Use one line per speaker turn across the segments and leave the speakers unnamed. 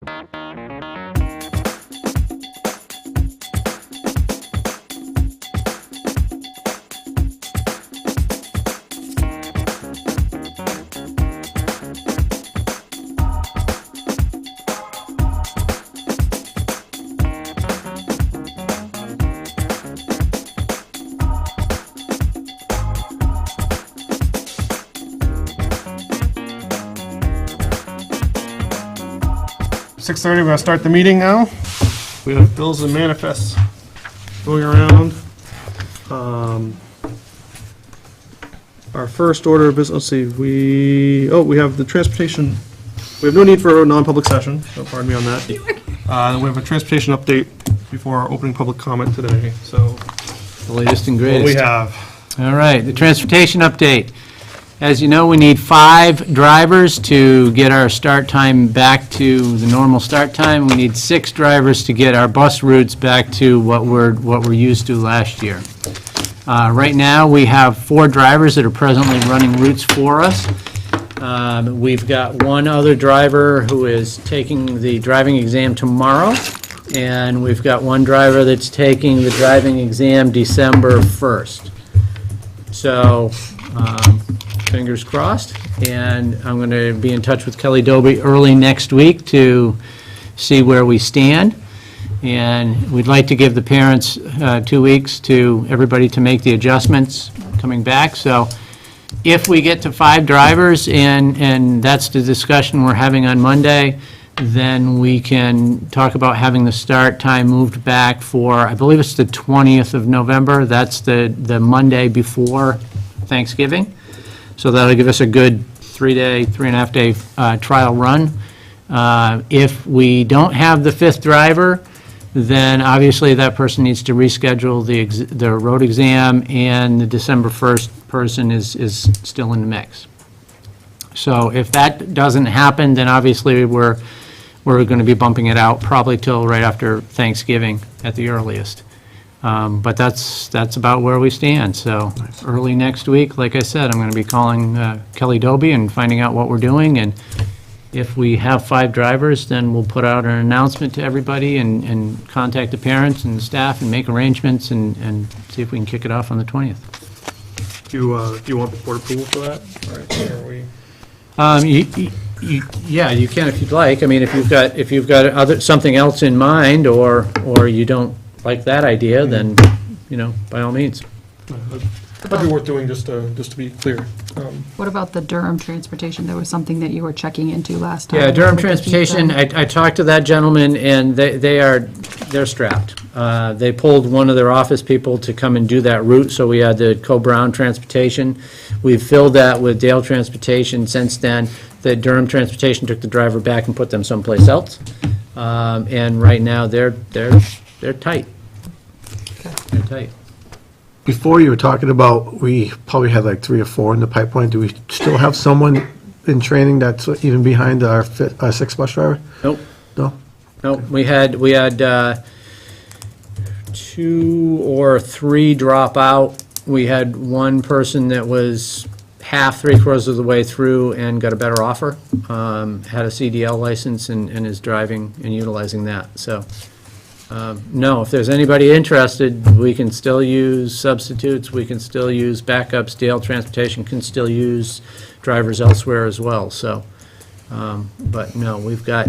We're going to start the meeting now. We have bills and manifests going around. Our first order of business, let's see, we have the transportation. We have no need for a non-public session, so pardon me on that. We have a transportation update before our opening public comment today, so.
The latest and
What
greatest.
we have.
All right, the transportation update. As you know, we need 5 drivers to get our start time back to the normal start time. We need 6 drivers to get our bus routes back to what we're used to last year. Right now, we have 4 drivers that are presently running routes for us. We've got one other driver who is taking the driving exam tomorrow, and we've got one driver that's taking the driving exam December 1st. So, fingers crossed, and I'm going to be in touch with Kelly Doby early next week to see where we stand. And we'd like to give the parents 2 weeks to everybody to make the adjustments coming back. So if we get to 5 drivers, and that's the discussion we're having on Monday, then we can talk about having the start time moved back for, I believe it's the 20th of November. That's the Monday before Thanksgiving. So that'll give us a good 3.5 day trial run. If we don't have the 5th driver, then obviously that person needs to reschedule the road exam, and the December 1st person is still in the mix. So if that doesn't happen, then obviously we're going to be bumping it out probably till right after Thanksgiving at the earliest. But that's about where we stand. So early next week, like I said, I'm going to be calling Kelly Doby and finding out what we're doing. And if we have 5 drivers, then we'll put out an announcement to everybody and contact the parents and the staff and make arrangements and see if we can kick it off on the 20th.
Do you want board approval for that? Or are we?
Yeah, you can if you'd like. I mean, if you've got something else in mind, or you don't like that idea, then, by all means.
That'd be worth doing, just to be clear.
What about the Durham transportation? There was something that you were checking into last time.
Yeah, Durham
With the
Transportation,
defense.
I talked to that gentleman, and they're strapped. They pulled one of their office people to come and do that route, so we had the Co-Brown Transportation. We've filled that with Dale Transportation since then. The Durham Transportation took the driver back and put them someplace else. And right now, they're tight. They're tight.
Before you were talking about, we probably had like 3 or 4 in the pipeline. Do we still have someone in training that's even behind our 6th bus driver?
Nope.
No?
Nope, we had 2 or 3 drop out. We had one person that was half, 3/4 of the way through and got a better offer, had a CDL license and is driving and utilizing that. So, no, if there's anybody interested, we can still use substitutes, we can still use backups. Dale Transportation can still use drivers elsewhere as well, so, but no, we've got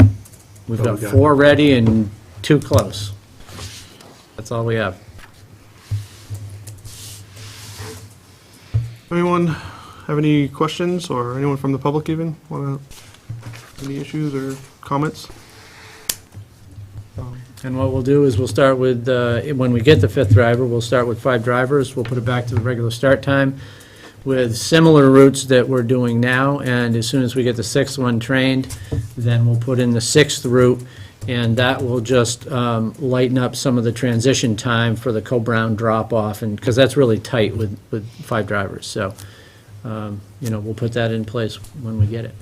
4 ready and 2 close. That's all we have.
Anyone have any questions, or anyone from the public even any issues or comments?
And what we'll do is we'll start with, when we get the 5th driver, we'll start with 5 drivers. We'll put it back to the regular start time with similar routes that we're doing now. And as soon as we get the 6th one trained, then we'll put in the 6th route, and that will just lighten up some of the transition time for the Co-Brown drop-off, and because that's really tight with 5 drivers. So, we'll put that in place when we get it.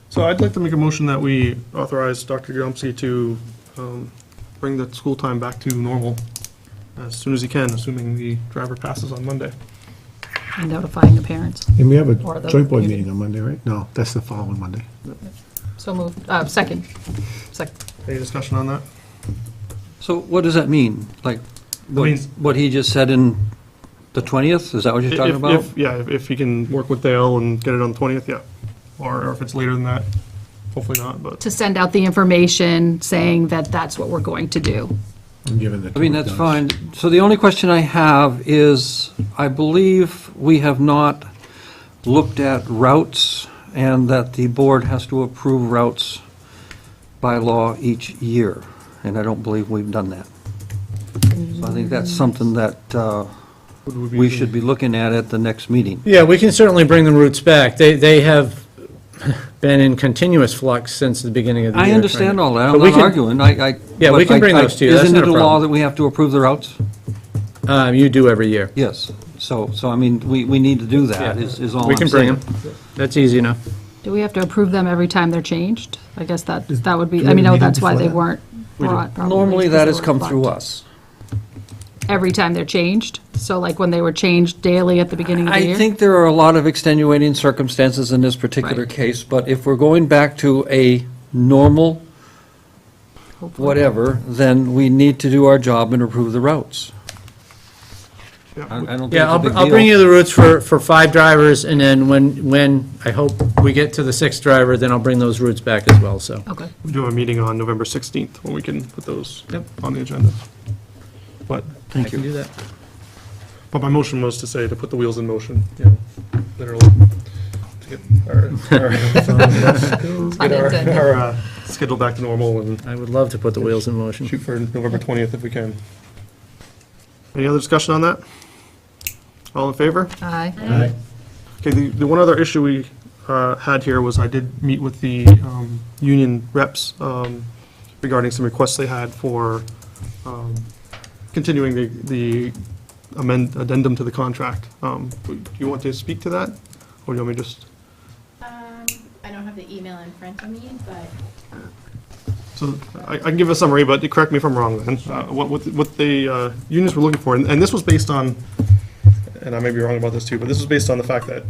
So I'd like to make a motion that we authorize Dr. Yomsky to bring the school time back to normal as soon as he can, assuming the driver passes on Monday.
And notifying the parents.
And we have
Or
a
the-
joint board meeting on Monday, right? No, that's the following Monday.
So moved, second.
Any discussion on that?
So what does that mean? Like,
means-
what he just said in the 20th? Is that what you're talking about?
If he can work with Dale and get it on the 20th, yeah. Or if it's later than that, hopefully not, but.
To send out the information saying that that's what we're going to do.
Given the
I mean, that's fine. So the only question I have is, I believe we have not looked at routes, and that the board has to approve routes by law each year, and I don't believe we've done that. So I think that's something that we should be looking at the next meeting.
Yeah, we can certainly bring the routes back. They have been in continuous flux since the beginning of the year.
I understand all that,
But
I'm
we
not
can-
arguing,
Yeah, we can bring those to you. That's
Isn't
not
it
a
a law
problem.
that we have to approve the routes?
You do every year.
Yes, so I mean, we need to do that, is all I'm saying.
We can bring them. That's easy enough.
Do we have to approve them every time they're changed? I guess that would be,
do we
I mean,
have a
oh, that's
meeting
why
before
they
that?
weren't brought. probably,
Normally,
because
that
they
has
were
come through
plugged.
us.
Every time they're changed? So like when they were changed daily at the beginning of the year?
I think there are a lot of extenuating circumstances in this particular
Right.
case, but if we're going back to a normal
Hopefully.
whatever, then we need to do our job and approve the routes. I
Yeah,
don't think
Yeah,
it's a big
I'll bring
deal.
you the routes for 5 drivers, and then when I hope we get to the 6th driver, then I'll bring those routes back as well, so.
Okay.
we do have a meeting on November 16th when we can put those
Yep.
on the agenda. But,
I can do that.
but my motion was to say to put the wheels in motion, you know, literally. To get
Unintended.
our schedule back to normal and
I would love to put the wheels in motion.
shoot for November 20th if we can. Any other discussion on that? All in favor?
Aye.
Okay, the one other issue we had here was I did meet with the union reps regarding some requests they had for continuing the addendum to the contract. Do you want to speak to that? Or do you want me to just,
I don't have the email in front of me, but
so I can give a summary, but correct me if I'm wrong then. What the unions were looking for, and this was based on, and I may be wrong about this too, but this was based on the fact that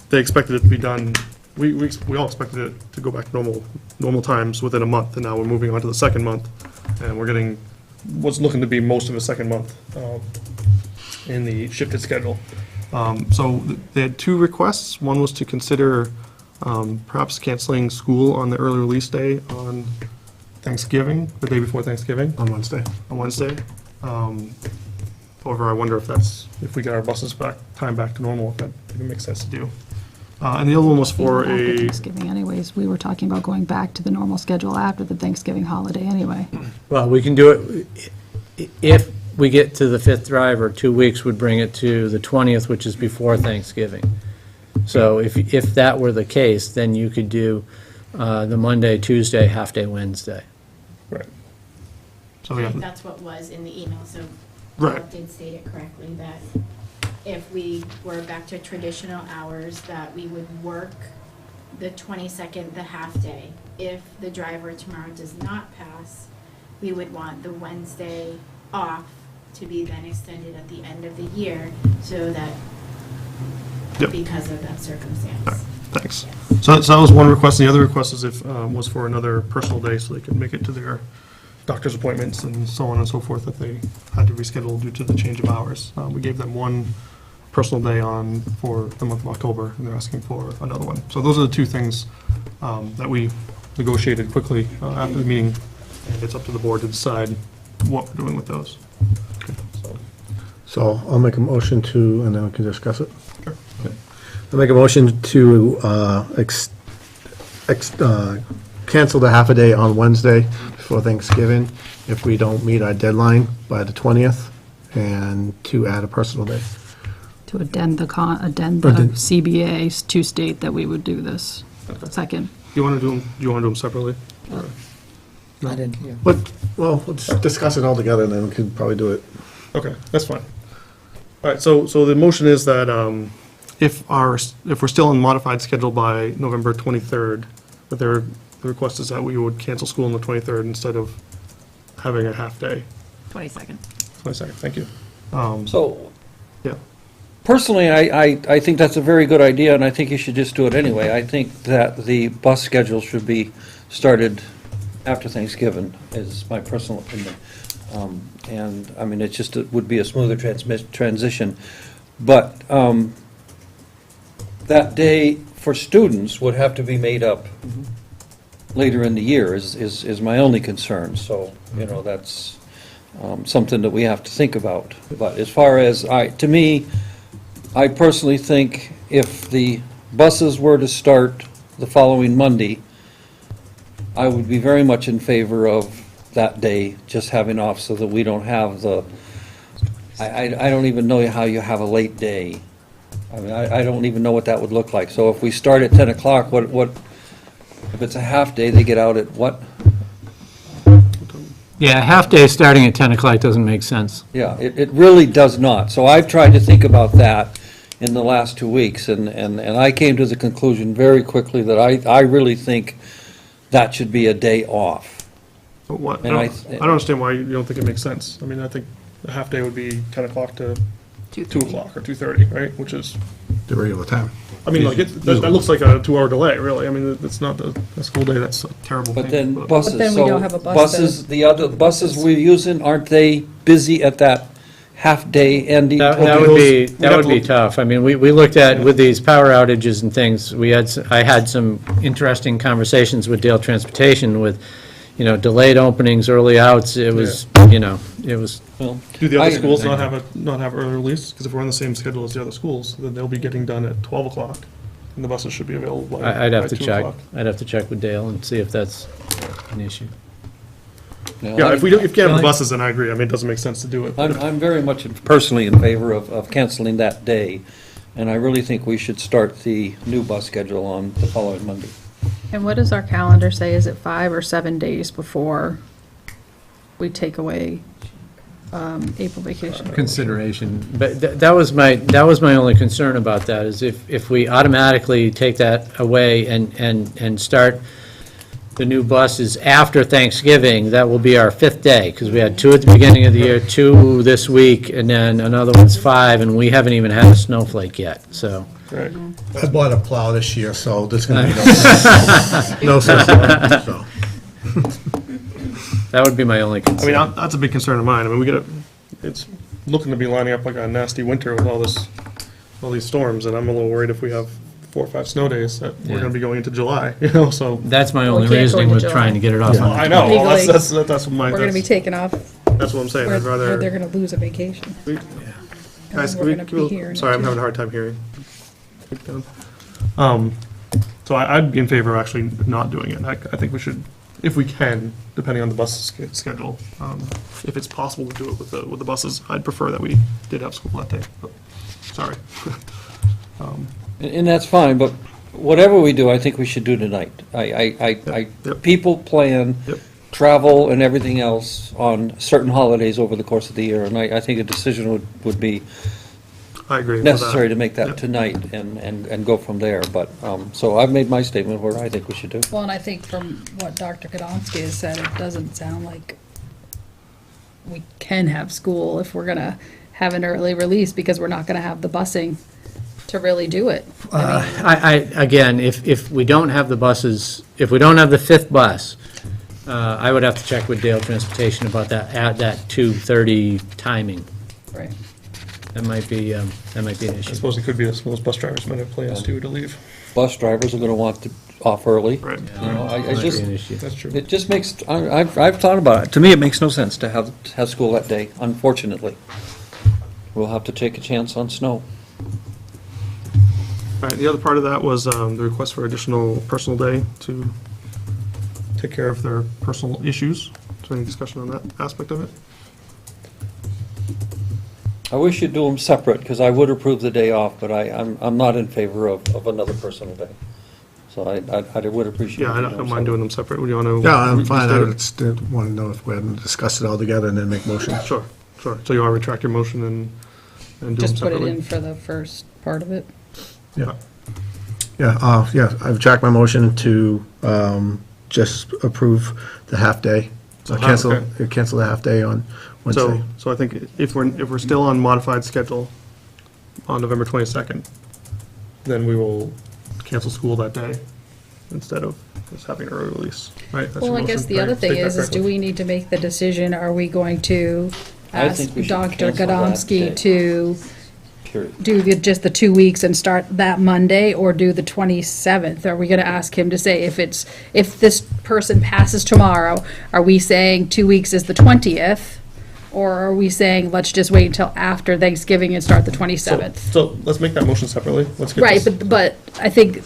they expected it to be done, we all expected it to go back to normal times within a month, and now we're moving on to the second month, and we're getting what's looking to be most of a second month in the shifted schedule. So they had 2 requests. One was to consider perhaps canceling school on the early release day on Thanksgiving, the day before Thanksgiving,
On Wednesday.
on Wednesday. However, I wonder if we get our buses back to normal, if that even makes sense to do. And the other one was for
After
a,
Thanksgiving anyways, we were talking about going back to the normal schedule after the Thanksgiving holiday anyway.
Well, we can do it, if we get to the 5th driver, 2 weeks would bring it to the 20th, which is before Thanksgiving. So if that were the case, then you could do the Monday, Tuesday, half-day Wednesday.
right. So,
I
Oh, yeah,
think that's what was in the email, so
Right.
Bob did state it correctly, that if we were back to traditional hours, that we would work the 22nd, the half-day. If the driver tomorrow does not pass, we would want the Wednesday off to be then extended at the end of the year, so that,
Yep.
because of that circumstance.
thanks. So that was one request, and the other request was for another personal day, so they could make it to their doctor's appointments and so on and so forth, that they had to reschedule due to the change of hours. We gave them one personal day for the month of October, and they're asking for another one. So those are the 2 things that we negotiated quickly after the meeting, and it's up to the board to decide what we're doing with those. So,
So I'll make a motion to, and then we can discuss it.
Sure.
I'll make a motion to cancel the half a day on Wednesday before Thanksgiving if we don't meet our deadline by the 20th, and to add a personal day.
To addend the
Addend.
CBA to state that we would do this. Second.
Do you want to do them separately?
I didn't hear.
But, well, let's discuss it all together, and then we can probably do it.
Okay, that's fine. All right, so the motion is that if we're still on modified schedule by November 23rd, that the request is that we would cancel school on the 23rd instead of having a half-day.
22nd.
22nd, thank you.
So,
Yeah.
Personally, I think that's a very good idea, and I think you should just do it anyway. I think that the bus schedule should be started after Thanksgiving, is my personal opinion. And, I mean, it would be a smoother transition. But that day for students would have to be made up later in the year is my only concern. So, you know, that's something that we have to think about. But as far as, to me, I personally think if the buses were to start the following Monday, I would be very much in favor of that day just having off so that we don't have I don't even know how you have a late day. I mean, I don't even know what that would look like. So if we start at 10 o'clock, what, if it's a half day, they get out at what?
Yeah, a half-day starting at 10 o'clock doesn't make sense.
Yeah, it really does not. So I've tried to think about that in the last 2 weeks, and I came to the conclusion very quickly that I really think that should be a day off.
But what,
And
I don't understand why you don't think it makes sense. I mean, I think a half day would be 10 o'clock to 2 o'clock or 2:30, right? Which is,
The regular time.
I mean, like, that looks like a 2-hour delay, really. I mean, it's not a school day, that's a terrible thing.
But then
but-
buses,
But then we don't have a
so
bus
buses, the other buses we're using, aren't they busy at that half-day ending?
That
Okay.
would be tough. I mean, we looked at, with these power outages and things, I had some interesting conversations with Dale Transportation with, you know, delayed openings, early outs. It was, you know, it was,
Well,
Do the other
I-
schools not have early release? Because if we're on the same schedule as the other schools, then they'll be getting done at 12 o'clock, and the buses should be available by
I'd have to
2
check.
o'clock.
I'd have to check with Dale and see if that's an issue.
Yeah, if you can't have the buses, then I agree. I mean, it doesn't make sense to do it.
I'm very much personally in favor of canceling that day, and I really think we should start the new bus schedule on the following Monday.
And what does our calendar say? Is it 5 or 7 days before we take away April vacation?
Consideration, but that was my only concern about that, is if we automatically take that away and start the new buses after Thanksgiving, that will be our 5th day, because we had 2 at the beginning of the year, 2 this week, and then another one's 5, and we haven't even had a snowflake yet, so.
Right.
I bought a plow this year, so there's gonna be no snowstorm, so.
That would be my only
I
concern.
mean, that's a big concern of mine. I mean, it's looking to be lining up like a nasty winter with all these storms, and I'm a little worried if we have 4 or 5 snow days that we're
Yeah.
gonna be going into July, you know, so.
That's my
Well, we
only
can't go
reasoning
into
with
July.
trying to get it off.
Yeah.
on-
I know, well,
Legally,
that's my,
We're gonna be taking off,
that's what I'm saying.
where
I'd rather.
they're gonna lose a vacation.
Guys,
And
can
we're
we,
gonna be here in
sorry, I'm
June.
having a hard time hearing. So I'd be in favor of actually not doing it. I think we should, if we can, depending on the bus schedule, if it's possible to do it with the buses, I'd prefer that we did have school that day, but, sorry.
And that's fine, but whatever we do, I think we should do tonight.
Yep.
People plan
Yep.
travel and everything else on certain holidays over the course of the year, and I think a decision would be
I agree with that.
necessary to make that
Yep.
tonight and go from there. But, so I've made my statement where I think we should do.
Well, and I think from what Dr. Kodonsky has said, it doesn't sound like we can have school if we're gonna have an early release, because we're not gonna have the busing to really do it.
Again, if we don't have the buses, if we don't have the 5th bus, I would have to check with Dale Transportation about that, at that 2:30 timing.
Right.
That might be an
I
issue.
suppose it could be, I suppose bus drivers might have plans too to leave.
Bus drivers are gonna want to off early.
Right.
You know, I
Might be
just,
an issue.
That's true.
it just makes, I've thought about it. To me, it makes no sense to have school that day, unfortunately. We'll have to take a chance on snow.
All right, the other part of that was the request for additional personal day to take care of their personal issues. Is there any discussion on that aspect of it?
I wish you'd do them separate, because I would approve the day off, but I'm not in favor of another personal day. So I would appreciate.
Yeah, I
you
don't mind doing them separate. Would you want to?
Yeah, I'm fine, I just want to know if we're going to discuss it all together and then make motions.
Sure, sure. So you want to retract your motion and do them
Just put it
separately?
in for the first part of it.
Yeah. Yeah, I've tracked my motion to just approve the half-day. Cancel the half-day on Wednesday.
So I think if we're still on modified schedule, on November 22nd, then we will cancel school that day instead of just having an early release, right? That's your
Well, I guess
motion,
the
right?
other thing
Take that
is do
correctly.
we need to make the decision, are we going to
I
ask
think we should
Dr.
cancel that
Godomsky
day.
to
Period.
do just the 2 weeks and start that Monday, or do the 27th? Are we gonna ask him to say, if this person passes tomorrow, are we saying 2 weeks is the 20th? Or are we saying, let's just wait until after Thanksgiving and start the 27th?
So let's make that motion separately. Let's get
Right,
this.
but I think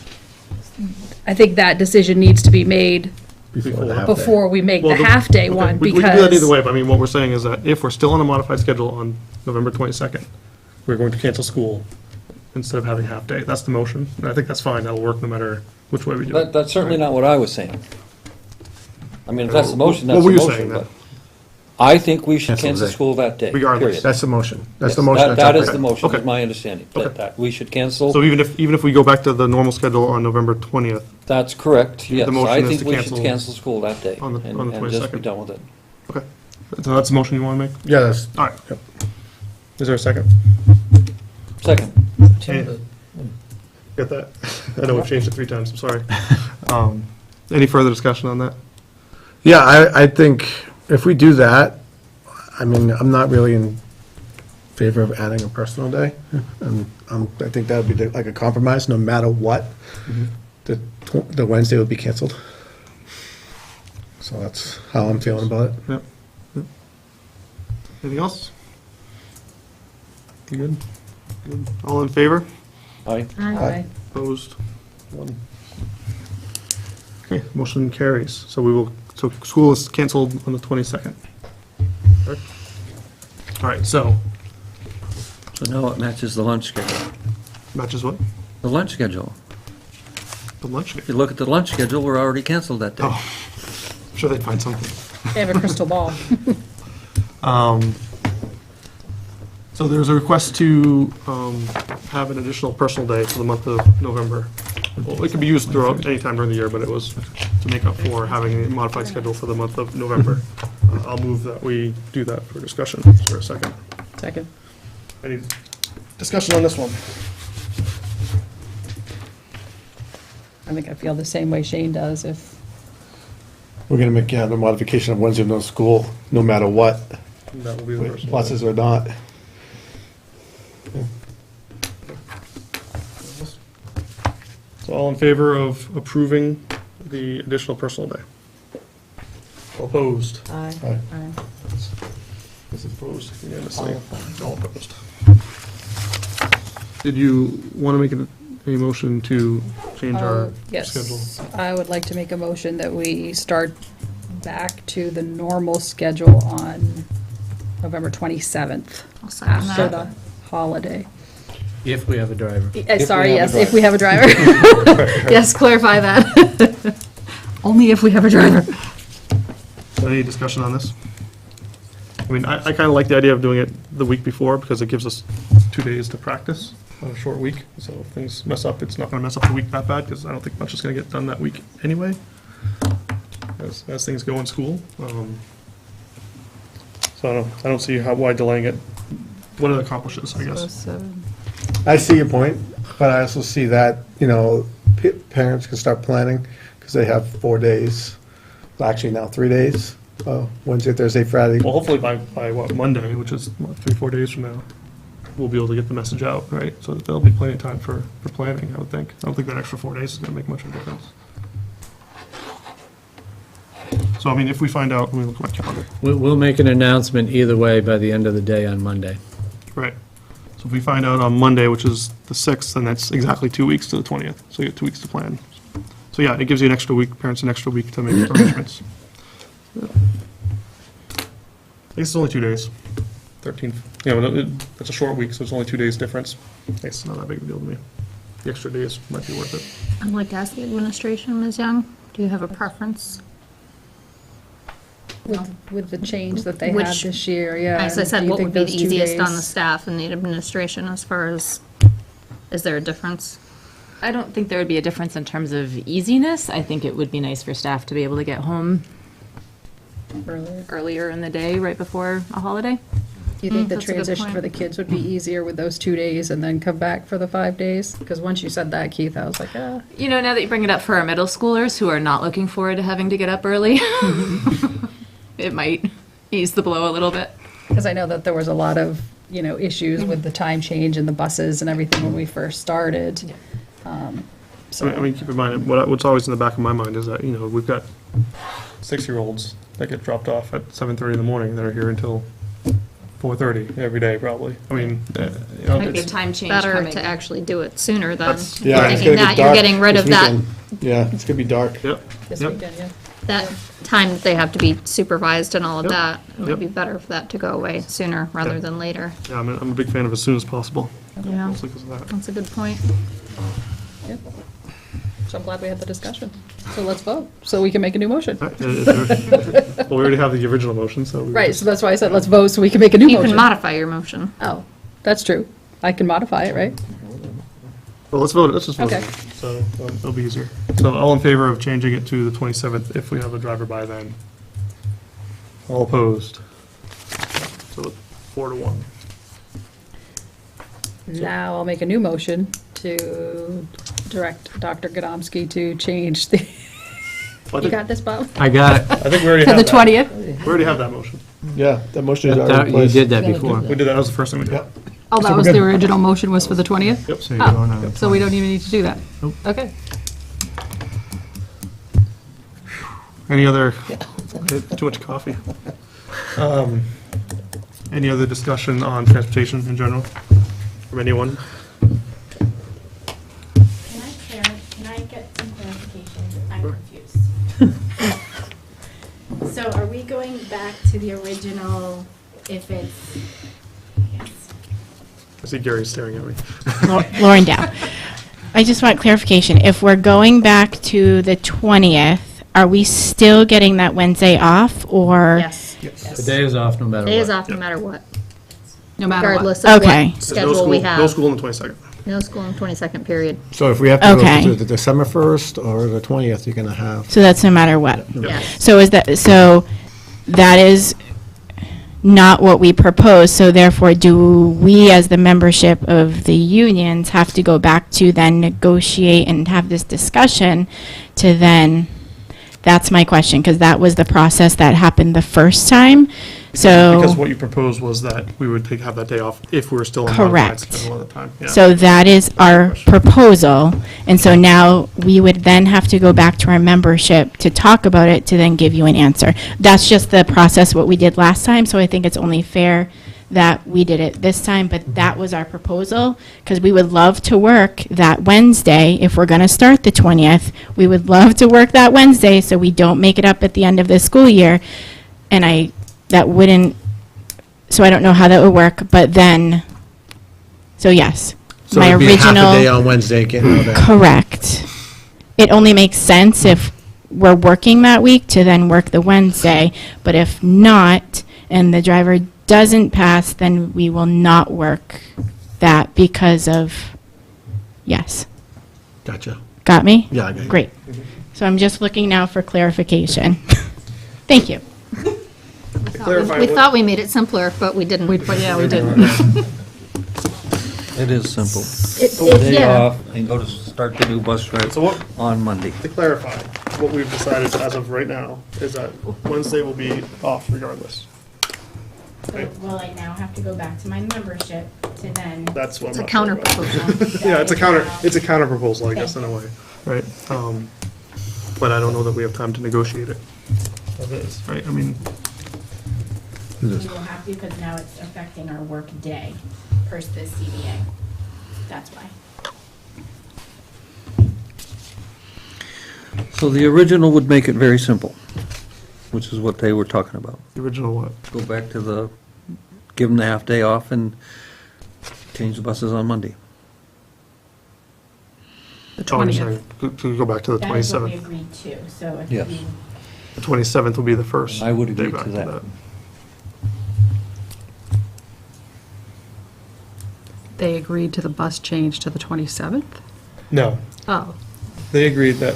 that decision needs to be made
Before the half day.
before we make
Well,
the half-day
okay,
one,
we can do that either
because,
way, but I mean, what we're saying is that if we're still on a modified schedule on November 22nd, we're going to cancel school instead of having half-day. That's the motion, and I think that's fine. That'll work no matter which way we do it.
That's certainly not what I was saying. I mean, if that's the motion,
What
that's
were
the
you
motion,
saying then?
but I think we should
Cancel the
cancel
day.
school that day.
Regardless.
period.
That's the motion. That's the
Yes,
motion.
That
that's
is
up
the
there.
motion,
Okay.
is my understanding,
Okay.
that we should cancel.
So even if we go back to the normal schedule on November 20th,
That's correct, yes.
motion
I
is
think
to
we should
cancel
cancel school that day.
on the
and
22nd.
just be done with it.
okay. So that's the motion you want to make?
Yeah, that's,
All right.
Yep.
Is there a second?
Second.
Get that? I know we've changed it 3 times, I'm sorry. Any further discussion on that?
yeah, I think if we do that, I mean, I'm not really in favor of adding a personal day. And I think that would be like a compromise, no matter what. The Wednesday would be canceled. So that's how I'm feeling about it.
Yep. Anything else? You good? Good. All in favor?
Aye.
Aye.
Opposed? 1. Okay, motion carries. So school is canceled on the 22nd. Correct? All right, so,
So now it matches the lunch schedule.
matches what?
The lunch schedule.
The lunch.
If you look at the lunch schedule, we're already canceled that day.
Oh, I'm sure they'd find something.
They have a crystal ball.
So there's a request to have an additional personal day for the month of November. Well, it can be used throughout any time during the year, but it was to make up for having a modified schedule for the month of November. I'll move that we do that for discussion for a second.
Second.
Any discussion on this one?
I think I feel the same way Shane does, if,
We're gonna make, the modification of Wednesday no school, no matter what,
That will be the personal day.
pluses or not.
So all in favor of approving the additional personal day? All opposed?
aye.
Aye.
Aye.
This is opposed unanimously. All opposed. Did you want to make a motion to change our schedule?
Yes, I would like to make a motion that we start back to the normal schedule on November 27th,
I'll second
after
that.
the holiday.
If we have a driver.
Sorry,
we
yes,
have a
if we have a driver. Yes, clarify that. Only if we have a driver.
Any discussion on this? I mean, I kind of like the idea of doing it the week before because it gives us 2 days to practice on a short week. So if things mess up, it's not going to mess up the week that bad because I don't think much is going to get done that week anyway, as things go in school. So I don't see why delaying it, what it accomplishes, I guess.
I see your point, but I also see that, parents can start planning, because they have 4 days, well, actually now 3 days, Wednesday, Thursday, Friday.
Well, hopefully by what, Monday, which is what, 3-4 days from now, we'll be able to get the message out, right? So that there'll be plenty of time for planning, I would think. I don't think that extra 4 days is going to make much of a difference. So, I mean, if we find out, let me look at my calendar.
We'll make an announcement either way by the end of the day on Monday.
Right. So if we find out on Monday, which is the 6th, then that's exactly 2 weeks to the 20th. So you have 2 weeks to plan. So yeah, it gives you an extra week, parents an extra week to make arrangements. I guess it's only 2 days. 13th. It's a short week, so it's only 2 days difference. I guess it's not that big of a deal to me. The extra days might be worth it.
I'd like to ask the administration, Ms. Young, do you have a preference?
With the change that they had
Which-
this year, yeah.
As I
do
said,
you
what
think
would be the
those 2
easiest on the
days-
staff and the administration as far as, is there a difference?
I don't think there would be a difference in terms of easiness. I think it would be nice for staff to be able to get home
Earlier.
earlier in the day, right before a holiday.
Do you think the
That's a good
transition
point.
for the kids would be easier with those 2 days and then come back for the 5 days? Because once you said that, Keith, I was like, ah.
You know, now that you bring it up for our middle schoolers who are not looking forward to having to get up early, it might ease the blow a little bit.
Because I know that there was a lot of, issues with the time change and the buses and everything when we first started. So,
I mean, keep in mind, what's always in the back of my mind is that, we've got 6-year-olds that get dropped off at 7:30 in the morning that are here until 4:30 every day, probably. I mean,
Might be a
it's,
time change
Better
coming.
to actually do it sooner than
That's-
Yeah, it's
thinking
gonna
that
be
you're
dark
getting rid
this
of that,
weekend. Yeah, it's gonna be dark.
yep,
this
yep.
weekend, yeah.
that time that they have to be supervised and all of
Yep.
that. It
Yep.
would be better for that to go away sooner rather
Yep.
than later.
Yeah, I'm a big fan of as soon as possible,
Yeah,
mostly because of that.
that's a good point.
Yeah. So I'm glad we had the discussion. So let's vote, so we can make a new motion.
Well, we already have the original motion, so. we
Right,
just-
so that's why I said let's vote so we can make a new
You
motion.
can modify your motion.
Oh, that's true. I can modify it, right?
Well, let's vote, let's just vote.
Okay.
So, it'll be easier. So all in favor of changing it to the 27th if we have a driver by then? All opposed? So 4-1.
Now I'll make a new motion to direct Dr. Godomsky to change the,
Well, I
you
think-
got this, Bob?
I got it.
I think we already
To
have
the
that.
20th?
We already have that motion.
Yeah, that motion is
That-
already in
You
place.
did that before.
We did that, that was the first thing we did.
Yep.
Oh,
So
that
we're
was
good.
the original motion was for the 20th?
Yep.
So you're going on.
So we don't even need to do that?
Nope.
Okay.
Any other, too much coffee. Any other discussion on transportation in general from anyone?
Can I get some clarification? I'm confused. So are we going back to the original if it's, yes,
I see Gary staring at me.
Lauren Dow. I just want clarification. If we're going back to the 20th, are we still getting that Wednesday off, or?
Yes.
The day is off no matter
Day is
what.
off no matter what,
No matter what.
regardless of
Okay.
what
There's no
schedule we
school- No
have.
school on the 22nd.
No school in 22nd period.
So if we have to
Okay.
go to the December 1st or the 20th, you're gonna have.
So that's no matter what.
Yes.
So that is not what we propose, so therefore do we, as the membership of the unions, have to go back to then negotiate and have this discussion to then, that's my question, because that was the process that happened the first time, so.
Because what you proposed was that we would have that day off if we were still on modified
Correct.
schedule at the time. Yeah.
So that is our proposal, and so now we would then have to go back to our membership to talk about it, to then give you an answer. That's just the process, what we did last time, so I think it's only fair that we did it this time, but that was our proposal, because we would love to work that Wednesday, if we're gonna start the 20th, we would love to work that Wednesday, so we don't make it up at the end of the school year, and that wouldn't, so I don't know how that would work, but then, so yes.
So
My
it'd be half a day
original,
on Wednesday, getting all that.
correct. It only makes sense if we're working that week to then work the Wednesday, but if not, and the driver doesn't pass, then we will not work that because of, yes.
Gotcha.
Got me?
Yeah, I got you.
Great. So I'm just looking now for clarification. Thank you.
Clarify
We
what-
thought we made it simpler, but we didn't.
Yeah, we did.
It is simple. Day
Yeah,
off and go to start the new bus route
So what,
on Monday.
to clarify, what we've decided as of right now is that Wednesday will be off regardless.
so will I now have to go back to my membership to then?
That's what
it's
I'm
a
not sure
counter
about.
proposal.
Yeah, it's a counter proposal, I guess, in a way, right? But I don't know that we have time to negotiate it. That is, right? I mean,
We will have to because now it's affecting our work day per the CBA. That's why.
So the original would make it very simple, which is what they were talking about.
the original what?
Go back to give them the half day off and change the buses on Monday.
The
Oh, I'm
20th.
sorry, to go back to the
That is what we
27th.
agreed to, so if
Yes.
we,
The 27th will be the first.
I would
day
agree
back
to that.
They agreed to the bus change to the 27th?
No,
Oh,
they agreed that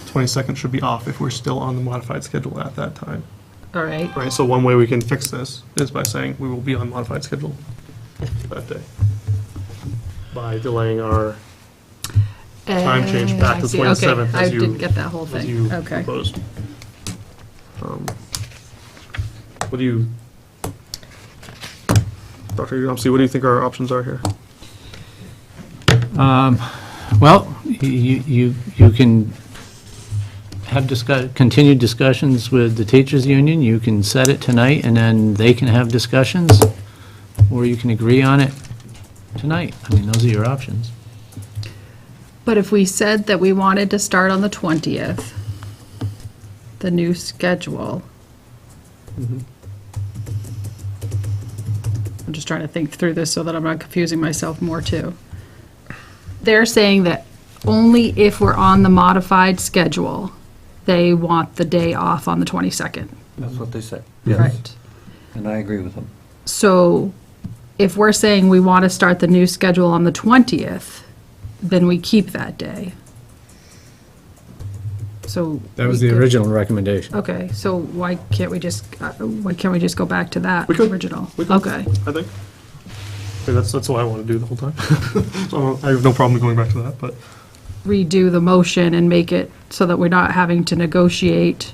22nd should be off if we're still on the modified schedule at that time.
All right.
right? So one way we can fix this is by saying we will be on modified schedule that day. By delaying our time change back
I
to
see.
27th
Okay, I
as you.
didn't get that whole
As
thing.
you
Okay.
proposed. What do you, Dr. Yomsey, what do you think our options are here?
Well, you can have continued discussions with the teachers' union, you can set it tonight, and then they can have discussions, or you can agree on it tonight. I mean, those are your options.
But if we said that we wanted to start on the 20th, the new schedule. I'm just trying to think through this so that I'm not confusing myself more too. They're saying that only if we're on the modified schedule, they want the day off on the 22nd.
That's what they said.
Right.
And I agree with them.
So if we're saying we want to start the new schedule on the 20th, then we keep that day. So.
That was
we
the
could-
original recommendation.
Okay, so why can't we just go back to that
We could.
original?
We could,
Okay,
I think. I mean, that's what I want to do the whole time. So I have no problem going back to that, but
redo the motion and make it so that we're not having to negotiate,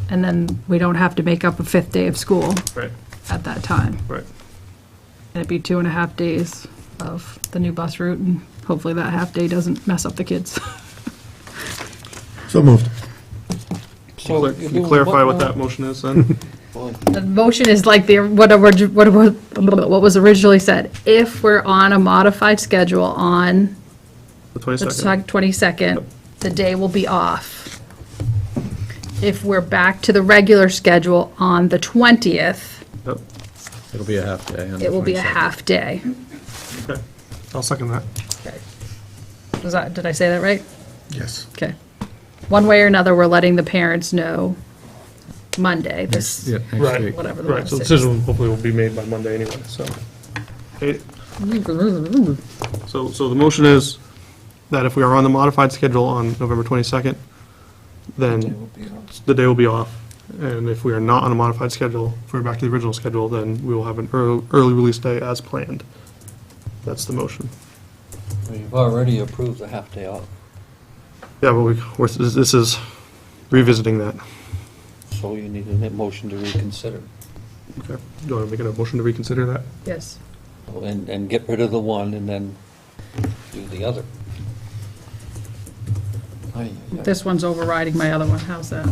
and then we don't have to make up a fifth day of school
right,
at that time.
right.
And it'd be 2.5 days of the new bus route, and hopefully that half day doesn't mess up the kids.
So moved.
Can you clarify what that motion is then?
The motion is like what was originally said. If we're on a modified schedule on
The
the
22nd?
22nd, the day will be off. If we're back to the regular schedule on the 20th,
Yep,
It'll be a half day. on the
it will be a
22nd.
half day.
okay. I'll second that.
Did I say that right?
Yes.
Okay. One way or another, we're letting the parents know Monday, this,
Yeah, next
Right.
week.
whatever the
Right, so the
last day is.
decision hopefully will be made by Monday anyway, so. Okay. So the motion is that if we are on the modified schedule on November 22nd, then the day will be off. And if we are not on a modified schedule, if we're back to the original schedule, then we will have an early release day as planned. That's the motion.
You've already approved the half-day off,
Yeah, but this is revisiting that.
so you need a motion to reconsider.
Okay. Do you want to make a motion to reconsider that?
Yes.
And get rid of the one and then do the other.
This one's overriding my other one. How's that?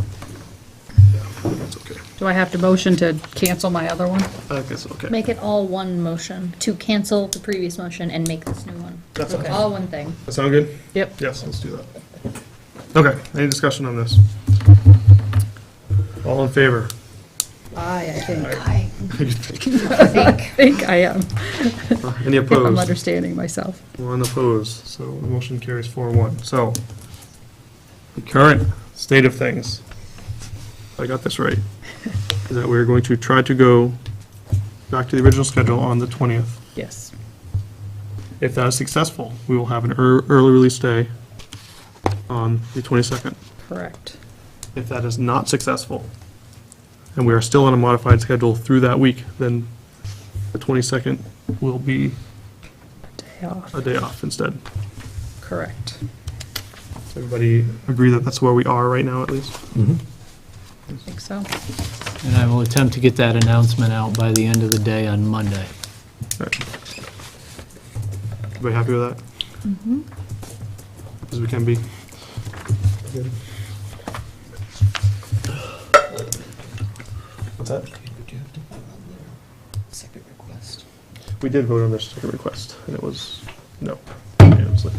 That's okay.
Do I have to motion to cancel my other one?
I guess, okay.
Make it all one motion to cancel the previous motion and make this new one.
That's okay.
All one thing.
That sound good?
Yep.
Yes, let's do that. Okay, any discussion on this? All in favor?
I think.
Any
I think I am. If I'm
opposed?
understanding myself.
One opposed, so the motion carries 4-1. So, the current state of things, if I got this right, is that we're going to try to go back to the original schedule on the 20th.
Yes.
If that is successful, we will have an early release day on the 22nd.
Correct.
If that is not successful, and we are still on a modified schedule through that week, then the 22nd will be
Day off.
a day off instead.
Correct.
Does everybody agree that that's where we are right now, at least?
I think so.
And I will attempt to get that announcement out by the end of the day on Monday.
Everybody happy with that? As we can be. What's that?
Second request.
We did vote on their second request, and it was no. Unanimously.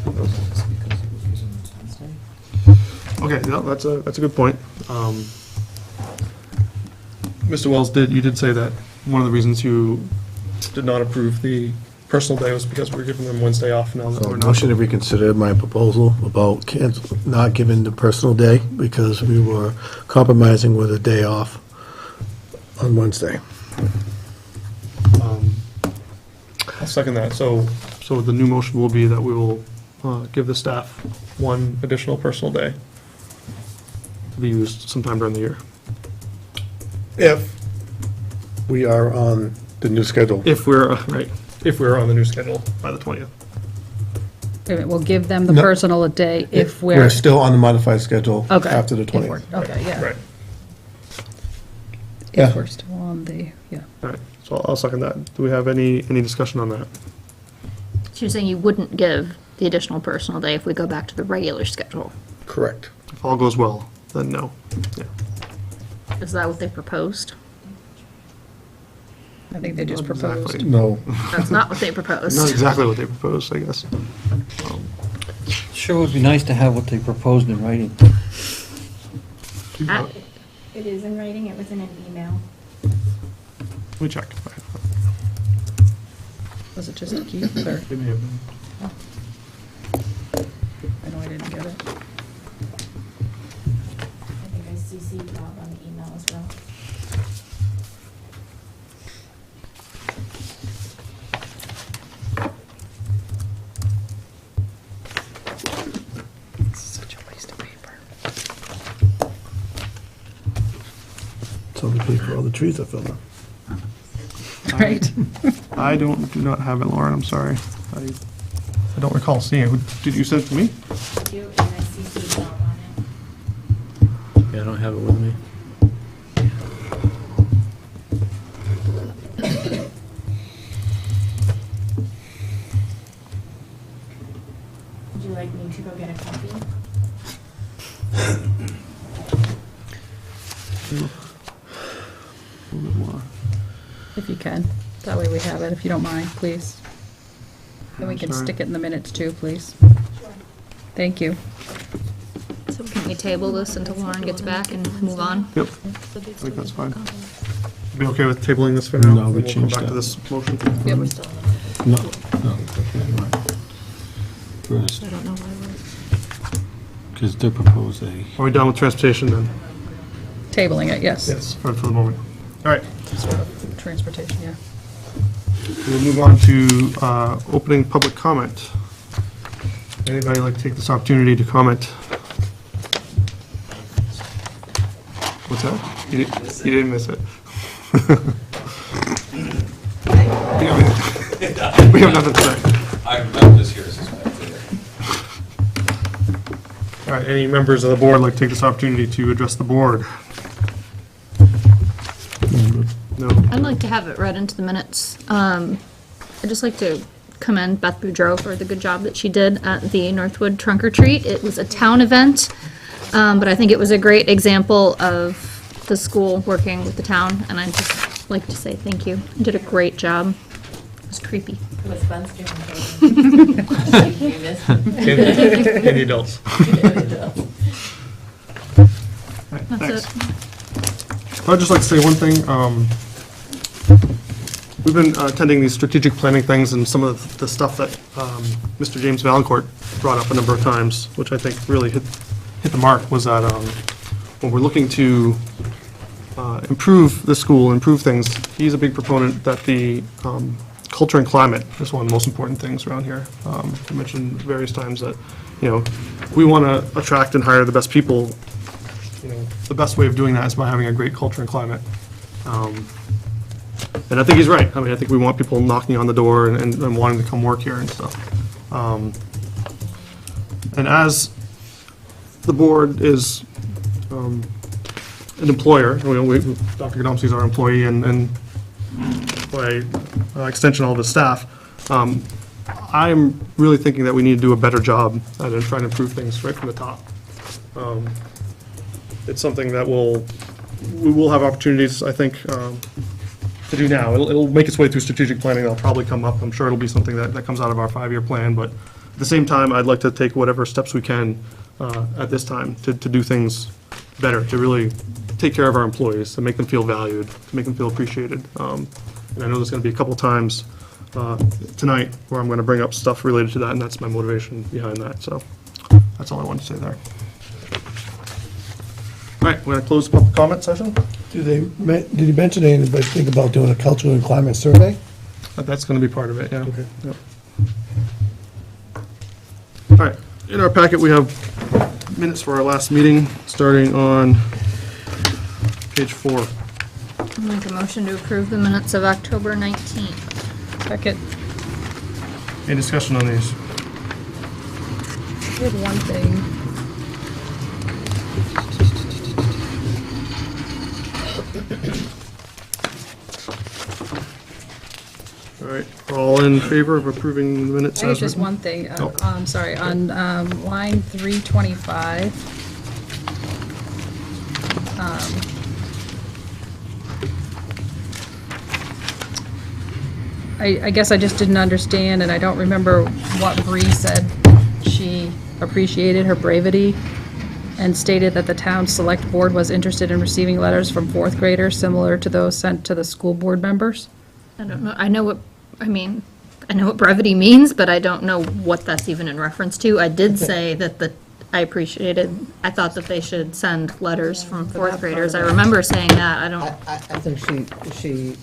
Okay, no, that's a good point. Mr. Wells, you did say that one of the reasons you did not approve the personal day was because we're giving them Wednesday off now that
So
we're not.
motion to reconsider my proposal about not giving the personal day because we were compromising with a day off on Wednesday.
I'll second that. So the new motion will be that we will give the staff one additional personal day to be used sometime during the year.
If we are on the new schedule.
If we're, right, if we're on the new schedule by the 20th.
Wait a minute, we'll give them the
No.
personal a day if
We're
we're,
still on the modified schedule
okay.
after the
if we're-
20th.
Okay, yeah.
Right.
Yeah.
If we're still on the, yeah.
All right, so I'll second that. Do we have any discussion on that?
So you're saying you wouldn't give the additional personal day if we go back to the regular schedule?
Correct.
If all goes well, then no. Yeah.
Is that what they proposed?
I think they just
Not exactly.
proposed.
No.
That's not what they
Not
proposed.
exactly what they proposed, I guess.
Sure would be nice to have what they proposed in writing.
Ah,
It is in writing, it was in an email.
Let me check.
Was it just a Keith or?
It may have been.
I know I didn't get it.
I think I CC'd Bob on the email as well.
Such a waste of paper.
So we pay for all the trees that fell down.
Right.
I do not have it, Lauren, I'm sorry. I don't recall seeing it. Did you send it to me?
You, and I CC'd Bob on it.
Yeah, I don't have it with me.
Would you like me to go get a copy?
A little bit more.
If you can. That way we have it, if you don't mind, please. Then we
I'm
can
sorry.
stick it in the minutes too, please.
Sure.
Thank you.
So can we table this until Lauren gets back and move on?
Yep, I think that's fine. Be okay with tabling this for now?
No, we
We'll come
changed
back to
that.
this motion.
Yep.
No, no. First,
I don't know why
because they propose a.
Are we done with transportation then?
Tabling it, yes.
Yes. For the moment. All right,
Transportation, yeah.
we'll move on to opening public comment. Anybody like to take this opportunity to comment? What's that? You didn't miss it. We have nothing to say.
I'm just here to suspect it.
All right, any members of the board like to take this opportunity to address the board? No?
I'd like to have it read into the minutes. I'd just like to commend Beth Boudreau for the good job that she did at the Northwood Trunk or Treat. It was a town event, but I think it was a great example of the school working with the town, and I'd just like to say thank you. You did a great job. It was creepy.
It was fun doing this.
And the adults.
That's
Thanks. I'd just like to say one thing. We've been attending these strategic planning things, and some of the stuff that Mr. James Valancourt brought up a number of times, which I think really hit the mark, was that when we're looking to improve the school, improve things, he's a big proponent that the culture and climate is one of the most important things around here. He mentioned various times that, we want to attract and hire the best people. The best way of doing that is by having a great culture and climate. And I think he's right. I mean, I think we want people knocking on the door and wanting to come work here and stuff. And as the board is an employer, Dr. Godomsky is our employee, and by extension, all of his staff, I'm really thinking that we need to do a better job at trying to improve things right from the top. It's something that we will have opportunities, I think, to do now. It'll make its way through strategic planning. It'll probably come up. I'm sure it'll be something that comes out of our 5-year plan. But at the same time, I'd like to take whatever steps we can at this time to do things better, to really take care of our employees, to make them feel valued, to make them feel appreciated. And I know there's going to be a couple times tonight where I'm going to bring up stuff related to that, and that's my motivation behind that. So that's all I wanted to say there. All right, we're going to close the public comment session.
Did you mention anything about doing a cultural and climate survey?
That's going to be part of it, yeah.
Okay.
Yep. All right, in our packet, we have minutes for our last meeting, starting on page 4.
I'll make a motion to approve the minutes of October 19th.
Second.
Any discussion on these?
I have one thing.
All right, all in favor of approving the minutes
I guess
as
just
written?
one thing,
Oh.
I'm sorry, on, line 325. I guess I just didn't understand, and I don't remember what Bree said. She appreciated her bravery and stated that the town select board was interested in receiving letters from fourth graders similar to those sent to the school board members.
I don't know, I know what brevity means, but I don't know what that's even in reference to. I did say that I thought that they should send letters from fourth graders. I remember saying that, I don't,
I think she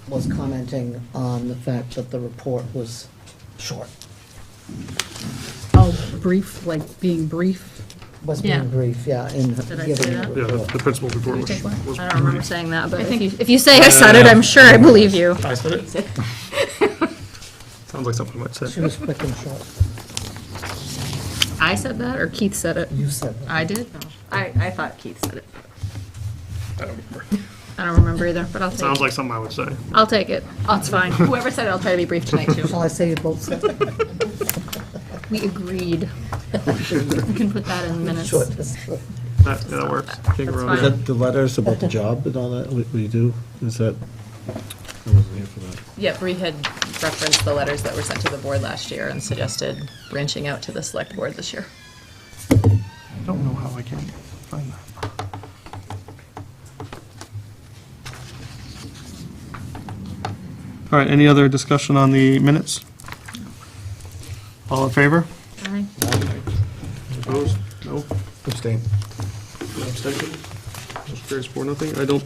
was commenting on the fact that the report was short,
Oh, brief, like being brief.
was
Yeah.
being brief, yeah, in
Did I
giving
say
the
that?
Yeah,
report.
the principal's report
Did you take one?
was.
I don't remember saying that, but if you say I said it, I'm sure I believe you.
I said it? Sounds like something I might
She
say.
was quick and short.
I said that, or Keith said it?
You said that.
I did? I thought Keith said it.
I don't remember.
I don't remember either, but I'll take
Sounds
it.
like something I would say.
I'll take it.
That's fine. Whoever said it, I'll try to be brief tonight, too.
Shall I say you both said it?
We agreed. We can put that in minutes.
Short.
That works. Can't go
That's
wrong
fine.
Is
with
that the letters about the job and all that, we do? Is that, I wasn't here for that.
Yeah, Bree had referenced the letters that were sent to the board last year and suggested branching out to the select board this year.
I don't know how I can find that. All right, any other discussion on the minutes? All in favor?
Aye.
Opposed? No?
Abstain.
Abstention? Motion carries 4-0. I don't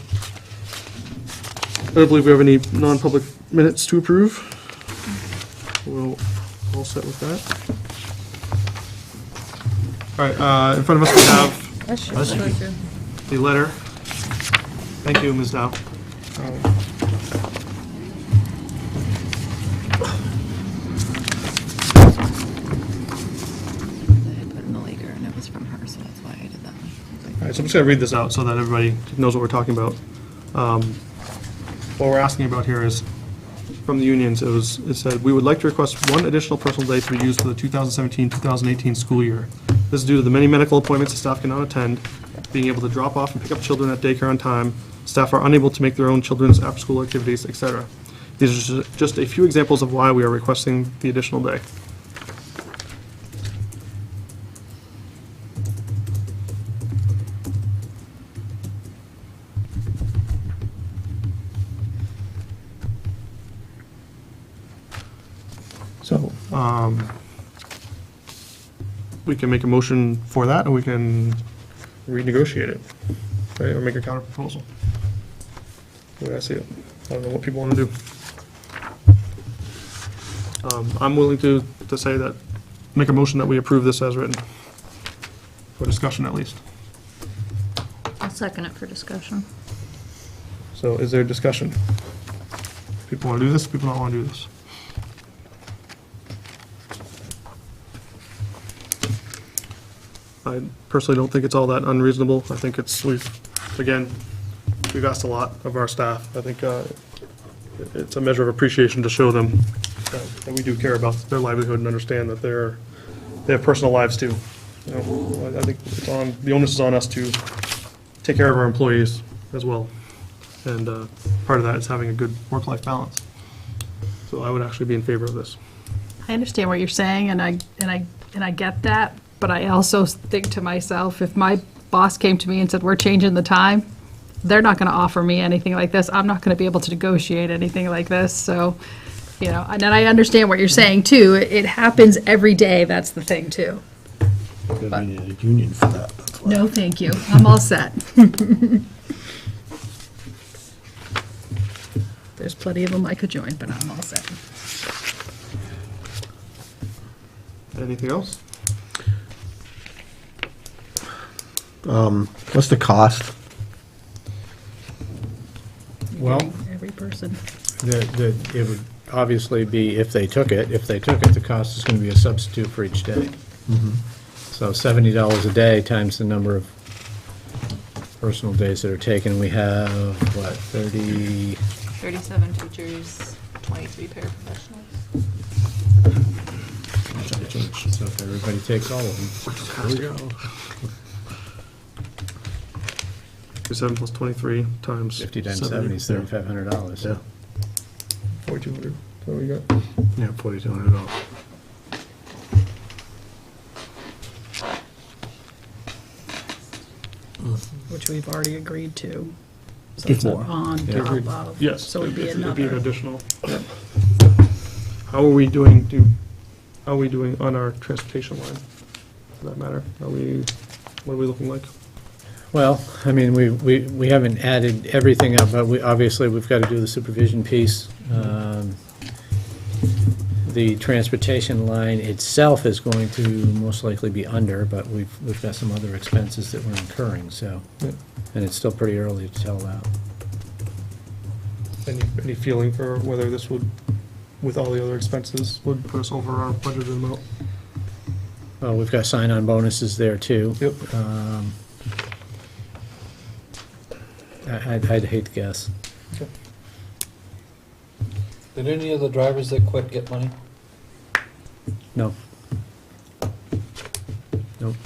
believe we have any non-public minutes to approve. We'll all set with that. All right, in front of us we have the letter. Thank you, Ms. Dow.
I had put in the Laker, and it was from her, so that's why I did that one.
All right, so I'm just going to read this out so that everybody knows what we're talking about. What we're asking about here is, from the unions, it said, "We would like to request one additional personal day to be used for the 2017-2018 school year. This is due to the many medical appointments the staff cannot attend, being able to drop off and pick up children at daycare on time, staff are unable to make their own children's after-school activities, etc. These are just a few examples of why we are requesting the additional day." So, we can make a motion for that, or we can renegotiate it, right, or make a counter proposal. The way I see it. I don't know what people want to do. I'm willing to say that, make a motion that we approve this as written, for discussion at least.
I'll second it for discussion.
So is there discussion? People want to do this, people don't want to do this? I personally don't think it's all that unreasonable. I think we've asked a lot of our staff. I think it's a measure of appreciation to show them that we do care about their livelihood and understand that they have personal lives too. You know, I think the onus is on us to take care of our employees as well. And part of that is having a good work-life balance. So I would actually be in favor of this.
I understand what you're saying, and I get that, but I also think to myself, if my boss came to me and said, "We're changing the time," they're not going to offer me anything like this. I'm not going to be able to negotiate anything like this, so, you know, and then I understand what you're saying too. It happens every day, that's the thing too.
We need a union for that. That's why.
No, thank you. I'm all set. There's plenty of them I could join, but I'm all set.
Anything else?
What's the cost?
Well-
getting every person.
It would obviously be if they took it. If they took it, the cost is going to be a substitute for each day. So $70 a day times the number of personal days that are taken. We have, what, 30?
37 teachers, 23 paraprofessionals.
So if everybody takes all of them, there we go.
7 plus 23 times
50 times 70 is $3,500.
Yeah.
4,200. So we got.
Yeah, $4,200.
Which we've already agreed to. So it's
Before.
on
Yeah.
top of.
Yes.
So it'd be
It'd be an
another.
additional. How are we doing, how are we doing on our transportation line? For that matter? What are we looking like?
Well, I mean, we haven't added everything up, but obviously, we've got to do the supervision piece. The transportation line itself is going to most likely be under, but we've got some other expenses that we're incurring, so,
Yeah.
and it's still pretty early to tell that.
Any feeling for whether this would, with all the other expenses, would put us over our budgeted amount?
Well, we've got sign-on bonuses there, too.
Yep.
I'd hate to guess.
Did any of the drivers that quit get money?
No. Nope.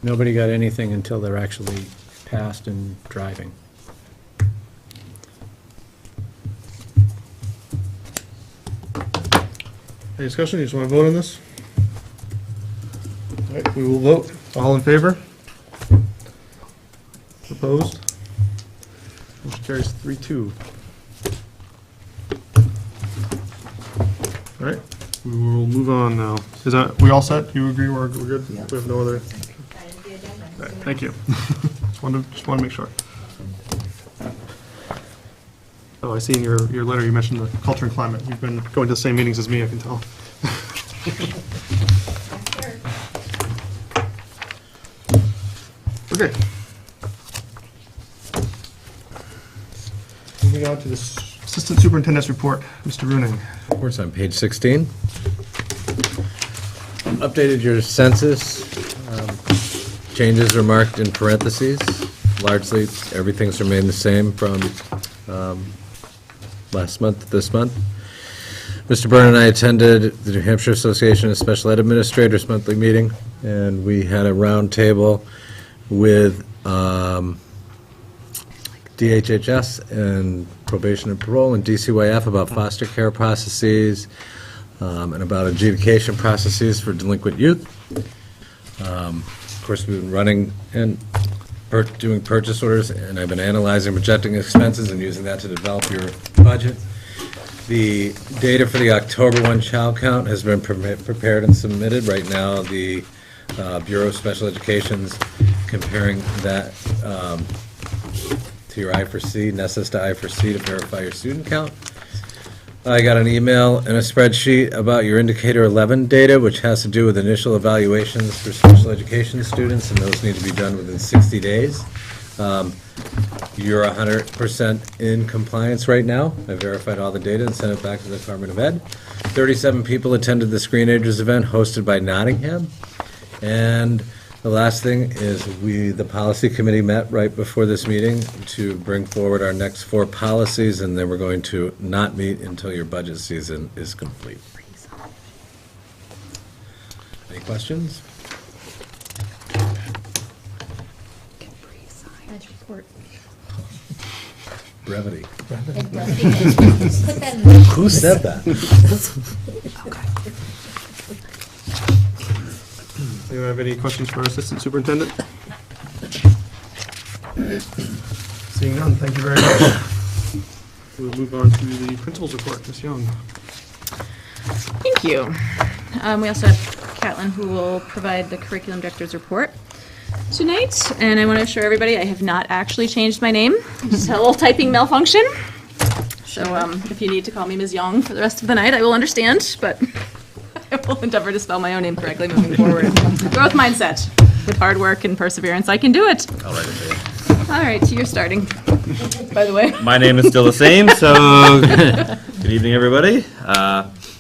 Nobody got anything until they're actually passed and driving.
Any discussion? You just want to vote on this? All right, we will vote. All in favor? Opposed? Motion carries 3-2. All right, we will move on now. Is that, we all set? You agree we're good? We have no other?
That is the agenda.
All right, thank you. Just want to make sure. Oh, I see in your letter you mentioned the culture and climate. You've been going to the same meetings as me, I can tell. Okay. Moving on to the Assistant Superintendent's report, Mr. Runing.
Report's on page 16. Updated your census. Changes are marked in parentheses. Largely, everything's remained the same from last month to this month. Mr. Byrne and I attended the New Hampshire Association of Special Ed Administrators monthly meeting, and we had a round table with DHHS and probation and parole and DCYF about foster care processes and about adjudication processes for delinquent youth. Of course, we've been running and doing purchase orders, and I've been analyzing, projecting expenses, and using that to develop your budget. The data for the October 1 child count has been prepared and submitted. Right now, the Bureau of Special Education's comparing that to your I4C, Nessus to I4C to verify your student count. I got an email and a spreadsheet about your Indicator 11 data, which has to do with initial evaluations for special education students, and those need to be done within 60 days. You're 100% in compliance right now. I verified all the data and sent it back to the Department of Ed. 37 people attended the Screenagers event hosted by Nottingham. And the last thing is the policy committee met right before this meeting to bring forward our next 4 policies, and then we're going to not meet until your budget season is complete. Any questions?
Nice report.
Brevity.
Put that in the-
Who said that?
Anyone have any questions for our Assistant Superintendent? Seeing none, thank you very much. We'll move on to the Principal's report, Ms. Young.
Thank you. We also have Catlin, who will provide the curriculum director's report tonight. And I want to assure everybody, I have not actually changed my name. I just had a little typing malfunction. So if you need to call me Ms. Young for the rest of the night, I will understand, but I will endeavor to spell my own name correctly moving forward. Growth mindset. With hard work and perseverance, I can do it.
I'll write it for you.
All right, so you're starting, by the way.
My name is still the same, so good evening, everybody.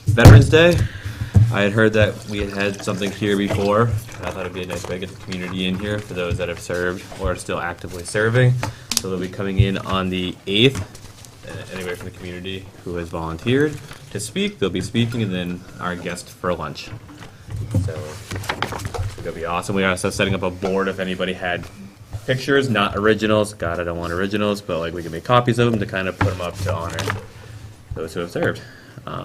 Veterans Day. I had heard that we had something here before. I thought it'd be a nice way to get the community in here for those that have served or are still actively serving. So they'll be coming in on the 8th. Anybody from the community who has volunteered to speak, they'll be speaking, and then our guest for lunch. So it'll be awesome. We are also setting up a board if anybody had pictures, not originals. God, I don't want originals, but like we can make copies of them to kind of put them up to honor those who have served. I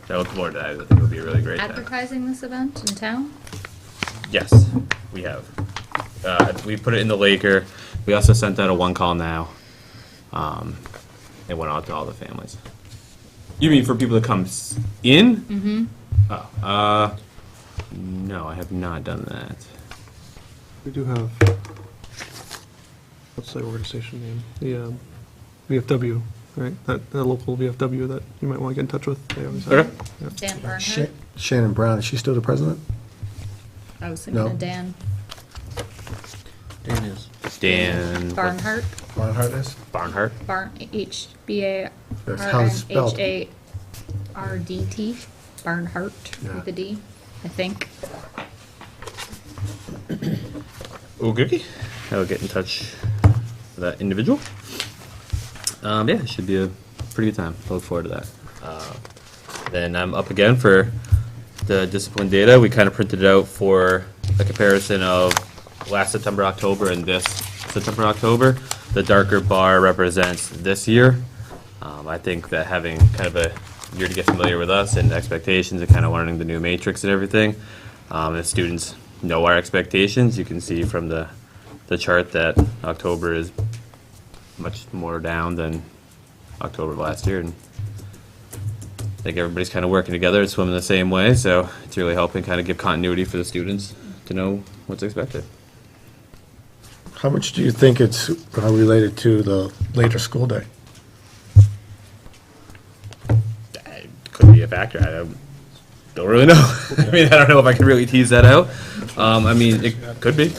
look forward to that. I think it'll be a really great time.
Advertising this event in town?
Yes, we have. We put it in the Laker. We also sent out a one call now. It went out to all the families. You mean for people to come in?
Mm-hmm.
Oh, no, I have not done that.
We do have, what's the organization name? The VFW, right? The local VFW that you might want to get in touch with. They always have.
Okay.
Yeah.
Dan Bernhardt?
Shannon Brown, is she still the president?
I was thinking
No.
of Dan.
Dan is.
Dan.
Barnhart?
Barnhart is?
Barnhart.
That's how it's spelled.
Barnhardt. Barnhart
Yeah.
with a D, I think.
Okay. I will get in touch with that individual. Yeah, it should be a pretty good time. I look forward to that. Then I'm up again for the discipline data. We kind of printed it out for a comparison of last September, October, and this September, October. The darker bar represents this year. I think that having kind of a year to get familiar with us and expectations and kind of learning the new matrix and everything, the students know our expectations. You can see from the chart that October is much more down than October of last year. And I think everybody's kind of working together and swimming the same way, so it's really helping kind of give continuity for the students to know what's expected.
How much do you think it's related to the later school day?
It could be a factor. I don't really know. I mean, I don't know if I can really tease that out. I mean, it could be.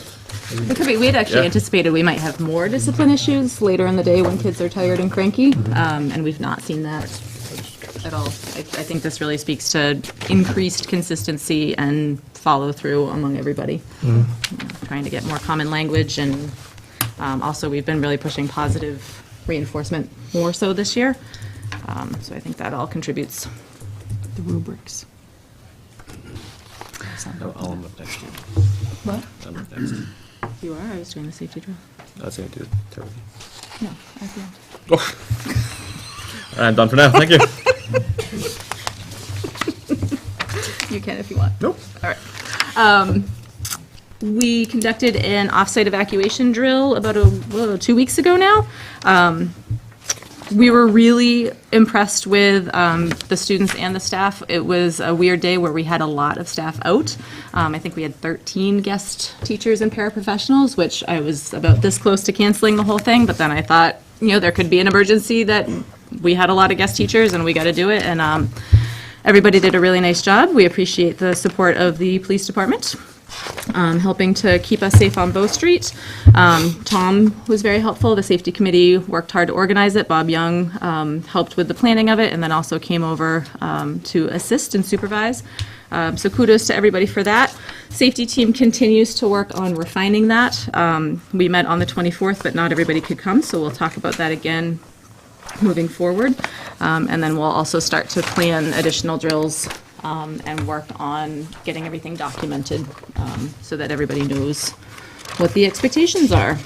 It could be, we had actually
Yeah.
anticipated we might have more discipline issues later in the day when kids are tired and cranky, and we've not seen that at all. I think this really speaks to increased consistency and follow-through among everybody. You know, trying to get more common language, and also we've been really pushing positive reinforcement more so this year. So I think that all contributes. The rubrics.
I'll end up next year.
What?
I'm up next.
You are? I was doing the safety drill.
I was going to do turkey.
No, at the end.
I'm done for now. Thank you.
You can if you want.
Nope.
All right. We conducted an off-site evacuation drill about 2 weeks ago now. We were really impressed with the students and the staff. It was a weird day where we had a lot of staff out. I think we had 13 guest teachers and paraprofessionals, which I was about this close to canceling the whole thing, but then I thought, you know, there could be an emergency that we had a lot of guest teachers and we got to do it, and everybody did a really nice job. We appreciate the support of the police department, helping to keep us safe on Bow Street. Tom was very helpful. The safety committee worked hard to organize it. Bob Young helped with the planning of it, and then also came over to assist and supervise. So kudos to everybody for that. Safety team continues to work on refining that. We met on the 24th, but not everybody could come, so we'll talk about that again moving forward. And then we'll also start to plan additional drills and work on getting everything documented so that everybody knows what the expectations are.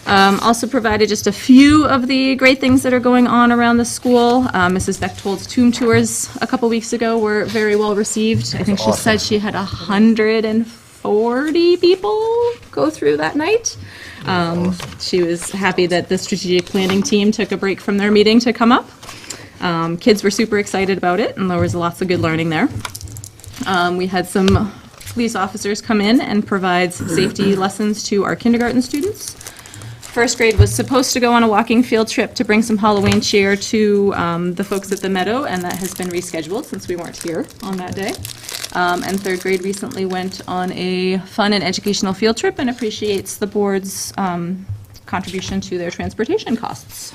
Also provided just a few of the great things that are going on around the school. Mrs. Bechtold's tomb tours a couple weeks ago were very well received. I think she said she had 140 people go through that night. She was happy that the strategic planning team took a break from their meeting to come up. Kids were super excited about it, and there was lots of good learning there. We had some police officers come in and provide some safety lessons to our kindergarten students. First grade was supposed to go on a walking field trip to bring some Halloween cheer to the folks at the Meadow, and that has been rescheduled since we weren't here on that day. And third grade recently went on a fun and educational field trip and appreciates the board's contribution to their transportation costs.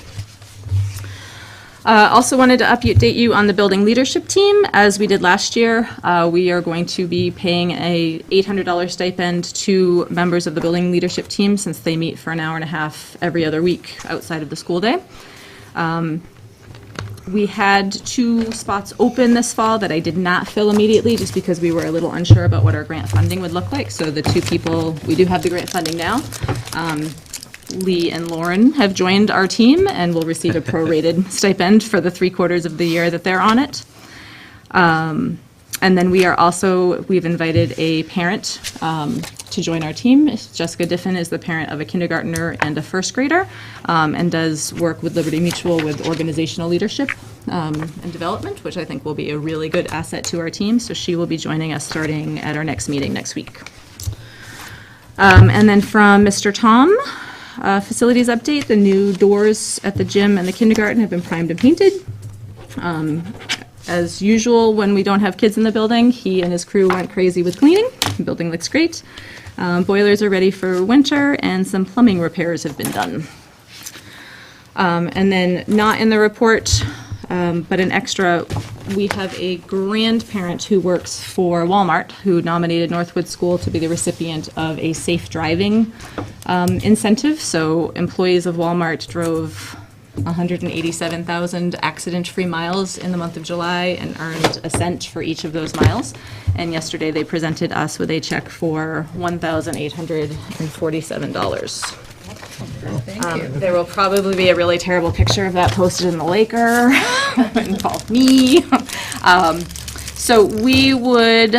Also wanted to update you on the building leadership team. As we did last year, we are going to be paying a $800 stipend to members of the building leadership team since they meet for an hour and a half every other week outside of the school day. We had 2 spots open this fall that I did not fill immediately just because we were a little unsure about what our grant funding would look like. So the 2 people, we do have the grant funding now. Lee and Lauren have joined our team and will receive a prorated stipend for the 3 quarters of the year that they're on it. And then we've invited a parent to join our team. Jessica Diffin is the parent of a kindergartner and a first grader, and does work with Liberty Mutual with organizational leadership and development, which I think will be a really good asset to our team. So she will be joining us starting at our next meeting next week. And then from Mr. Tom, facilities update, the new doors at the gym and the kindergarten have been primed and painted. As usual, when we don't have kids in the building, he and his crew went crazy with cleaning. The building looks great. Boilers are ready for winter, and some plumbing repairs have been done. And then, not in the report, but an extra, we have a grandparent who works for Walmart who nominated Northwood School to be the recipient of a safe driving incentive. So employees of Walmart drove 187,000 accident-free miles in the month of July and earned a cent for each of those miles. And yesterday they presented us with a check for $1,847. There will probably be a really terrible picture of that posted in the Laker. It involved me. So we would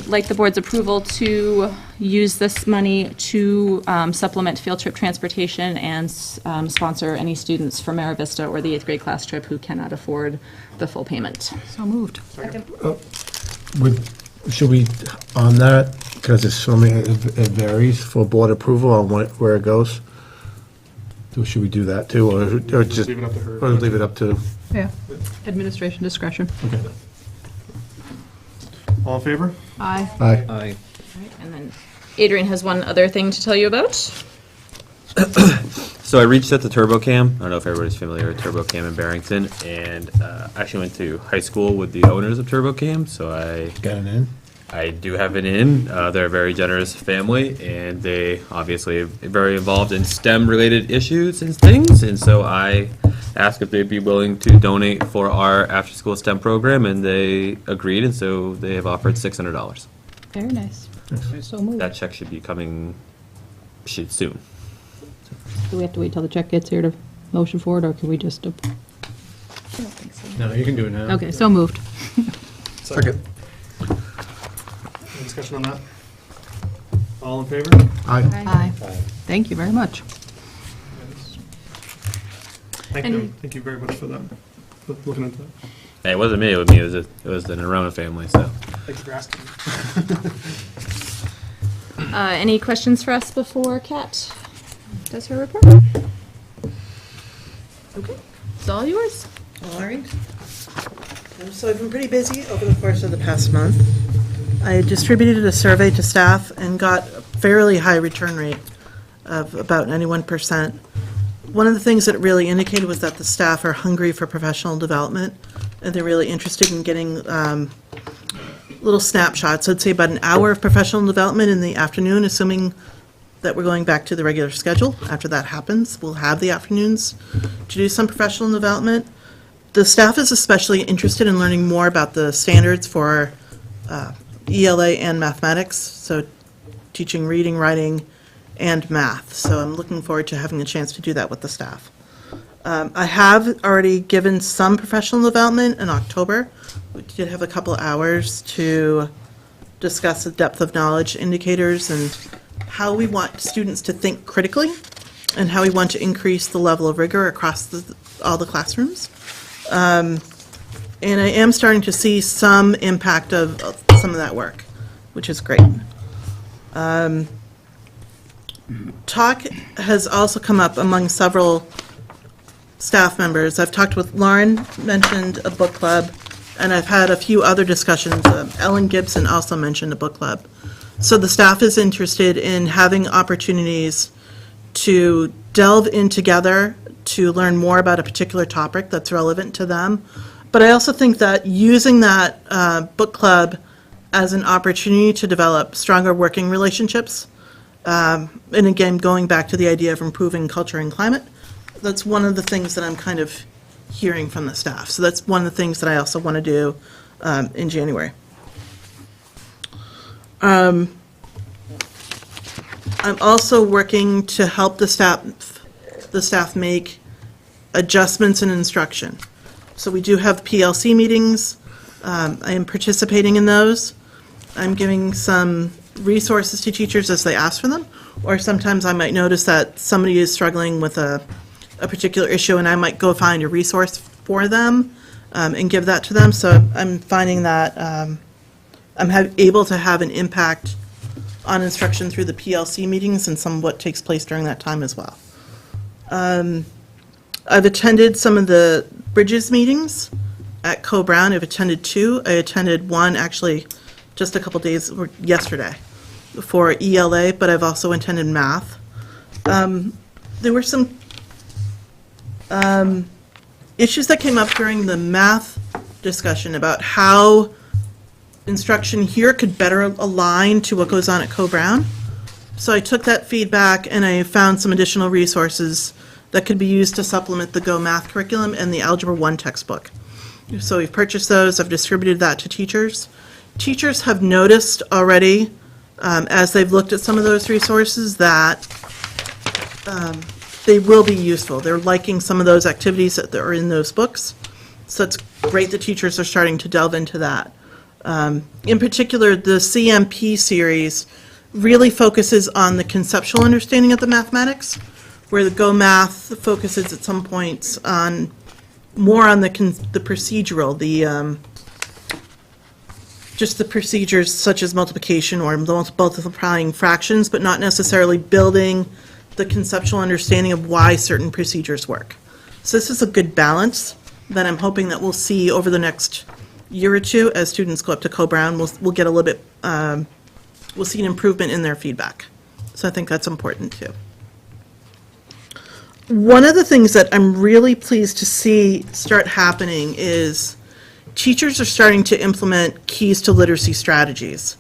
like the board's approval to use this money to supplement field trip transportation and sponsor any students from Mara Vista or the 8th grade class trip who cannot afford the full payment.
So moved.
Should we, on that, because it's so many, it varies for board approval on where it goes? Should we do that too, or just?
Leave it up to her.
Or leave it up to?
Yeah, administration discretion.
Okay.
All in favor?
Aye.
Aye.
Aye.
And then Adrian has one other thing to tell you about.
So I reached out to TurboCam. I don't know if everybody's familiar with TurboCam in Barrington, and actually went to high school with the owners of TurboCam, so
Got it in?
I do have it in. They're a very generous family, and they obviously are very involved in STEM-related issues and things, and so I asked if they'd be willing to donate for our after-school STEM program, and they agreed, and so they have offered $600.
Very nice. So moved.
That check should be coming soon.
Do we have to wait till the check gets here to motion for it, or can we just?
No, you can do it now.
Okay, so moved.
Second.
Any discussion on that? All in favor?
Aye.
Aye. Thank you very much.
Thank you very much for that, for looking into that.
Hey, it wasn't me, it was me. It was the Nerona family, so.
Thanks for asking.
Any questions for us before Kat does her report? Okay, it's all yours.
All right. So I've been pretty busy over the course of the past month. I distributed a survey to staff and got a fairly high return rate of about 91%. One of the things that it really indicated was that the staff are hungry for professional development, and they're really interested in getting little snapshots. I'd say about an hour of professional development in the afternoon, assuming that we're going back to the regular schedule. After that happens, we'll have the afternoons to do some professional development. The staff is especially interested in learning more about the standards for ELA and mathematics, so teaching reading, writing, and math. So I'm looking forward to having a chance to do that with the staff. I have already given some professional development in October. We did have a couple hours to discuss the depth of knowledge indicators and how we want students to think critically and how we want to increase the level of rigor across all the classrooms. And I am starting to see some impact of some of that work, which is great. Talk has also come up among several staff members. I've talked with Lauren, mentioned a book club, and I've had a few other discussions. Ellen Gibson also mentioned a book club. So the staff is interested in having opportunities to delve in together to learn more about a particular topic that's relevant to them. But I also think that using that book club as an opportunity to develop stronger working relationships, and again, going back to the idea of improving culture and climate, that's one of the things that I'm kind of hearing from the staff. So that's one of the things that I also want to do in January. I'm also working to help the staff make adjustments in instruction. So we do have PLC meetings. I am participating in those. I'm giving some resources to teachers as they ask for them, or sometimes I might notice that somebody is struggling with a particular issue, and I might go find a resource for them and give that to them. So I'm finding that I'm able to have an impact on instruction through the PLC meetings and some of what takes place during that time as well. I've attended some of the Bridges meetings at Co-Brown. I've attended 2. I attended one actually just a couple days, or yesterday, for ELA, but I've also attended math. There were some issues that came up during the math discussion about how instruction here could better align to what goes on at Co-Brown. So I took that feedback and I found some additional resources that could be used to supplement the Go Math curriculum and the Algebra 1 textbook. So we've purchased those, I've distributed that to teachers. Teachers have noticed already, as they've looked at some of those resources, that they will be useful. They're liking some of those activities that are in those books. So it's great that teachers are starting to delve into that. In particular, the CMP series really focuses on the conceptual understanding of the mathematics, where the Go Math focuses at some points on more on the procedural, just the procedures such as multiplication or multiplying fractions, but not necessarily building the conceptual understanding of why certain procedures work. So this is a good balance that I'm hoping that we'll see over the next year or two as students go up to Co-Brown. We'll get a little bit, we'll see an improvement in their feedback. So I think that's important too. One of the things that I'm really pleased to see start happening is teachers are starting to implement Keys to Literacy strategies.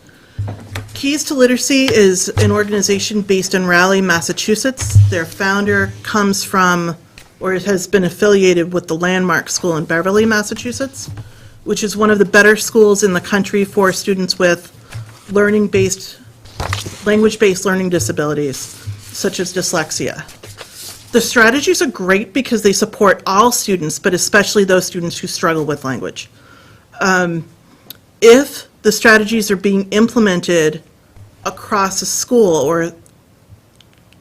Keys to Literacy is an organization based in Raleigh, Massachusetts. Their founder comes from, or has been affiliated with the Landmark School in Beverly, Massachusetts, which is one of the better schools in the country for students with language-based learning disabilities, such as dyslexia. The strategies are great because they support all students, but especially those students who struggle with language. If the strategies are being implemented across a school or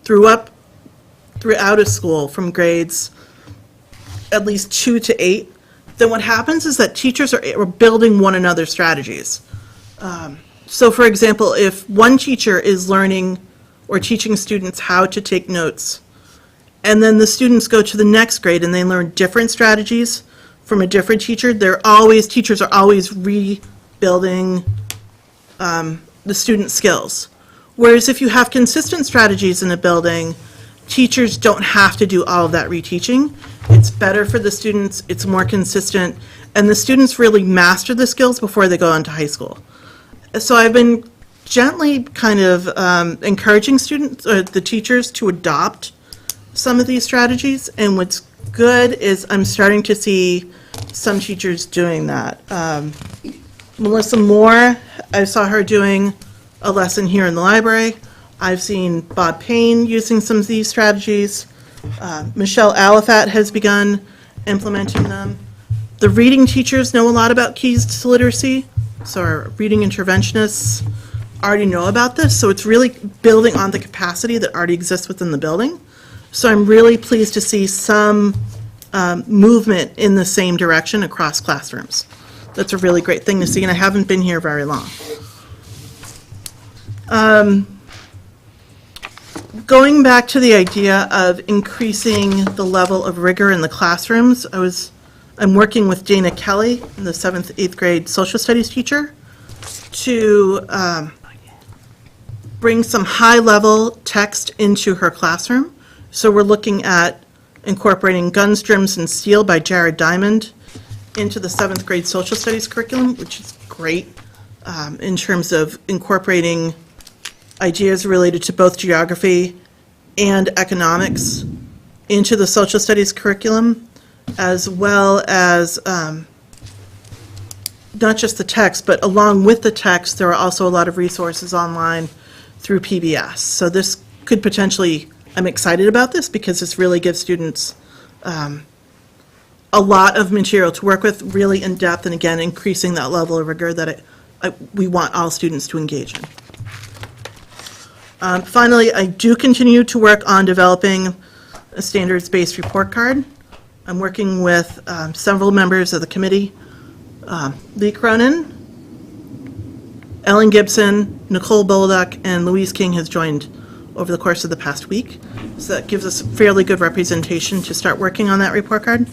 throughout a school from grades at least 2 to 8, then what happens is that teachers are building one another's strategies. So for example, if one teacher is learning or teaching students how to take notes, and then the students go to the next grade and they learn different strategies from a different teacher, teachers are always rebuilding the student skills. Whereas if you have consistent strategies in a building, teachers don't have to do all of that reteaching. It's better for the students, it's more consistent, and the students really master the skills before they go on to high school. So I've been gently kind of encouraging the teachers to adopt some of these strategies, and what's good is I'm starting to see some teachers doing that. Melissa Moore, I saw her doing a lesson here in the library. I've seen Bob Payne using some of these strategies. Michelle Alifat has begun implementing them. The reading teachers know a lot about Keys to Literacy, so our reading interventionists already know about this, so it's really building on the capacity that already exists within the building. So I'm really pleased to see some movement in the same direction across classrooms. That's a really great thing to see, and I haven't been here very long. Going back to the idea of increasing the level of rigor in the classrooms, I'm working with Dana Kelly, the 7th, 8th grade social studies teacher, to bring some high-level text into her classroom So we're looking at incorporating Guns, Germs, and Steel by Jared Diamond into the 7th grade social studies curriculum, which is great in terms of incorporating ideas related to both geography and economics into the social studies curriculum, as well as not just the text, but along with the text, there are also a lot of resources online through PBS. So this could potentially, I'm excited about this because this really gives students a lot of material to work with, really in depth, and again, increasing that level of rigor that we want all students to engage in. Finally, I do continue to work on developing a standards-based report card. I'm working with several members of the committee, Lee Cronin, Ellen Gibson, Nicole Bolduck, and Louise King has joined over the course of the past week. So that gives us fairly good representation to start working on that report card.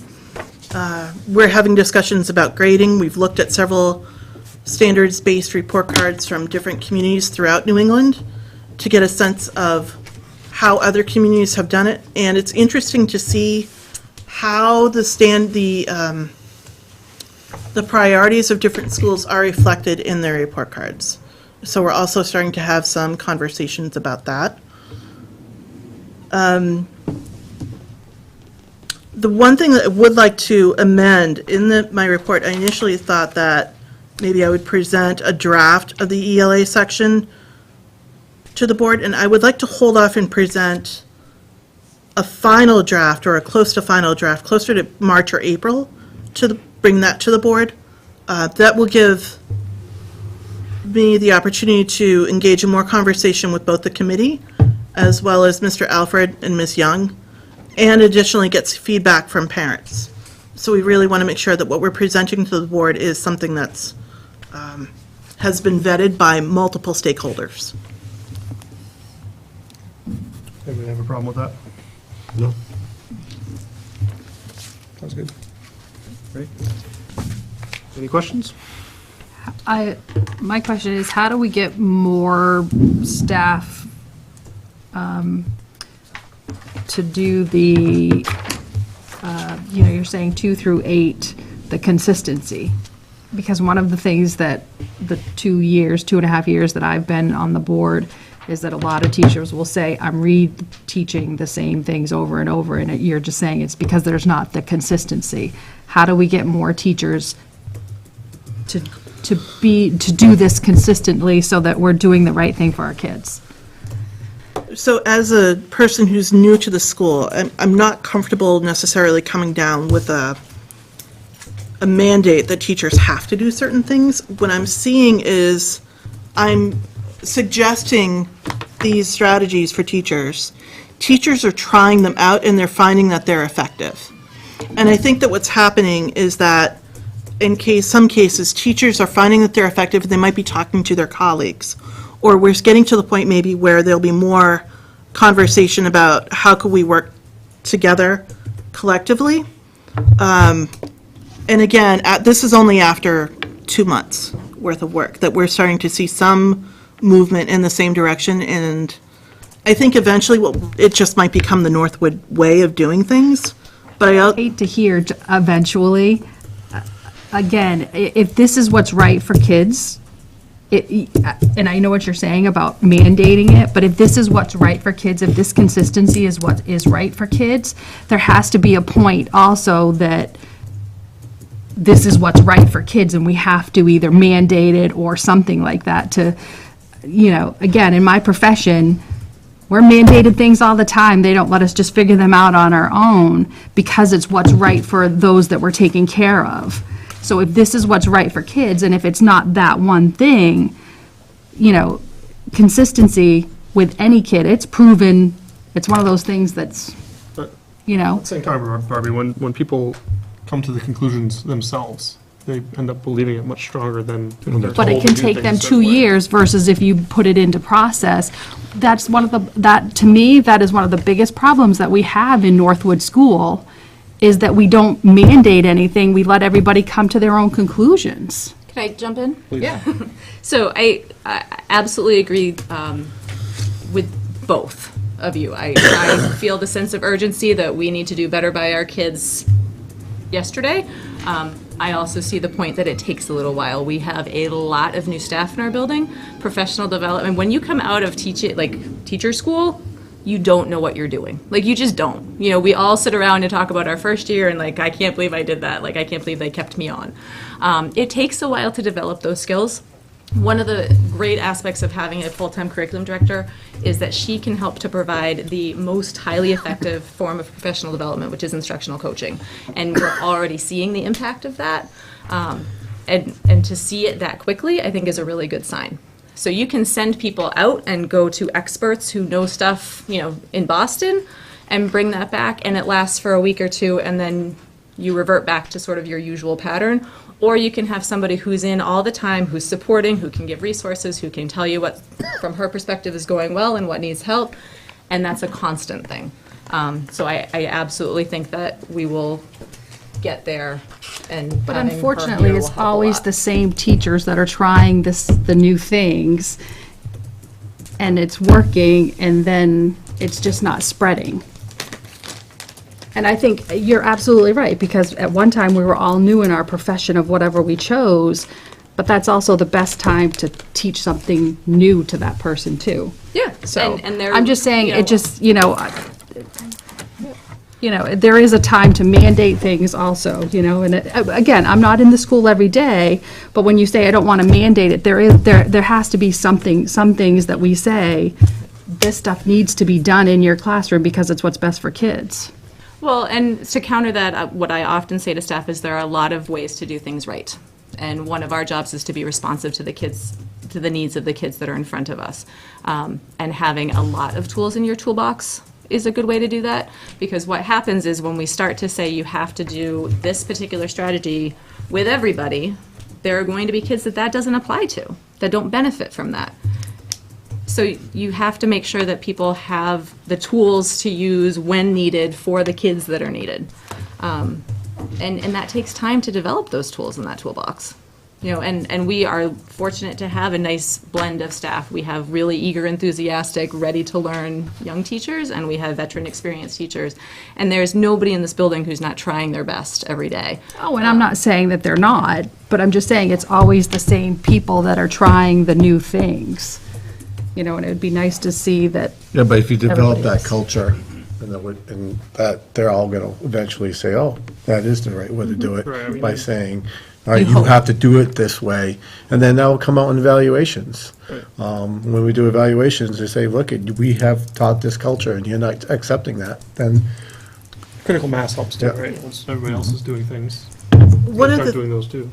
We're having discussions about grading. We've looked at several standards-based report cards from different communities throughout New England to get a sense of how other communities have done it. And it's interesting to see how the priorities of different schools are reflected in their report cards. So we're also starting to have some conversations about that. The one thing that I would like to amend in my report, I initially thought that maybe I would present a draft of the ELA section to the board, and I would like to hold off and present a final draft or a close to final draft, closer to March or April, bring that to the board. That will give me the opportunity to engage in more conversation with both the committee as well as Mr. Alfred and Ms. Young, and additionally gets feedback from parents. So we really want to make sure that what we're presenting to the board is something that's has been vetted by multiple stakeholders.
Anybody have a problem with that?
No.
Sounds good. Great. Any questions?
My question is, how do we get more staff to do the, you're saying 2 through 8, the consistency? Because one of the things that the 2.5 years that I've been on the board is that a lot of teachers will say, I'm re-teaching the same things over and over, and you're just saying it's because there's not the consistency. How do we get more teachers to do this consistently so that we're doing the right thing for our kids?
So as a person who's new to the school, I'm not comfortable necessarily coming down with a mandate that teachers have to do certain things. What I'm seeing is I'm suggesting these strategies for teachers. Teachers are trying them out and they're finding that they're effective. And I think that what's happening is that in some cases, teachers are finding that they're effective and they might be talking to their colleagues. Or we're getting to the point maybe where there'll be more conversation about how could we work together collectively. And again, this is only after 2 months worth of work that we're starting to see some movement in the same direction. And I think eventually it just might become the Northwood way of doing things. But I
hate to hear eventually. Again, if this is what's right for kids, and I know what you're saying about mandating it, but if this is what's right for kids, if this consistency is what is right for kids, there has to be a point also that this is what's right for kids, and we have to either mandate it or something like that to, again, in my profession, we're mandated things all the time. They don't let us just figure them out on our own because it's what's right for those that we're taking care of. So if this is what's right for kids, and if it's not that one thing, consistency with any kid, it's proven, it's one of those things that's,
At the same time, Barbie, when people come to the conclusions themselves, they end up believing it much stronger than they're
but it
told
can
to do
take
things
them
a
2
certain way.
years versus if you put it into process. That's to me, that is one of the biggest problems that we have in Northwood School, is that we don't mandate anything, we let everybody come to their own conclusions.
Can I jump in? Please. Yeah. So I absolutely agree with both. of you. I feel the sense of urgency that we need to do better by our kids yesterday. I also see the point that it takes a little while. We have a lot of new staff in our building, professional development. When you come out of teacher school, you don't know what you're doing. Like, you just don't. You know, we all sit around and talk about our first year and like, I can't believe I did that. Like, I can't believe they kept me on. It takes a while to develop those skills. One of the great aspects of having a full-time curriculum director is that she can help to provide the most highly effective form of professional development, which is instructional coaching. And we're already seeing the impact of that. And to see it that quickly, I think is a really good sign. So you can send people out and go to experts who know stuff, you know, in Boston and bring that back, and it lasts for a week or two, and then you revert back to sort of your usual pattern. Or you can have somebody who's in all the time, who's supporting, who can give resources, who can tell you what, from her perspective, is going well and what needs help, and that's a constant thing. So I absolutely think that we will get there, and
But
having her
unfortunately,
here will
it's
help a
always
lot.
the same teachers that are trying the new things, and it's working, and then it's just not spreading. And I think you're absolutely right, because at one time, we were all new in our profession of whatever we chose, but that's also the best time to teach something new to that person, too.
Yeah,
So,
and they're,
I'm just saying,
you know,
it just, there is a time to mandate things also, and again, I'm not in the school every day, but when you say I don't want to mandate it, there has to be something, some things that we say, this stuff needs to be done in your classroom because it's what's best for kids.
Well, and to counter that, what I often say to staff is there are a lot of ways to do things right. And one of our jobs is to be responsive to the kids, to the needs of the kids that are in front of us. And having a lot of tools in your toolbox is a good way to do that, because what happens is when we start to say you have to do this particular strategy with everybody, there are going to be kids that doesn't apply to, that don't benefit from that. So you have to make sure that people have the tools to use when needed for the kids that are needed. And that takes time to develop those tools in that toolbox. And we are fortunate to have a nice blend of staff. We have really eager, enthusiastic, ready to learn young teachers, and we have veteran experienced teachers. And there's nobody in this building who's not trying their best every day.
Oh, and I'm not saying that they're not, but I'm just saying it's always the same people that are trying the new things. And it would be nice to see that.
Yeah, but if you develop
Everybody
that
is.
culture, and that they're all going to eventually say, oh, that is the right way to do it,
Right, I mean,
by saying, all right, you have to do it this way, and then that'll come out in evaluations. When we do evaluations, they say, look, we have taught this culture, and you're not accepting that, then,
Critical mass helps too,
Yeah.
right? Once everybody else is doing things,
One of
start
the,
doing those too.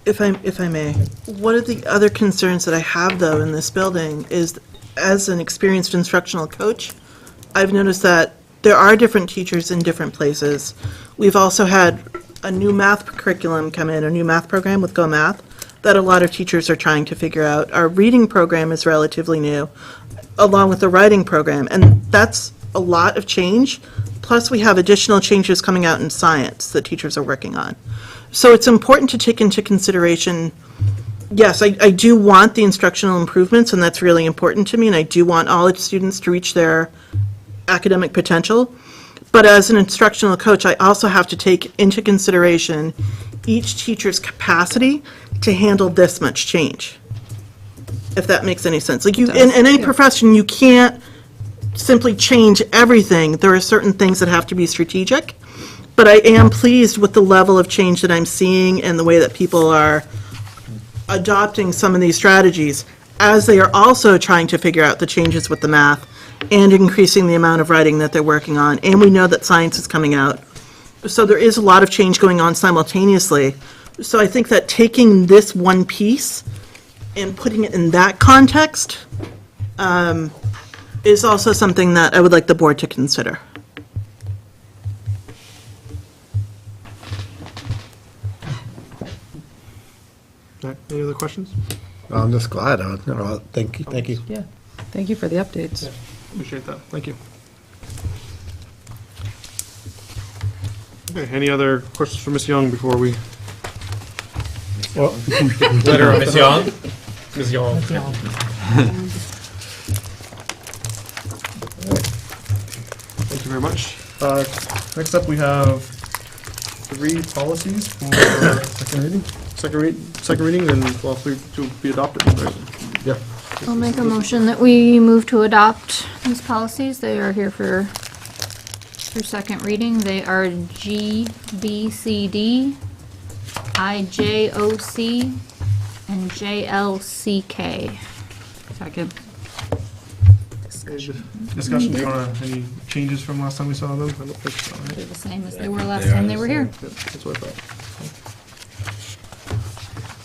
if I may, one of the other concerns that I have, though, in this building is, as an experienced instructional coach, I've noticed that there are different teachers in different places. We've also had a new math curriculum come in, a new math program with Go Math, that a lot of teachers are trying to figure out. Our reading program is relatively new, along with the writing program, and that's a lot of change. Plus, we have additional changes coming out in science that teachers are working on. So it's important to take into consideration, yes, I do want the instructional improvements, and that's really important to me, and I do want all its students to reach their academic potential. But as an instructional coach, I also have to take into consideration each teacher's capacity to handle this much change, if that makes any sense. Like, in any profession, you can't simply change everything. There are certain things that have to be strategic. But I am pleased with the level of change that I'm seeing and the way that people are adopting some of these strategies, as they are also trying to figure out the changes with the math and increasing the amount of writing that they're working on. And we know that science is coming out. So there is a lot of change going on simultaneously. So I think that taking this one piece and putting it in that context is also something that I would like the board to consider.
All right, any other questions?
I'm just glad, thank you.
Yeah, thank you for the updates.
Appreciate that, thank you. Okay, any other questions for Ms. Young before we?
Letter, Ms. Young?
Ms. Young. very much. Next up, we have 3 policies for second reading, and all 3 to be adopted, right?
Yeah.
I'll make a motion that we move to adopt these policies. They are here for second reading. They are G, B, C, D, I, J, O, C, and J, L, C, K.
Second.
Discussion, any changes from last time we saw them? I don't think so, right?
They're the same as they were last time they were here.
Yep, that's what I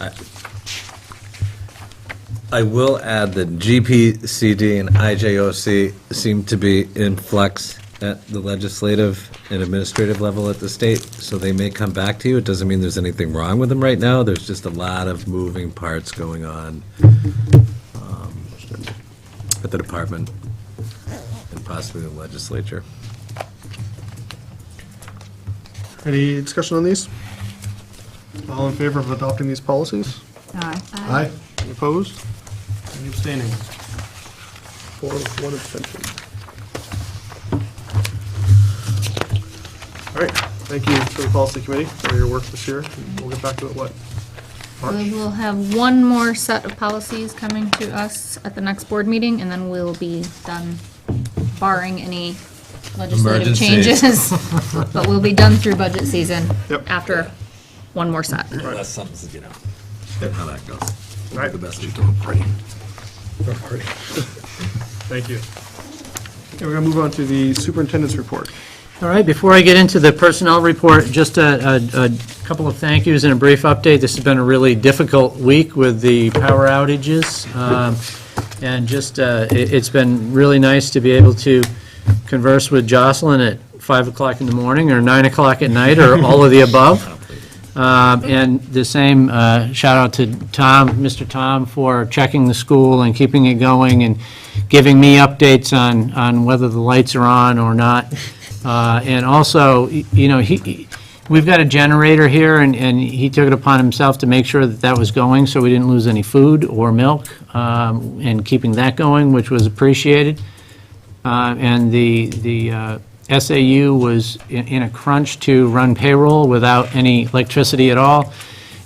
thought.
I will add that GPCD and IJOC seem to be in flux at the legislative and administrative level at the state, so they may come back to you. It doesn't mean there's anything wrong with them right now. There's just a lot of moving parts going on at the department and possibly the legislature.
Any discussion on these? All in favor of adopting these policies?
Aye.
Aye.
Any opposed? Any abstaining? 4 with 1 abstention. All right, thank you to the policy committee for your work this year. We'll get back to it, what, March?
We will have one more set of policies coming to us at the next board meeting, and then we'll be done, barring any legislative
Emergencies.
changes. But we'll be done through budget season
Yep.
after one more set.
Unless something's, you know, how that goes.
All right.
The best we can.
Thank you. Okay, we're gonna move on to the superintendent's report.
All right, before I get into the personnel report, just a couple of thank yous and a brief update. This has been a really difficult week with the power outages. And just, it's been really nice to be able to converse with Jocelyn at 5 o'clock in the morning or 9 o'clock at night or all of the above. And the same shout out to Tom, Mr. Tom, for checking the school and keeping it going and giving me updates on whether the lights are on or not. And also, you know, we've got a generator here, and he took it upon himself to make sure that that was going, so we didn't lose any food or milk, and keeping that going, which was appreciated. And the SAU was in a crunch to run payroll without any electricity at all,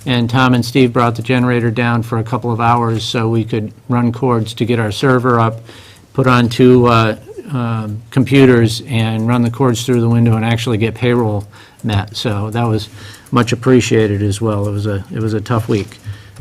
and Tom and Steve brought the generator down for a couple of hours so we could run cords to get our server up, put on 2 computers and run the cords through the window and actually get payroll met. So that was much appreciated as well. It was a tough week.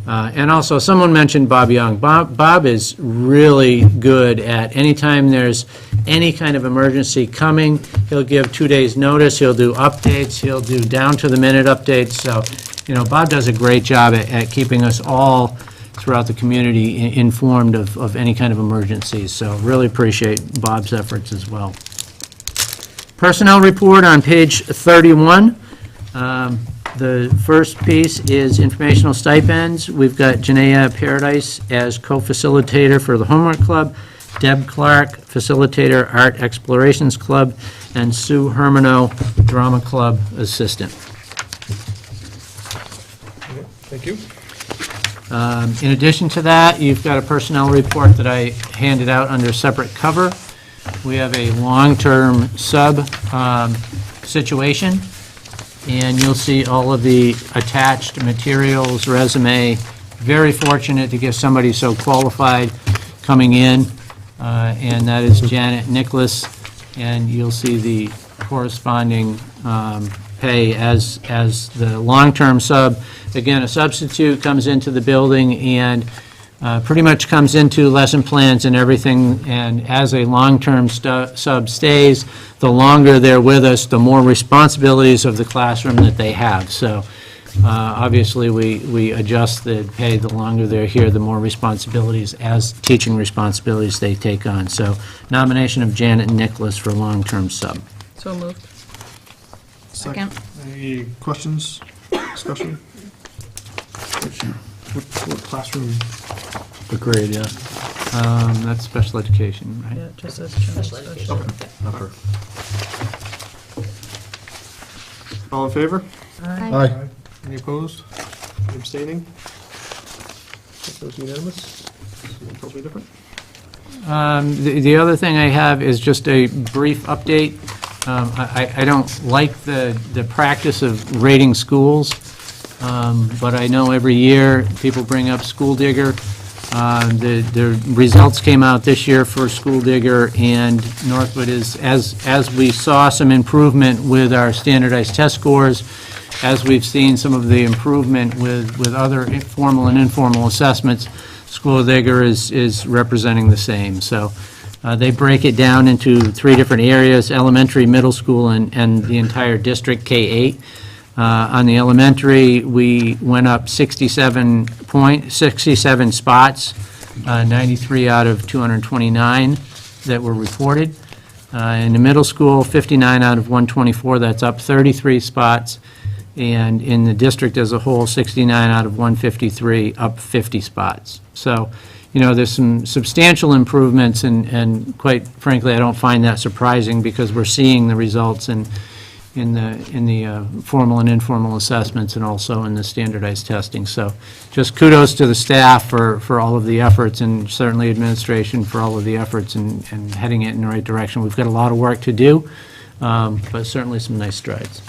And also, someone mentioned Bob Young. Bob is really good at anytime there's any kind of emergency coming, he'll give 2 days' notice, he'll do updates, he'll do down-to-the-minute updates. So, you know, Bob does a great job at keeping us all throughout the community informed of any kind of emergencies. So really appreciate Bob's efforts as well. Personnel report on page 31. The first piece is informational stipends. We've got Janaea Paradise as co-facilitator for the Homework Club, Deb Clark, facilitator, Art Explorations Club, and Sue Hermano, Drama Club assistant.
Thank you.
In addition to that, you've got a personnel report that I handed out under separate cover. We have a long-term sub situation, and you'll see all of the attached materials, resume. Very fortunate to get somebody so qualified coming in, and that is Janet Nicholas, and you'll see the corresponding pay as the long-term sub. Again, a substitute comes into the building and pretty much comes into lesson plans and everything, and as a long-term sub stays, the longer they're with us, the more responsibilities of the classroom that they have. So obviously, we adjust the pay. The longer they're here, the more responsibilities as teaching responsibilities they take on. So nomination of Janet Nicholas for long-term sub.
So moved.
Second.
Any questions, discussion? What classroom?
The grade, yeah. That's special education, right?
Yeah, just as special education.
Okay. All in favor?
Aye.
Any opposed? Any abstaining? That was unanimous. Someone tells me different.
The other thing I have is just a brief update. I don't like the practice of rating schools, but I know every year people bring up School Digger. The results came out this year for School Digger, and Northwood is, as we saw some improvement with our standardized test scores, as we've seen some of the improvement with other formal and informal assessments, School Digger is representing the same. So they break it down into 3 different areas: elementary, middle school, and the entire district, K-8. On the elementary, we went up 67 spots, 93 out of 229 that were reported. In the middle school, 59 out of 124, that's up 33 spots. And in the district as a whole, 69 out of 153, up 50 spots. So, there's some substantial improvements, and quite frankly, I don't find that surprising because we're seeing the results in the formal and informal assessments and also in the standardized testing. So just kudos to the staff for all of the efforts, and certainly administration for all of the efforts and heading it in the right direction. We've got a lot of work to do, but certainly some nice strides.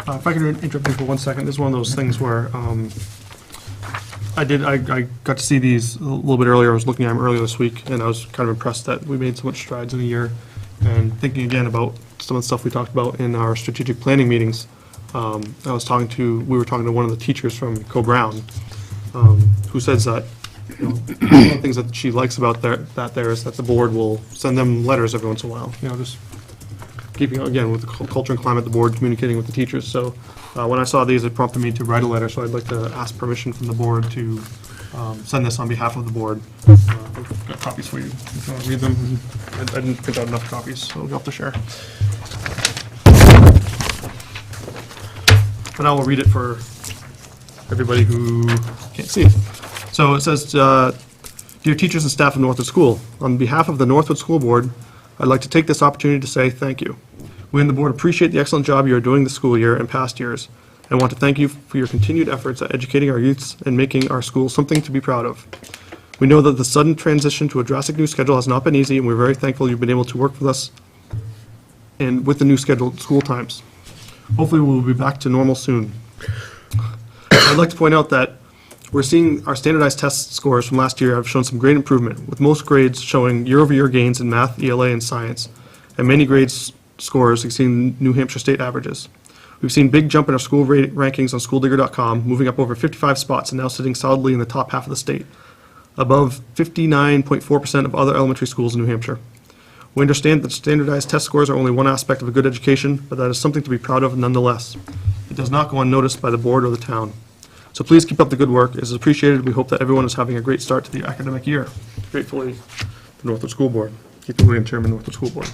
If I could interrupt you for 1 second, this is one of those things where I got to see these a little bit earlier. I was looking at them earlier this week, and I was kind of impressed that we made so much strides in a year. And thinking again about some of the stuff we talked about in our strategic planning meetings, we were talking to one of the teachers from Co-Brown, who says that one of the things that she likes about there is that the board will send them letters every once in a while. Just keeping, again, with the culture and climate, the board communicating with the teachers. So when I saw these, it prompted me to write a letter, so I'd like to ask permission from the board to send this on behalf of the board. I've got copies for you, if you want to read them. I didn't print out enough copies, so we'll have to share. But I will read it for everybody who can't see it. So it says, Dear teachers and staff of Northwood School, on behalf of the Northwood School Board, I'd like to take this opportunity to say thank you. We and the board appreciate the excellent job you are doing this school year and past years, and want to thank you for your continued efforts at educating our youths and making our school something to be proud of. We know that the sudden transition to a drastic new schedule has not been easy, and we're very thankful you've been able to work with us and with the new scheduled school times. Hopefully we'll be back to normal soon. I'd like to point out that we're seeing our standardized test scores from last year have shown some great improvement, with most grades showing year-over-year gains in math, ELA, and science, and many grades scores exceeding New Hampshire state averages. We've seen big jump in our school rankings on schooldigger.com, moving up over 55 spots and now sitting solidly in the top half of the state, above 59.4% of other elementary schools in New Hampshire. We understand that standardized test scores are only one aspect of a good education, but that is something to be proud of nonetheless. It does not go unnoticed by the board or the town. So please keep up the good work. It is appreciated. We hope that everyone is having a great start to the academic year. Gratefully, the Northwood School Board. Keith William, Chairman, Northwood School Board.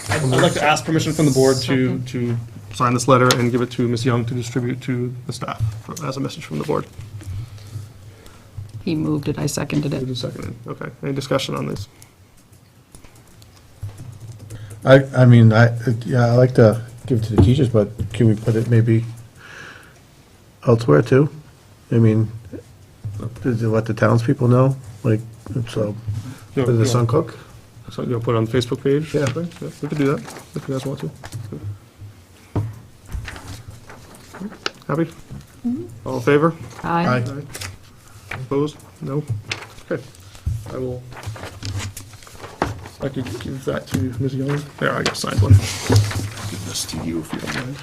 I'd like to ask permission from the board to sign this letter and give it to Ms. Young to distribute to the staff as a message from the board.
He moved it, I seconded it.
Moved and seconded. Okay. Any discussion on this?
I like to give it to the teachers, but can we put it maybe elsewhere too? Does it let the townspeople know? So,
No,
the Sun Cook?
So you'll put it on the Facebook page?
Yeah.
Okay, yeah, we could do that, if you guys want to. Happy? All in favor?
Aye.
Opposed? No? Okay. I could give that to Ms. Young. There, I got signed one. Give this to you if you don't mind.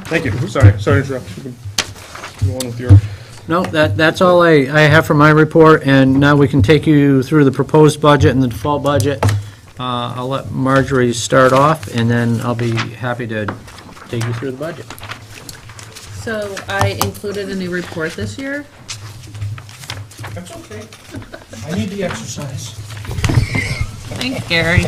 Thank you. Sorry to interrupt. You can go on with your...
No, that's all I have for my report, and now we can take you through the proposed budget and the default budget. I'll let Marjorie start off, and then I'll be happy to take you through the budget.
So I included a new report this year.
That's okay. I need the exercise.
Thanks, Gary.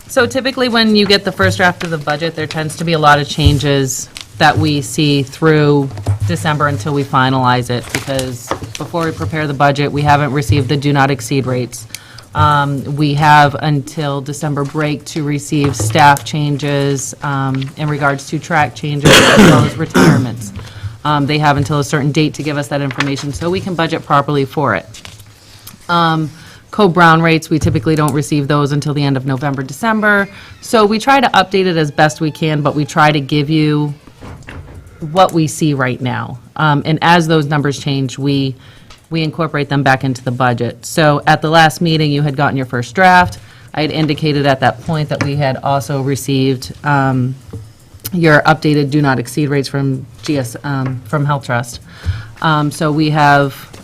So typically when you get the first draft of the budget, there tends to be a lot of changes that we see through December until we finalize it, because before we prepare the budget, we haven't received the do not exceed rates. We have until December break to receive staff changes in regards to track changes as well as retirements. They have until a certain date to give us that information so we can budget properly for it.
Co-Brown rates, we typically don't receive those until the end of November, December. So we try to update it as best we can, but we try to give you what we see right now. And as those numbers change, we incorporate them back into the budget. So at the last meeting, you had gotten your first draft. I had indicated at that point that we had also received your updated do not exceed rates from from Health Trust. So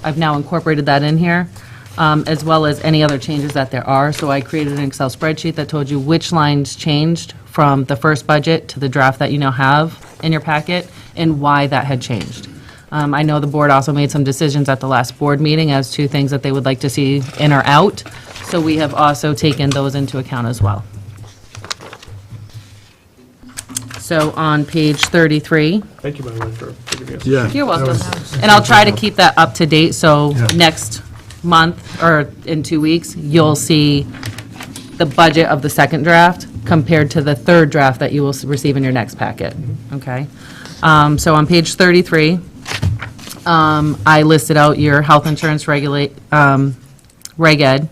I've now incorporated that in here, as well as any other changes that there are. So I created an Excel spreadsheet that told you which lines changed from the first budget to the draft that you now have in your packet, and why that had changed. I know the board also made some decisions at the last board meeting as to things that they would like to see in or out, so we have also taken those into account as well. So on page 33.
Thank you, by the way, for giving us.
Yeah.
You're welcome. And I'll try to keep that up to date, so next month, or in 2 weeks, you'll see the budget of the second draft compared to the third draft that you will receive in your next packet, okay? So on page 33, I listed out your health insurance Reg Ed,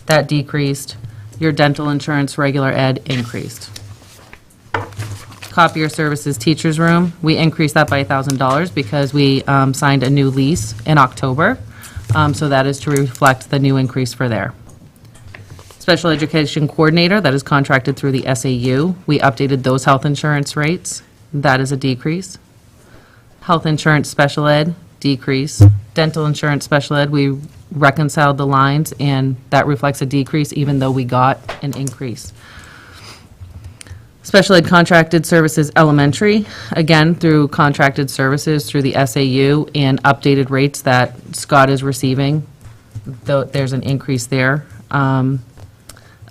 that decreased. Your dental insurance regular ed increased. Copier services teachers room, we increased that by $1,000 because we signed a new lease in October. So that is to reflect the new increase for there. Special education coordinator, that is contracted through the SAU. We updated those health insurance rates. That is a decrease. Health insurance special ed, decrease. Dental insurance special ed, we reconciled the lines, and that reflects a decrease even though we got an increase. Special ed contracted services elementary, again, through contracted services through the SAU and updated rates that Scott is receiving. There's an increase there.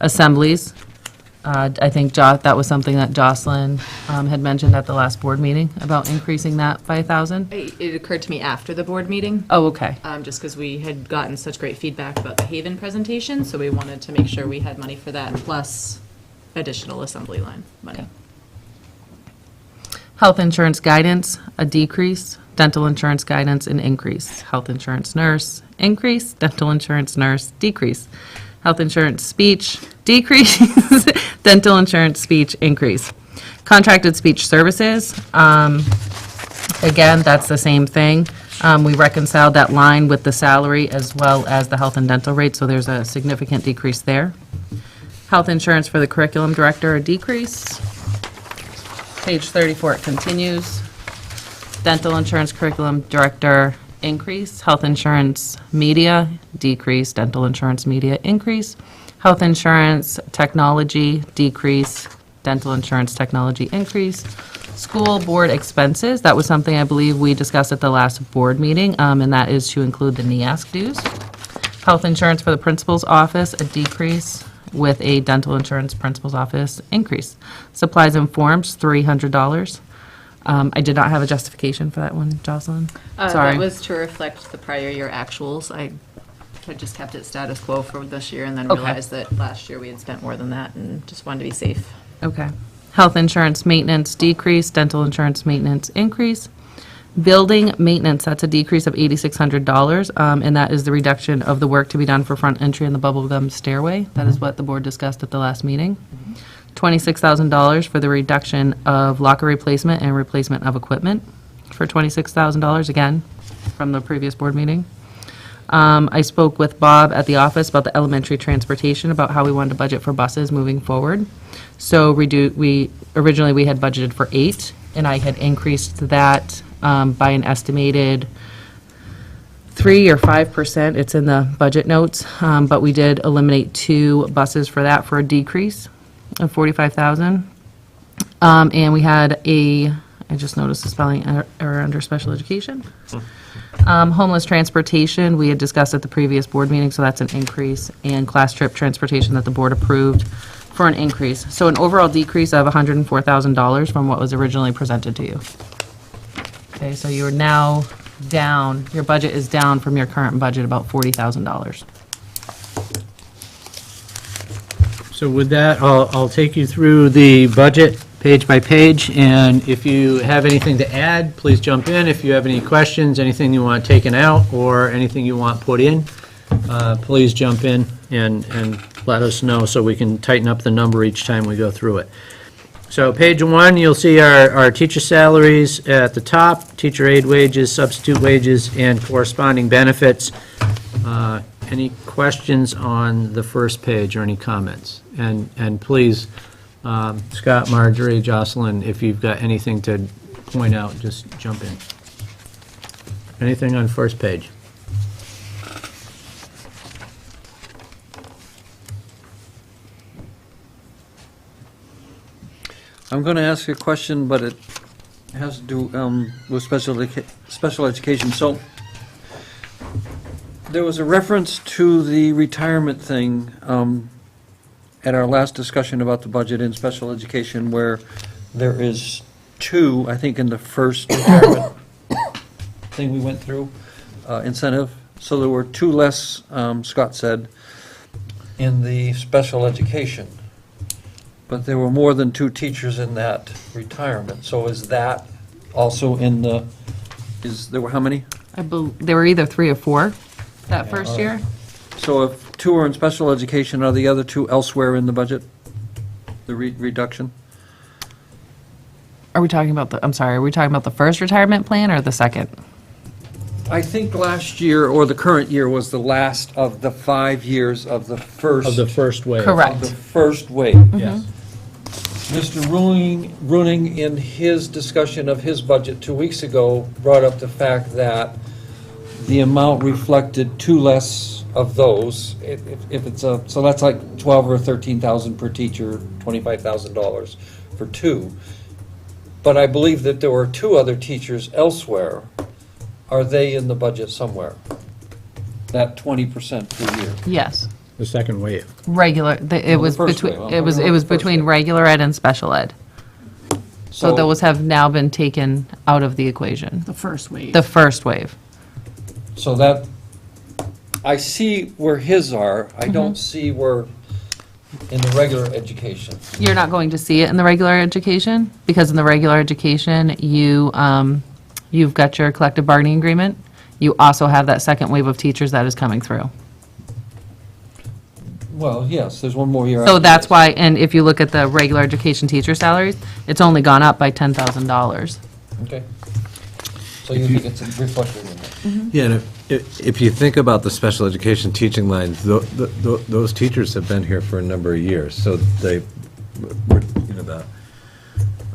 Assemblies, I think that was something that Jocelyn had mentioned at the last board meeting about increasing that by 1,000.
It occurred to me after the board meeting.
Oh, okay.
Just because we had gotten such great feedback about the Haven presentation, so we wanted to make sure we had money for that, plus additional assembly line money.
Health insurance guidance, a decrease. Dental insurance guidance, an increase. Health insurance nurse, increase. Dental insurance nurse, decrease. Health insurance speech, decrease. Dental insurance speech, increase. Contracted speech services, again, that's the same thing. We reconciled that line with the salary as well as the health and dental rate, so there's a significant decrease there. Health insurance for the curriculum director, a decrease. Page 34, it continues. Dental insurance curriculum director, increase. Health insurance media, decrease. Dental insurance media, increase. Health insurance technology, decrease. Dental insurance technology, increase. School board expenses, that was something I believe we discussed at the last board meeting, and that is to include the NEASC dues. Health insurance for the principal's office, a decrease, with a dental insurance principal's office increase. Supplies and forms, $300. I did not have a justification for that one, Jocelyn. Sorry.
That was to reflect the prior year actuals. I had just kept it status quo for this year and then
Okay.
realized that last year we had spent more than that and just wanted to be safe.
Okay. Health insurance maintenance decrease, dental insurance maintenance increase. Building maintenance, that's a decrease of $8,600, and that is the reduction of the work to be done for front entry and the bubblegum stairway. That is what the board discussed at the last meeting. $26,000 for the reduction of locker replacement and replacement of equipment for $26,000, again, from the previous board meeting. I spoke with Bob at the office about the elementary transportation, about how we wanted to budget for buses moving forward. So originally we had budgeted for 8, and I had increased that by an estimated 3 or 5%. It's in the budget notes, but we did eliminate 2 buses for that for a decrease of $45,000. And we had I just noticed a spelling error under special education. Homeless transportation, we had discussed at the previous board meeting, so that's an increase. And class trip transportation that the board approved for an increase. So an overall decrease of $104,000 from what was originally presented to you. Okay, so you're now down, your budget is down from your current budget about $40,000.
So with that, I'll take you through the budget page by page, and if you have anything to add, please jump in. If you have any questions, anything you want taken out, or anything you want put in, please jump in and let us know so we can tighten up the number each time we go through it. So page 1, you'll see our teacher salaries at the top, teacher aide wages, substitute wages, and corresponding benefits. Any questions on the first page or any comments? And please, Scott, Marjorie, Jocelyn, if you've got anything to point out, just jump in. Anything on first page?
I'm going to ask you a question, but it has to do with special education. So there was a reference to the retirement thing at our last discussion about the budget in special education, where there is 2, I think, in the first retirement thing we went through, incentive. So there were 2 less, Scott said, in the special education. But there were more than 2 teachers in that retirement. So is that also in the, there were how many?
There were either 3 or 4 that first year.
So if 2 are in special education, are the other 2 elsewhere in the budget? The reduction?
Are we talking about are we talking about the first retirement plan or the second?
I think last year, or the current year, was the last of the 5 years of the first.
Of the first wave.
Correct.
Of the first wave.
Yes.
Mr. Runing, in his discussion of his budget 2 weeks ago, brought up the fact that the amount reflected 2 less of those. If it's so that's like 12 or 13,000 per teacher, $25,000 for 2. But I believe that there were 2 other teachers elsewhere. Are they in the budget somewhere? That 20% per year?
Yes.
The second wave.
Regular, it was
first
between,
wave.
it was
First
between
wave.
regular ed and special ed. So those have now been taken out of the equation.
The first wave.
The first wave.
So that, I see where his are, I don't see where, in the regular education.
You're not going to see it in the regular education, because in the regular education, you've got your collective bargaining agreement. You also have that second wave of teachers that is coming through.
Well, yes, there's one more year.
So
after
that's
this.
why, and if you look at the regular education teacher salaries, it's only gone up by $10,000.
Okay. So you think it's reflected in that?
Yeah, and if you think about the special education teaching lines, those teachers have been here for a number of years, so the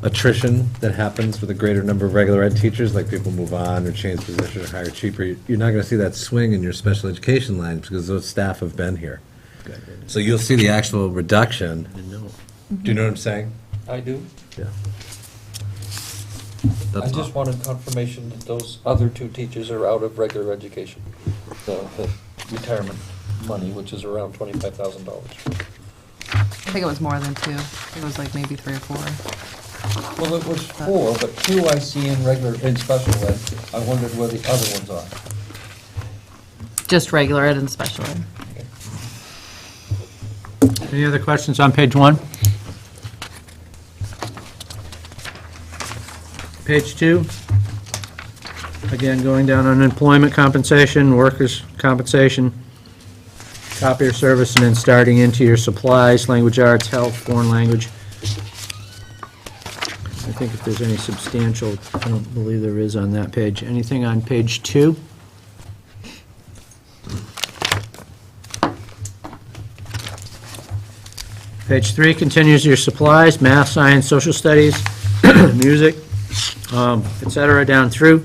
attrition that happens with a greater number of regular ed teachers, like people move on or change positions or hire cheaper, you're not going to see that swing in your special education lines because those staff have been here. So you'll see the actual reduction. Do you know what I'm saying?
I do.
Yeah.
I
That's
just
all.
wanted confirmation that those other 2 teachers are out of regular education, the retirement money, which is around $25,000.
I think it was more than 2. It was like maybe 3 or 4.
Well, it was 4, but 2 I see in special ed. I wondered where the other ones are.
Just regular ed and special ed.
Any other questions on page 1? Page 2, again, going down on employment compensation, workers' compensation, copier service, and then starting into your supplies, language arts, health, foreign language. I think if there's any substantial, I don't believe there is on that page. Anything on page 2? Page 3 continues your supplies, math, science, social studies, music, et cetera, down through.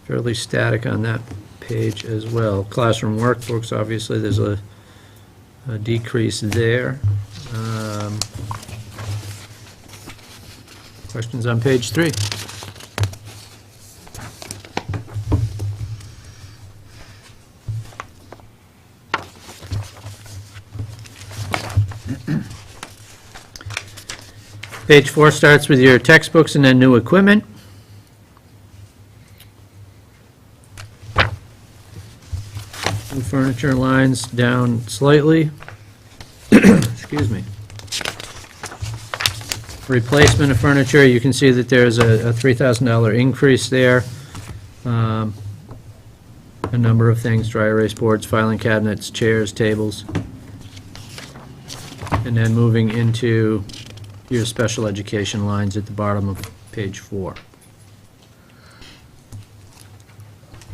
Fairly static on that page as well. Classroom workbooks, obviously, there's a decrease there. Questions on page 3? Page 4 starts with your textbooks and then new equipment. New furniture lines down slightly. Excuse me. Replacement of furniture, you can see that there's a $3,000 increase there. a number of things, dry erase boards, filing cabinets, chairs, tables. And then moving into your special education lines at the bottom of page 4.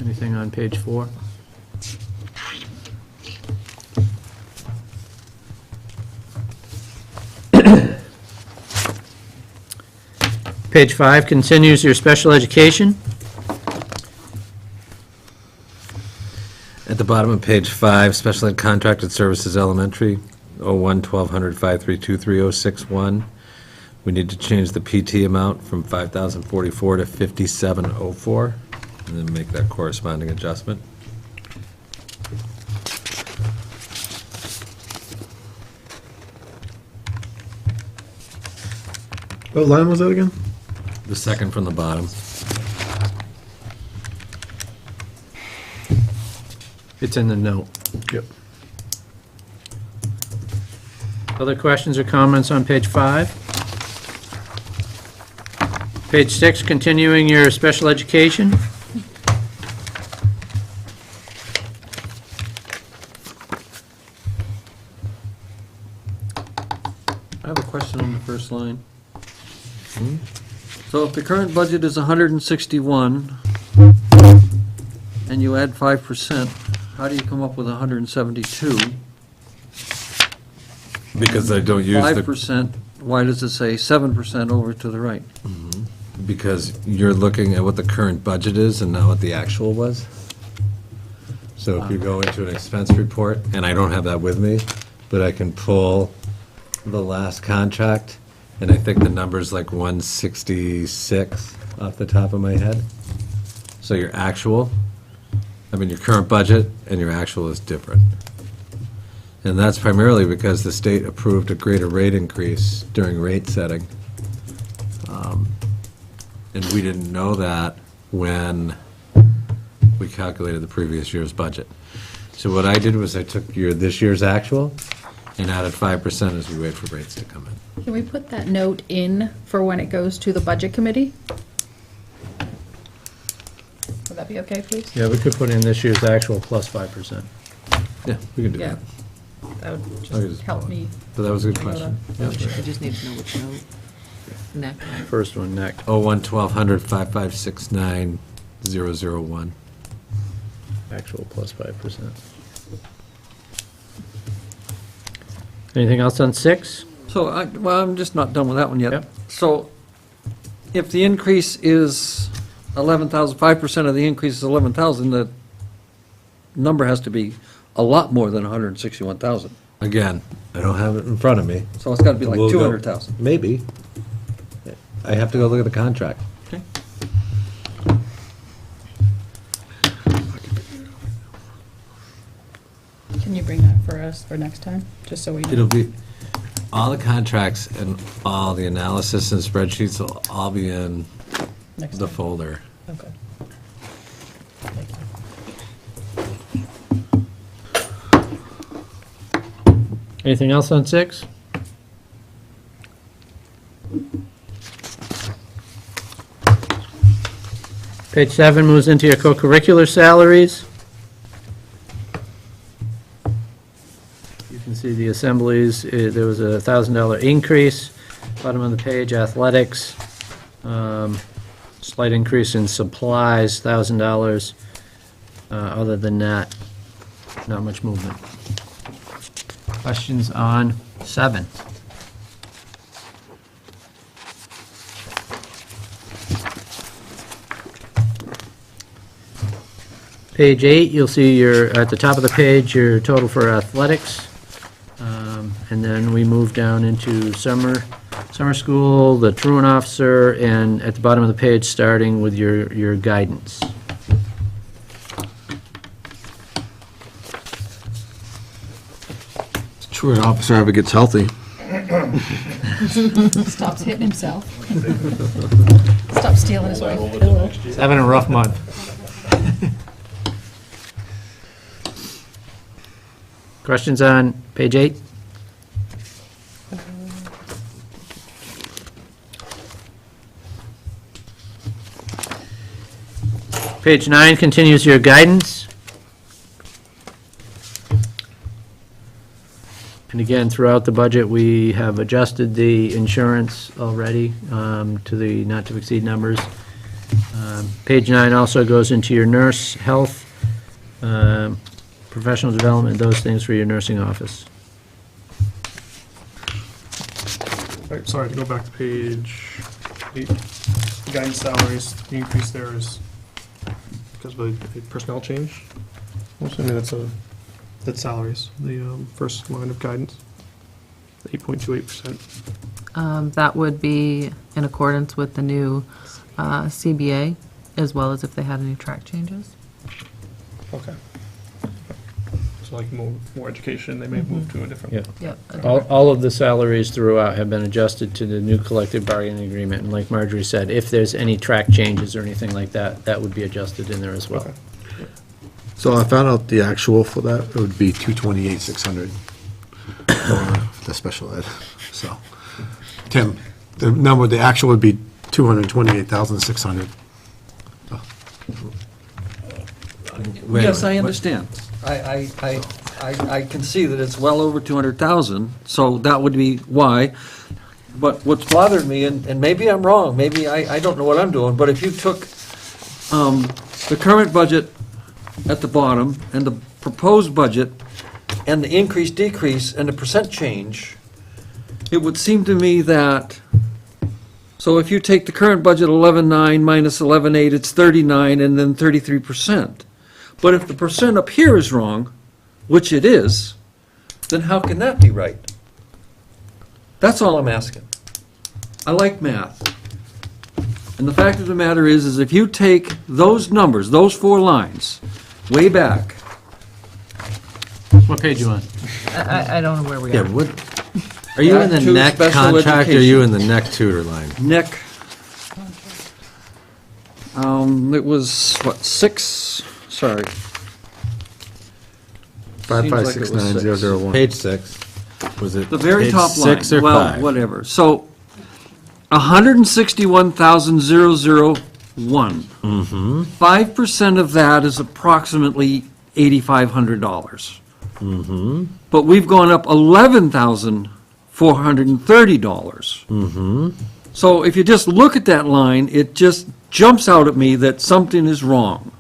Anything on page 4? Page 5 continues your special education.
At the bottom of page 5, Special Ed Contracted Services Elementary, 01-1200-532-3061. We need to change the PT amount from 5,044 to 5,704, and then make that corresponding adjustment.
What line was that again?
The second from the bottom.
It's in the note.
Yep.
Other questions or comments on page 5? Page 6, continuing your special education.
I have a question on the first line. So if the current budget is 161, and you add 5%, how do you come up with 172?
Because I don't use the...
5%, why does it say 7% over to the right?
Because you're looking at what the current budget is and not what the actual was. So if you go into an expense report, and I don't have that with me, but I can pull the last contract, and I think the number's like 166 off the top of my head. So your actual, I mean, your current budget and your actual is different. And that's primarily because the state approved a greater rate increase during rate setting. And we didn't know that when we calculated the previous year's budget. So what I did was I took this year's actual and added 5% as we wait for rates to come in.
Can we put that note in for when it goes to the budget committee? Would that be okay, please?
Yeah, we could put in this year's actual plus 5%.
Yeah, we can do
Yeah.
that.
That would
Okay,
just help me.
But that was a good
know
question.
that.
Yeah.
I just need to know which note. Neck.
First one, next.
01-1200-556-9001.
Actual plus 5%. Anything else on 6?
So, well, I'm just not done with that one yet.
Yep.
So, if the increase is 11,000, 5% of the increase is 11,000, the number has to be a lot more than 161,000.
Again, I don't have it in front of me.
So it's got to be like
We'll go-
200,000.
Maybe. I have to go look at the contract.
Okay.
Can you bring that for us for next time, just so we know?
It'll be, all the contracts and all the analysis and spreadsheets will all be in
Next
the
time.
folder.
Okay. Thank you.
Anything else on 6? Page 7 moves into your co-curricular salaries. You can see the assemblies, there was a $1,000 increase. Bottom of the page, athletics, slight increase in supplies, $1,000. Other than that, not much movement. Questions on 7? Page 8, you'll see at the top of the page, your total for athletics. And then we move down into summer school, the truant officer, and at the bottom of the page, starting with your guidance.
Truant officer ever gets healthy.
Stops hitting himself. Stop stealing his wife's pillow.
He's having a rough month. Questions on page 8? Page 9 continues your guidance. And again, throughout the budget, we have adjusted the insurance already to the not-to-exceed numbers. Page 9 also goes into your nurse, health, professional development, those things for your nursing office.
Right, sorry, to go back to page 8, the guidance salaries, the increase there is because of a personnel change. I'm assuming that's salaries, the first line of guidance, 8.28%.
That would be in accordance with the new CBA, as well as if they had any track changes.
Okay. So like more education, they may move to a different.
Yeah.
Yep.
All of the salaries throughout have been adjusted to the new collective bargaining agreement, and like Marjorie said, if there's any track changes or anything like that, that would be adjusted in there as well.
Okay.
So I found out the actual for that, it would be 228,600 for the special ed. So, Tim, the actual would be 228,600.
Yes, I understand. I can see that it's well over 200,000, so that would be why. But what's bothered me, and maybe I'm wrong, maybe I don't know what I'm doing, but if you took the current budget at the bottom and the proposed budget and the increase, decrease, and the percent change, it would seem to me that, so if you take the current budget 11.9 minus 11.8, it's 39 and then 33%. But if the percent up here is wrong, which it is, then how can that be right? That's all I'm asking. I like math. And the fact of the matter is if you take those numbers, those 4 lines, way back.
What page you on?
I don't know where we
Yeah,
are.
what, are you in the
Back to
neck
special
contract, or are
education.
you in the neck tutor line?
Neck. It was, what, 6? Sorry.
5569001.
Page 6. Was it
The very
page
top line.
6 or
Well,
5?
whatever. So, 161,001. 5% of that is approximately $8,500. But we've gone up $11,430. So if you just look at that line, it just jumps out at me that something is wrong.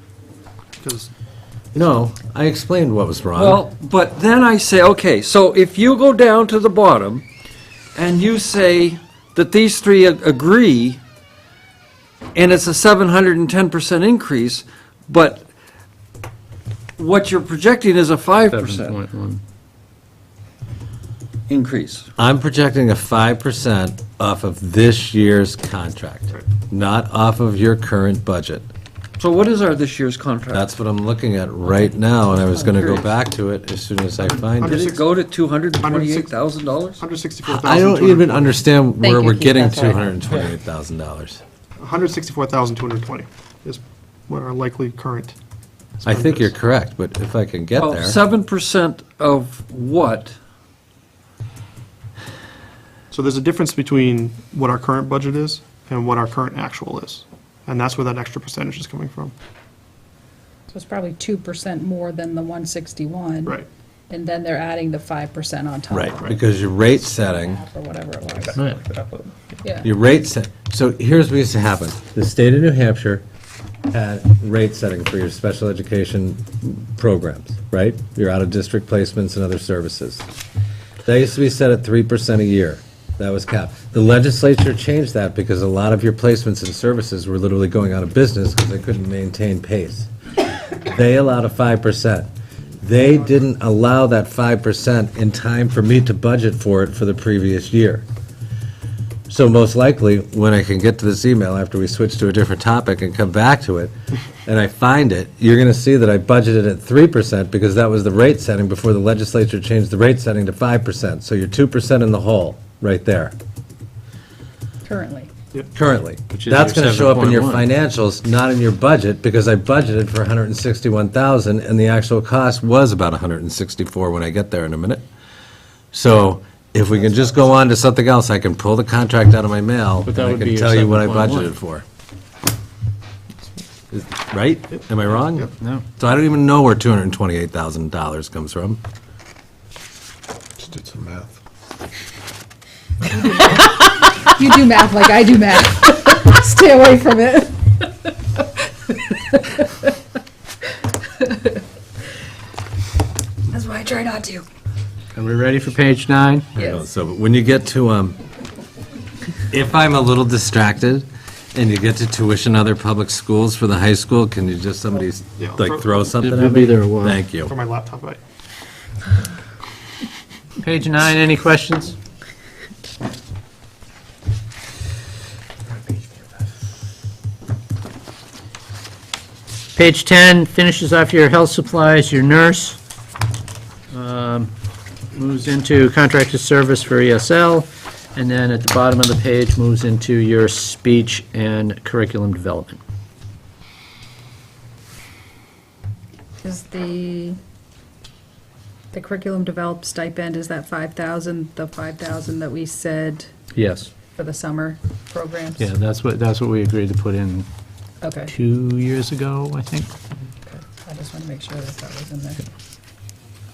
No, I explained what was wrong.
Well, but then I say, okay, so if you go down to the bottom and you say that these 3 agree, and it's a 710% increase, but what you're projecting is a 5%
7.1.
increase.
I'm projecting a 5% off of this year's contract, not off of your current budget.
So what is our this year's contract?
That's what I'm looking at right now, and I was gonna go back to it as soon as I find
Did
it.
it go to $228,000?
164,000.
I don't even understand
Thank
where
you,
we're
Keith,
getting
that's right.
$228,000.
164,220 is what our likely current.
I think
spend
you're
is.
correct, but if I can get
Well,
there.
7% of what?
So there's a difference between what our current budget is and what our current actual is. And that's where that extra percentage is coming from.
So it's probably 2% more than the 161.
Right.
And then they're adding the 5% on top.
Right, because your rate setting,
Or whatever it was.
Right.
Yeah.
your rate set, so here's what used to happen. The state of New Hampshire had rate setting for your special education programs, right? Your out-of-district placements and other services. That used to be set at 3% a year. That was capped. The legislature changed that because a lot of your placements and services were literally going out of business because they couldn't maintain pace. They allowed a 5%. They didn't allow that 5% in time for me to budget for it for the previous year. So most likely, when I can get to this email after we switch to a different topic and come back to it, and I find it, you're gonna see that I budgeted at 3% because that was the rate setting before the legislature changed the rate setting to 5%. So you're 2% in the hole, right there,
Currently.
currently.
Which is
That's
your
gonna show up in your
7.1.
financials, not in your budget, because I budgeted for 161,000, and the actual cost was about 164 when I get there in a minute. So if we can just go on to something else, I can pull the contract out of my mail,
But
and
that
I
would be
can
your
tell you what I
7.1.
budgeted for. Right? Am I wrong?
No.
So I don't even know where $228,000 comes from.
Just did some math.
You do math like I do math. Stay away from it. That's why I try not to.
Are we ready for page 9?
Yes.
So when you get to, if I'm a little distracted and you get to tuition other public schools for the high school, can you just, somebody,
Yeah,
like, throw something
It'll
at
be
me?
there a while.
Thank you.
For my laptop, right?
Page 9, any questions? Page 10 finishes off your health supplies, your nurse. Moves into contracted service for ESL, and then at the bottom of the page moves into your speech and curriculum development.
Is the curriculum developed stipend, is that 5,000, the 5,000 that we said
Yes.
for the summer programs?
Yeah, that's what we agreed to put in
Okay.
2 years ago, I think.
Okay. I just want to make sure that that was in there.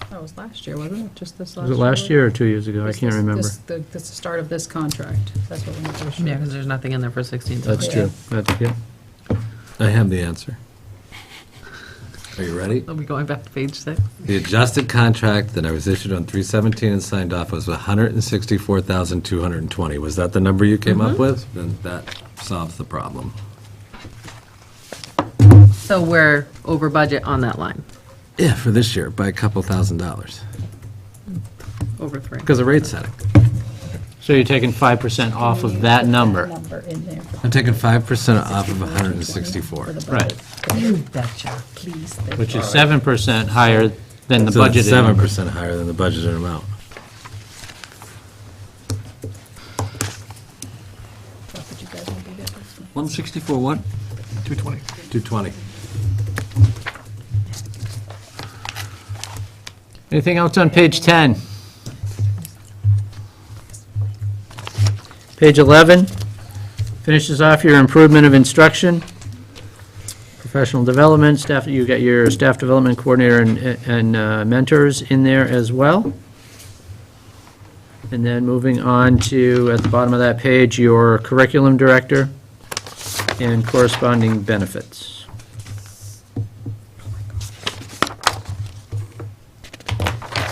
That was last year, wasn't it? Just this last
Was
year?
it last year or 2 years ago? I
This-
can't
this-
remember.
this- The start of this contract. That's what we need to assure.
Yeah, because there's nothing in there for 16.
That's
Yeah.
true. That's, yeah.
I have the answer. Are you ready?
Are we going back to page 6?
The adjusted contract that I was issued on 3/17 and signed off was 164,220. Was that the number you came up with? Then that solves the problem.
So we're over budget on that line,
Yeah, for this year, by a couple $1,000s,
over 3.
because of rate setting.
So you're taking 5% off of that number.
Number in there.
I'm taking 5% off of 164.
For the
Right.
budget. You betcha. Please. thank
Which
you.
is 7% higher than the
So that's
budgeted number.
7% higher than the budgeted amount.
What would you guys want to get?
164 what?
220.
220.
Anything else on page 10? Page 11 finishes off your improvement of instruction, professional development, staff, you got your staff development coordinator and mentors in there as well. And then moving on to, at the bottom of that page, your curriculum director and corresponding benefits.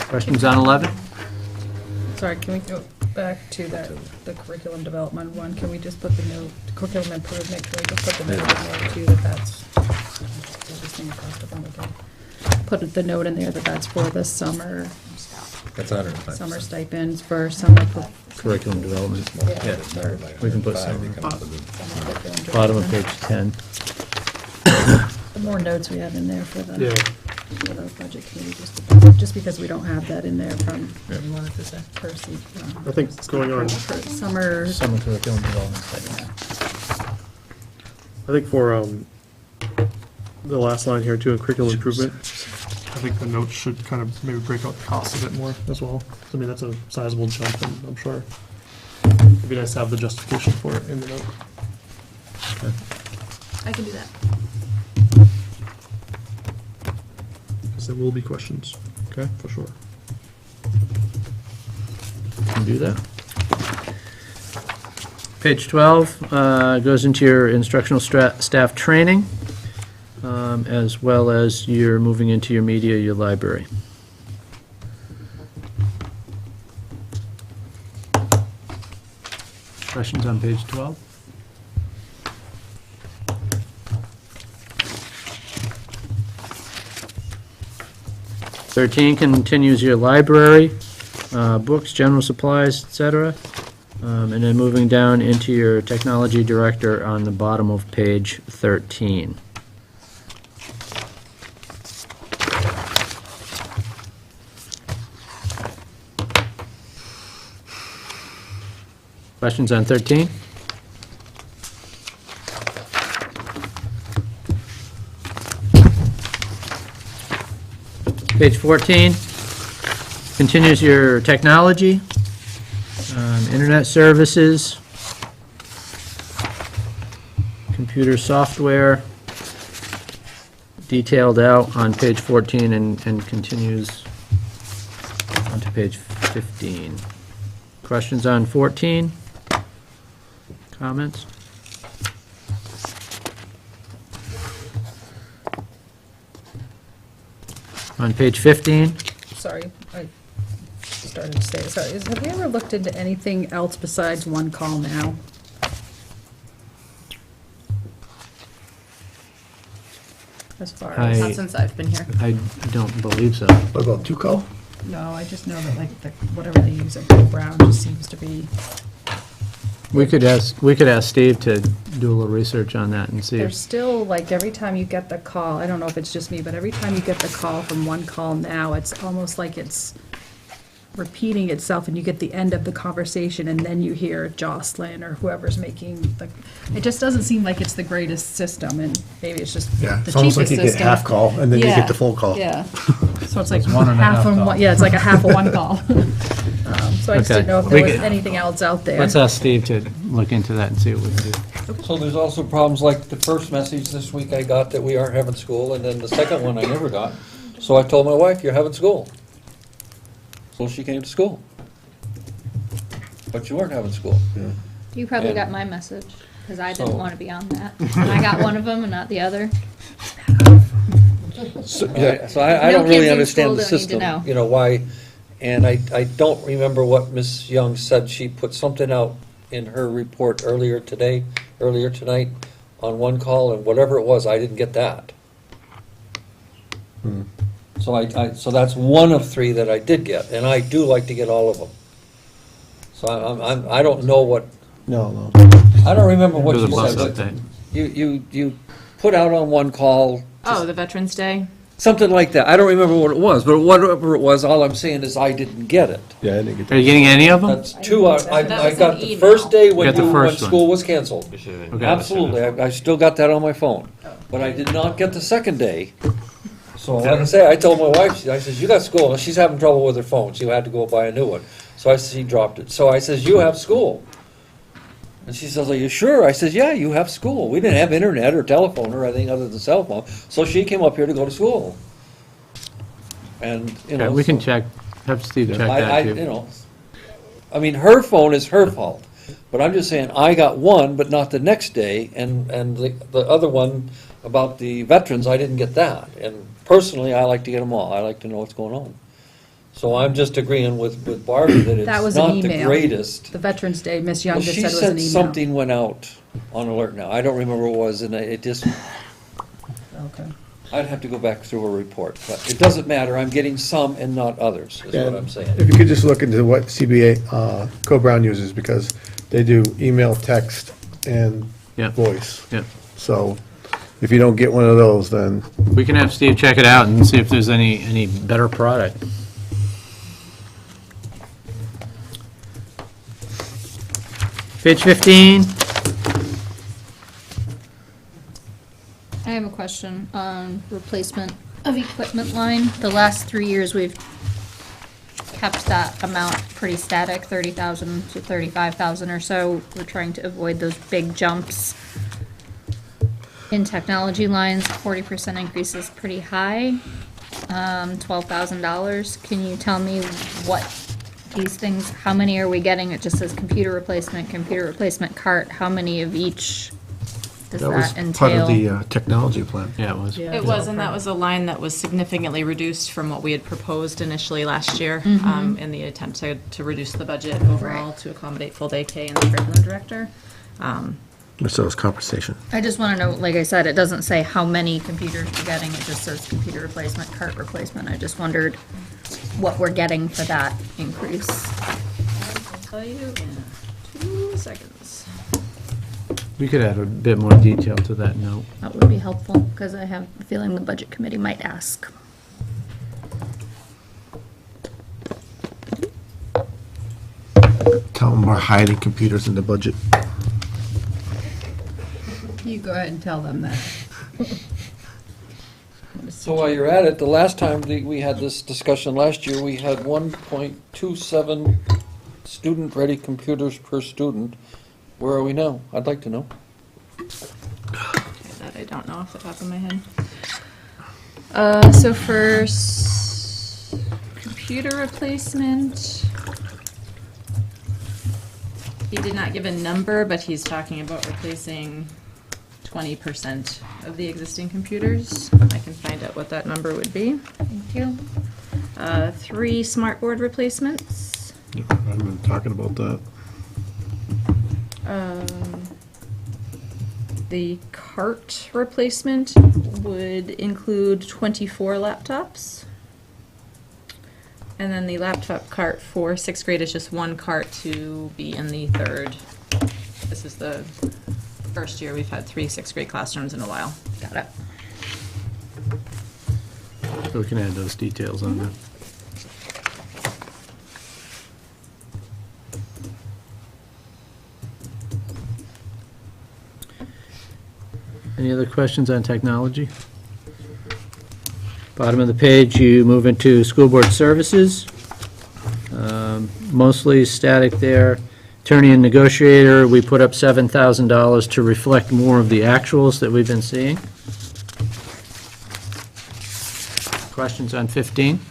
Questions on 11?
Sorry, can we go back to that, the curriculum development one? Can we just put the note, curriculum improvement, can we just put the note in there too, that that's, I just think across the front again. Put the note in there that that's for the summer,
That's 105.
summer stipends for summer.
Curriculum development.
Yeah.
We can put some,
Curriculum
bottom of
development.
page 10.
The more notes we have in there for the,
Yeah.
for the budget committee, just because we don't have that in there from Percy.
I think going on,
For summer,
Summer curriculum development.
I think for the last line here too, in curriculum improvement, I think the notes should kind of maybe break out the costs a bit more as well. I mean, that's a sizable jump, and I'm sure it'd be nice to have the justification for it in the note.
I can do that.
Because there will be questions, okay, for sure.
Can do that. Page 12 goes into your instructional staff training, as well as you're moving into your media, your library. Questions on page 12? Thirteen continues your library, books, general supplies, etc. And then moving down into your technology director on the bottom of page 13. Questions on 13? Page 14 continues your technology, internet services, computer software, detailed out on page 14 and continues onto page 15. Questions on 14? Comments? On page 15?
Sorry, I started to say, sorry, have we ever looked into anything else besides One Call Now? As far as,
Not since I've been here.
I don't believe so.
What about 2-call?
no, I just know that like, whatever they use at Go Brown just seems to be,
We could ask Steve to do a little research on that and see
there's
if,
still, like, every time you get the call, I don't know if it's just me, but every time you get the call from One Call Now, it's almost like it's repeating itself, and you get the end of the conversation, and then you hear Jocelyn or whoever's making the, it just doesn't seem like it's the greatest system, and maybe it's just
Yeah,
the
it's almost like
cheapest
you get
system.
half call, and then you
Yeah,
get the full call.
Yeah, so it's like
one and a
half
half
of
call.
one, yeah, it's like a half of one call. So I just
Okay.
didn't know if
We
there was
could-
anything else out there.
let's ask Steve to look into that and see what we can do.
So there's also problems like the first message this week I got that we aren't having school, and then the second one I never got. So I told my wife, you're having school. So she came to school. But you weren't having school.
You probably
And-
got my message, because I
So-
didn't want to be on that. And I got one of them and not the other.
So I
No
don't
kids
really
in
understand
school
the
don't need to
system,
know.
you know, why, and I don't remember what Ms. Young said. She put something out in her report earlier tonight, on One Call, and whatever it was, I didn't get that. So that's one of three that I did get, and I do like to get all of them. So I don't know what,
No.
I don't remember what
Do the
you
bus
said, but
update.
you put out on One Call,
Oh, the Veterans Day?
something like that. I don't remember what it was, but whatever it was, all I'm saying is I didn't get it.
Yeah, I didn't get
Are you getting any of them?
That's two, I
That was
got
an
the
email.
first day when
Got the first one.
school was canceled.
Okay.
Absolutely, I still got that on my phone. But I did not get the second day. So like I say, I told my wife, I says, you got school, and she's having trouble with her phone, she had to go buy a new one. So she dropped it. So I says, you have school. And she says, are you sure? I says, yeah, you have school. We didn't have internet or telephone or anything other than cell phone. So she came up here to go to school. And, you
Okay,
know.
we can
so-
check, have Steve check
I,
that
you
too.
know, I mean, her phone is her fault, but I'm just saying, I got one, but not the next day, and the other one about the veterans, I didn't get that. And personally, I like to get them all, I like to know what's going on. So I'm just agreeing with Barbie that
That was
it's
an
not the
email.
greatest.
The Veterans Day, Miss Young
Well,
just
she
said was an
said
email.
something went out on alert now, I don't remember what it was, and it just,
Okay.
I'd have to go back through a report, but it doesn't matter, I'm getting some and not others, is what I'm saying.
If you could just look into what CBA, Co-Brown uses, because they do email, text, and
Yeah.
voice.
Yeah.
So if you don't get one of those, then
We can have Steve check it out and see if there's any better product. Page 15.
I have a question on replacement of equipment line. The last 3 years, we've kept that amount pretty static, 30,000 to 35,000 or so. We're trying to avoid those big jumps in technology lines. 40% increase is pretty high. $12,000. Can you tell me what these things, how many are we getting? It just says computer replacement cart. How many of each does
that was
that entail?
part of the technology plan.
Yeah, it was.
It was, and that was a line that was significantly reduced from what we had proposed initially last year, in the attempt to reduce the budget overall to accommodate full-day K and the curriculum director.
So it's compensation.
I just want to know, like I said, it doesn't say how many computers we're getting, it just says computer replacement, cart replacement. I just wondered what we're getting for that increase.
I'll tell you in 2 seconds.
We could add a bit more detail to that note.
That would be helpful, because I have a feeling the budget committee might ask.
Tell them we're hiding computers in the budget.
You go ahead and tell them that.
So while you're at it, the last time we had this discussion last year, we had 1.27 student-ready computers per student. Where are we now? I'd like to know.
That I don't know off the top of my head. So for computer replacement, He did not give a number, but he's talking about replacing 20% of the existing computers. I can find out what that number would be.
Thank you.
3 smart board replacements.
I've been talking about that.
The cart replacement would include 24 laptops. And then the laptop cart for 6th grade is just 1 cart to be in the 3rd. This is the first year we've had 3 6th grade classrooms in a while. Got it.
So we can add those details on that. Any other questions on technology? Bottom of the page, you move into school board services. Mostly static there. Attorney and negotiator, we put up $7,000 to reflect more of the actuals that we've been seeing. Questions on 15?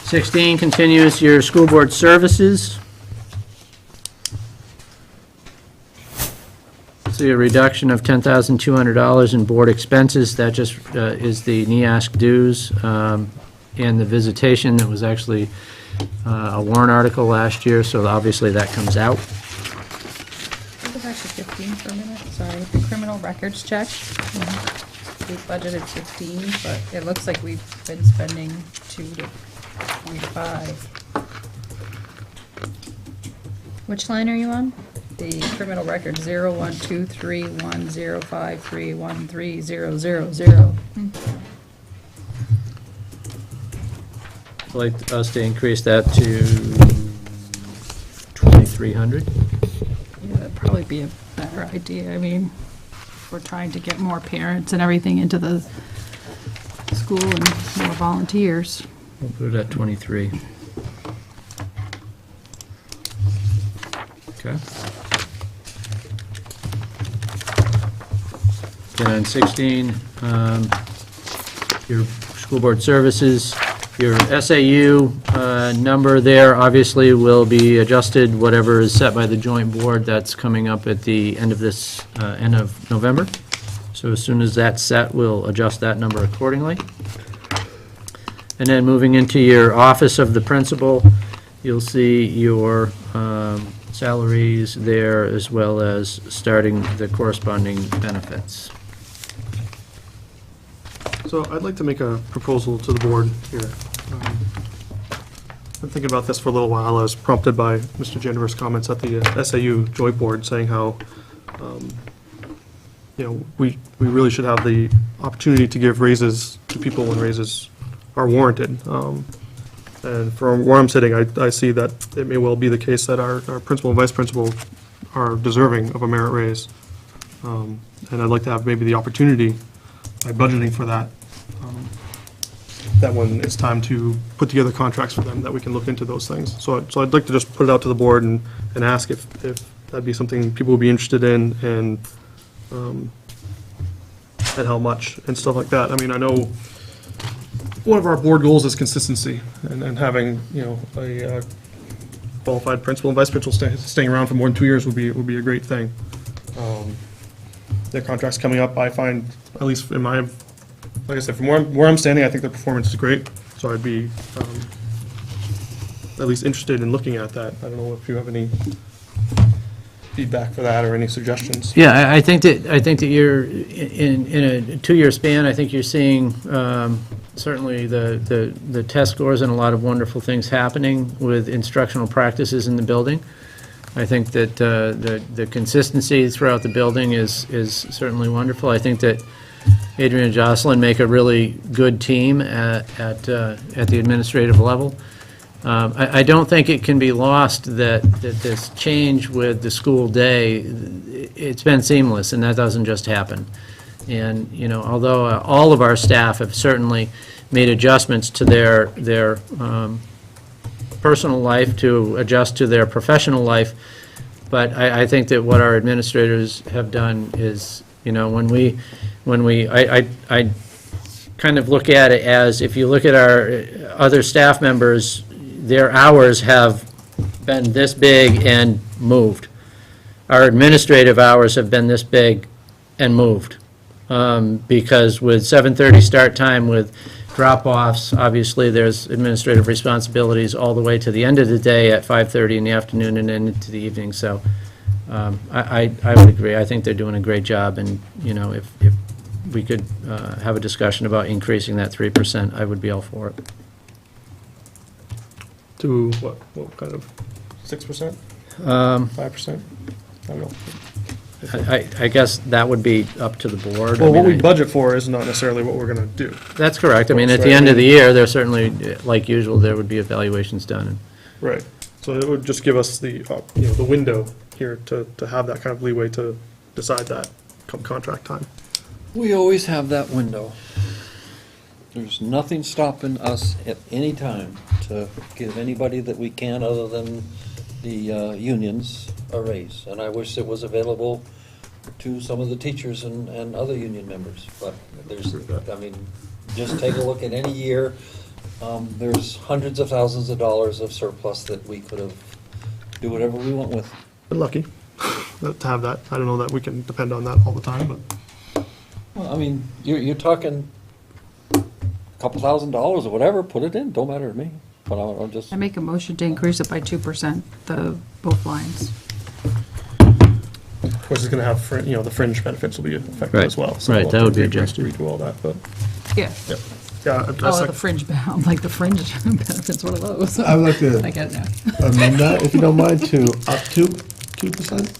16 continues your school board services. See a reduction of $10,200 in board expenses. That just is the NEASC dues and the visitation that was actually a warrant article last year, so obviously that comes out.
Go back to 15 for a minute, sorry, the criminal records check. We budgeted 15, but it looks like we've been spending 2 to 0.5.
Which line are you on?
The criminal record 01231053130000.
I'd like us to increase that to 2,300.
Yeah, that'd probably be a better idea. I mean, we're trying to get more parents and everything into the school and more volunteers.
We'll put it at 23. Okay. And on 16, your school board services, your SAU number there obviously will be adjusted, whatever is set by the joint board. That's coming up at the end of end of November. So as soon as that's set, we'll adjust that number accordingly. And then moving into your office of the principal, you'll see your salaries there, as well as starting the corresponding benefits.
So I'd like to make a proposal to the board here. I've been thinking about this for a little while. I was prompted by Mr. Jennifer's comments at the SAU Joint Board saying how, we really should have the opportunity to give raises to people when raises are warranted. And from where I'm sitting, I see that it may well be the case that our principal and vice principal are deserving of a merit raise. And I'd like to have maybe the opportunity, by budgeting for that, that when it's time to put together contracts for them, that we can look into those things. So I'd like to just put it out to the board and ask if that'd be something people would be interested in, and how much, and stuff like that. I mean, I know one of our board goals is consistency, and having, a qualified principal and vice principal staying around for more than 2 years would be a great thing. Their contract's coming up. I find, at least in my, like I said, from where I'm standing, I think their performance is great, so I'd be at least interested in looking at that. I don't know if you have any feedback for that or any suggestions.
Yeah, I think that you're, in a 2-year span, I think you're seeing certainly the test scores and a lot of wonderful things happening with instructional practices in the building. I think that the consistency throughout the building is certainly wonderful. I think that Adrian and Jocelyn make a really good team at the administrative level. I don't think it can be lost that this change with the school day, it's been seamless, and that doesn't just happen. And, although all of our staff have certainly made adjustments to their personal life to adjust to their professional life, but I think that what our administrators have done is, I kind of look at it as, if you look at our other staff members, their hours have been this big and moved. Our administrative hours have been this big and moved. Because with 7:30 start time with drop-offs, obviously there's administrative responsibilities all the way to the end of the day at 5:30 in the afternoon and then into the evening. So I would agree. I think they're doing a great job, and, you know, if we could have a discussion about increasing that 3%, I would be all for it.
To what kind of, 6%? 5%? I don't know.
I guess that would be up to the board.
Well,
I
what
mean,
we budget for is not necessarily what we're gonna do.
That's correct. I mean, at the end of the year, there certainly, like usual, there would be evaluations done.
Right. So it would just give us the, you know, the window here to have that kind of leeway to decide that come contract time.
We always have that window. There's nothing stopping us at any time to give anybody that we can, other than the unions, a raise. And I wish it was available to some of the teachers and other union members. But there's, I mean, just take a look at any year. There's hundreds of thousands of dollars of surplus that we could have, do whatever we want with.
We're lucky to have that. I don't know that we can depend on that all the time, but.
Well, I mean, you're talking a couple $1,000s or whatever, put it in, don't matter to me. But I'm just.
I make a motion to increase it by 2%, both lines.
Of course, it's gonna have, you know, the fringe benefits will be affected
Right.
as well. So
Right,
we'll
that
have
would
to
be
agree
adjusted.
to all that, but,
Yeah.
yeah. Yeah,
Oh, the fringe bound, like the fringe benefits, what are those?
I would like to
I get it now.
amend that, if you don't mind, to up to 2%,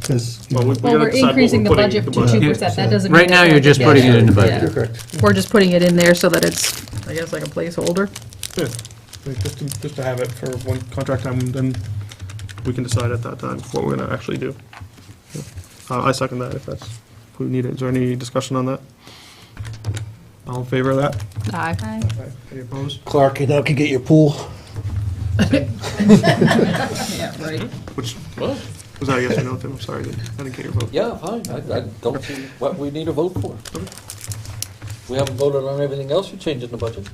because.
Well, we
Well,
gotta
we're
decide what
increasing the
we're putting
budget
in
to
the budget.
2%, that doesn't mean.
Right now,
that's
you're
what
just
the-
putting it in the
Yeah.
budget.
Correct.
We're just putting it in there so that it's, I guess, like a placeholder.
Yeah, like, just to have it for one contract time, then we can decide at that time what we're gonna actually do. Yeah. I second that if that's, if we need it. Is there any discussion on that? All in favor of that?
Aye.
Aye. Any opposed?
Clark, you now can get your pool.
Yeah, right.
Which, was that a yes or no, Tim? I'm sorry, I didn't get your vote.
Yeah, fine, I don't see what we need a vote for. We haven't voted on everything else, you're changing the budget.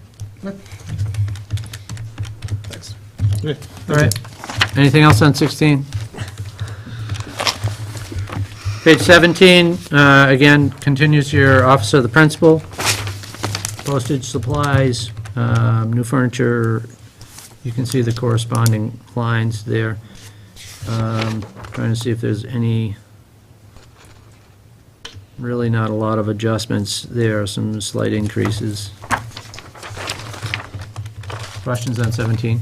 Thanks.
All right. Anything else on 16? Page 17, again, continues your Office of the Principal. Postage, supplies, new furniture, you can see the corresponding lines there. Trying to see if there's any, really not a lot of adjustments there, some slight increases. Questions on 17?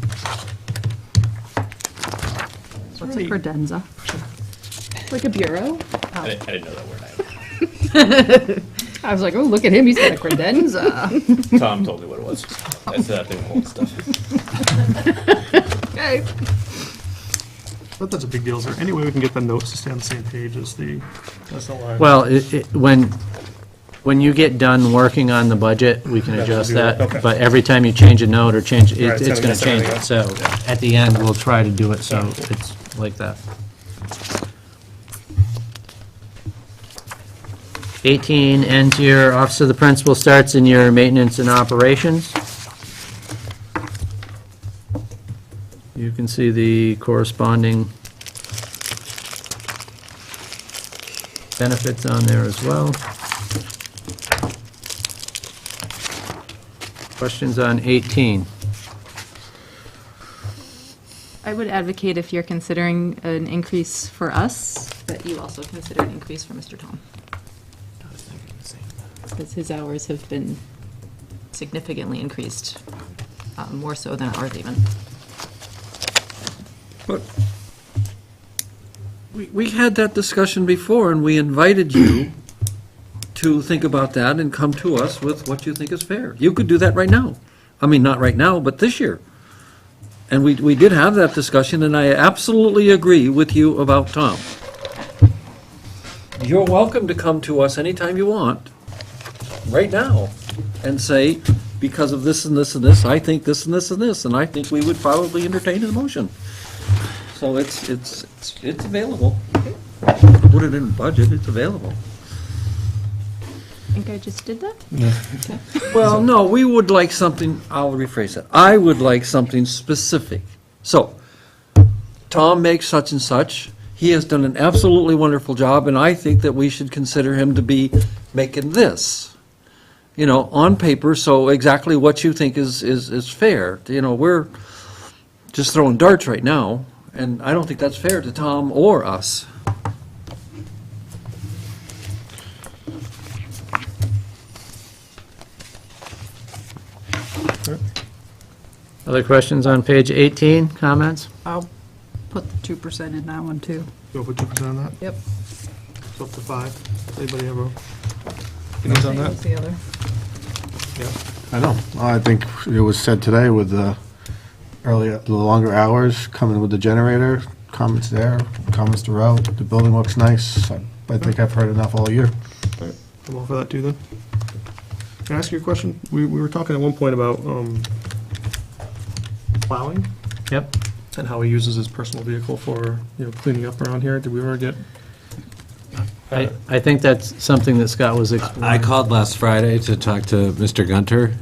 What's a credenza? Like a bureau?
I didn't know that word either.
I was like, oh, look at him, he's got a credenza.
Tom told me what it was. That's that thing with old stuff.
Okay.
But that's a big deal. Is there any way we can get the notes to stay on the same page as the line?
Well, when you get done working on the budget, we can
Yeah,
adjust
we'll do that.
that.
Okay.
But every time you change a note or change,
Right,
it's
it's
going
gonna
to change
miss
it. So
everything
at the end, we'll try to do it so
Yeah, cool.
it's like that. 18 ends your Office of the Principal, starts in your Maintenance and Operations. You can see the corresponding benefits on there as well. Questions on 18?
I would advocate, if you're considering an increase for us, that you also consider an increase for Mr. Tom. Because his hours have been significantly increased, more so than ours even.
But we had that discussion before, and we invited you to think about that and come to us with what you think is fair. You could do that right now. I mean, not right now, but this year. And we did have that discussion, and I absolutely agree with you about Tom. You're welcome to come to us anytime you want, right now, and say, because of this and this and this, I think this and this and this, and I think we would probably entertain a motion. So it's available. Put it in the budget, it's available.
think I just did that.
Well, no, we would like something, I'll rephrase that. I would like something specific. So, Tom makes such and such. He has done an absolutely wonderful job, and I think that we should consider him to be making this, on paper, so exactly what you think is fair. We're just throwing darts right now, and I don't think that's fair to Tom or us.
Other questions on page 18, comments?
I'll put the 2% in that one too.
You'll put 2% on that?
Yep.
So up to 5. Anybody have opinions on
Same
that?
as the other.
Yeah.
I know. I think it was said today with the longer hours, coming with the generator, comments there, comments throughout. The building looks nice. I think I've heard enough all year.
I'm all for that too then. Can I ask you a question? We were talking at one point about plowing
Yep.
and how he uses his personal vehicle for, cleaning up around here. Did we ever get?
I think that's something that Scott was exploring.
I called last Friday to talk to Mr. Gunter,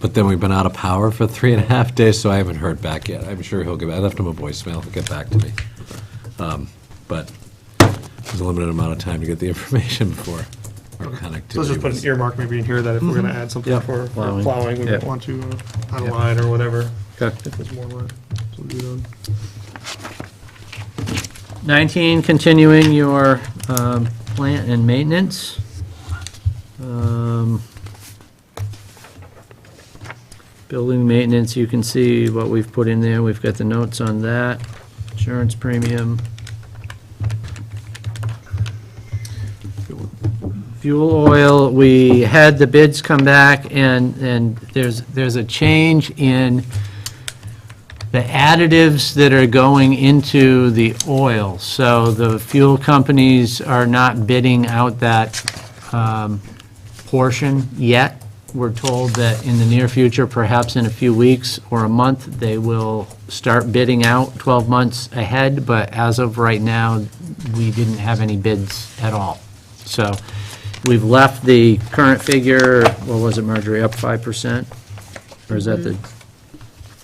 but then we've been out of power for 3.5 days, so I haven't heard back yet. I'm sure he'll get back. I left him a voicemail. He'll get back to me. But there's a limited amount of time to get the information before our connectivity.
So let's just put an earmark maybe in here that if we're going to add something
Yep.
for
Plowing.
plowing, we
Yep.
might want to add a line or whatever.
Okay.
If there's more line. So we'll do that.
19, continuing your plant and maintenance. Building maintenance, you can see what we've put in there. We've got the notes on that. Insurance premium. Fuel oil, we had the bids come back, and there's a change in the additives that are going into the oil. So the fuel companies are not bidding out that portion yet. We're told that in the near future, perhaps in a few weeks or a month, they will start bidding out 12 months ahead, but as of right now, we didn't have any bids at all. So we've left the current figure, what was it, Marjorie, up 5%? Or is that the,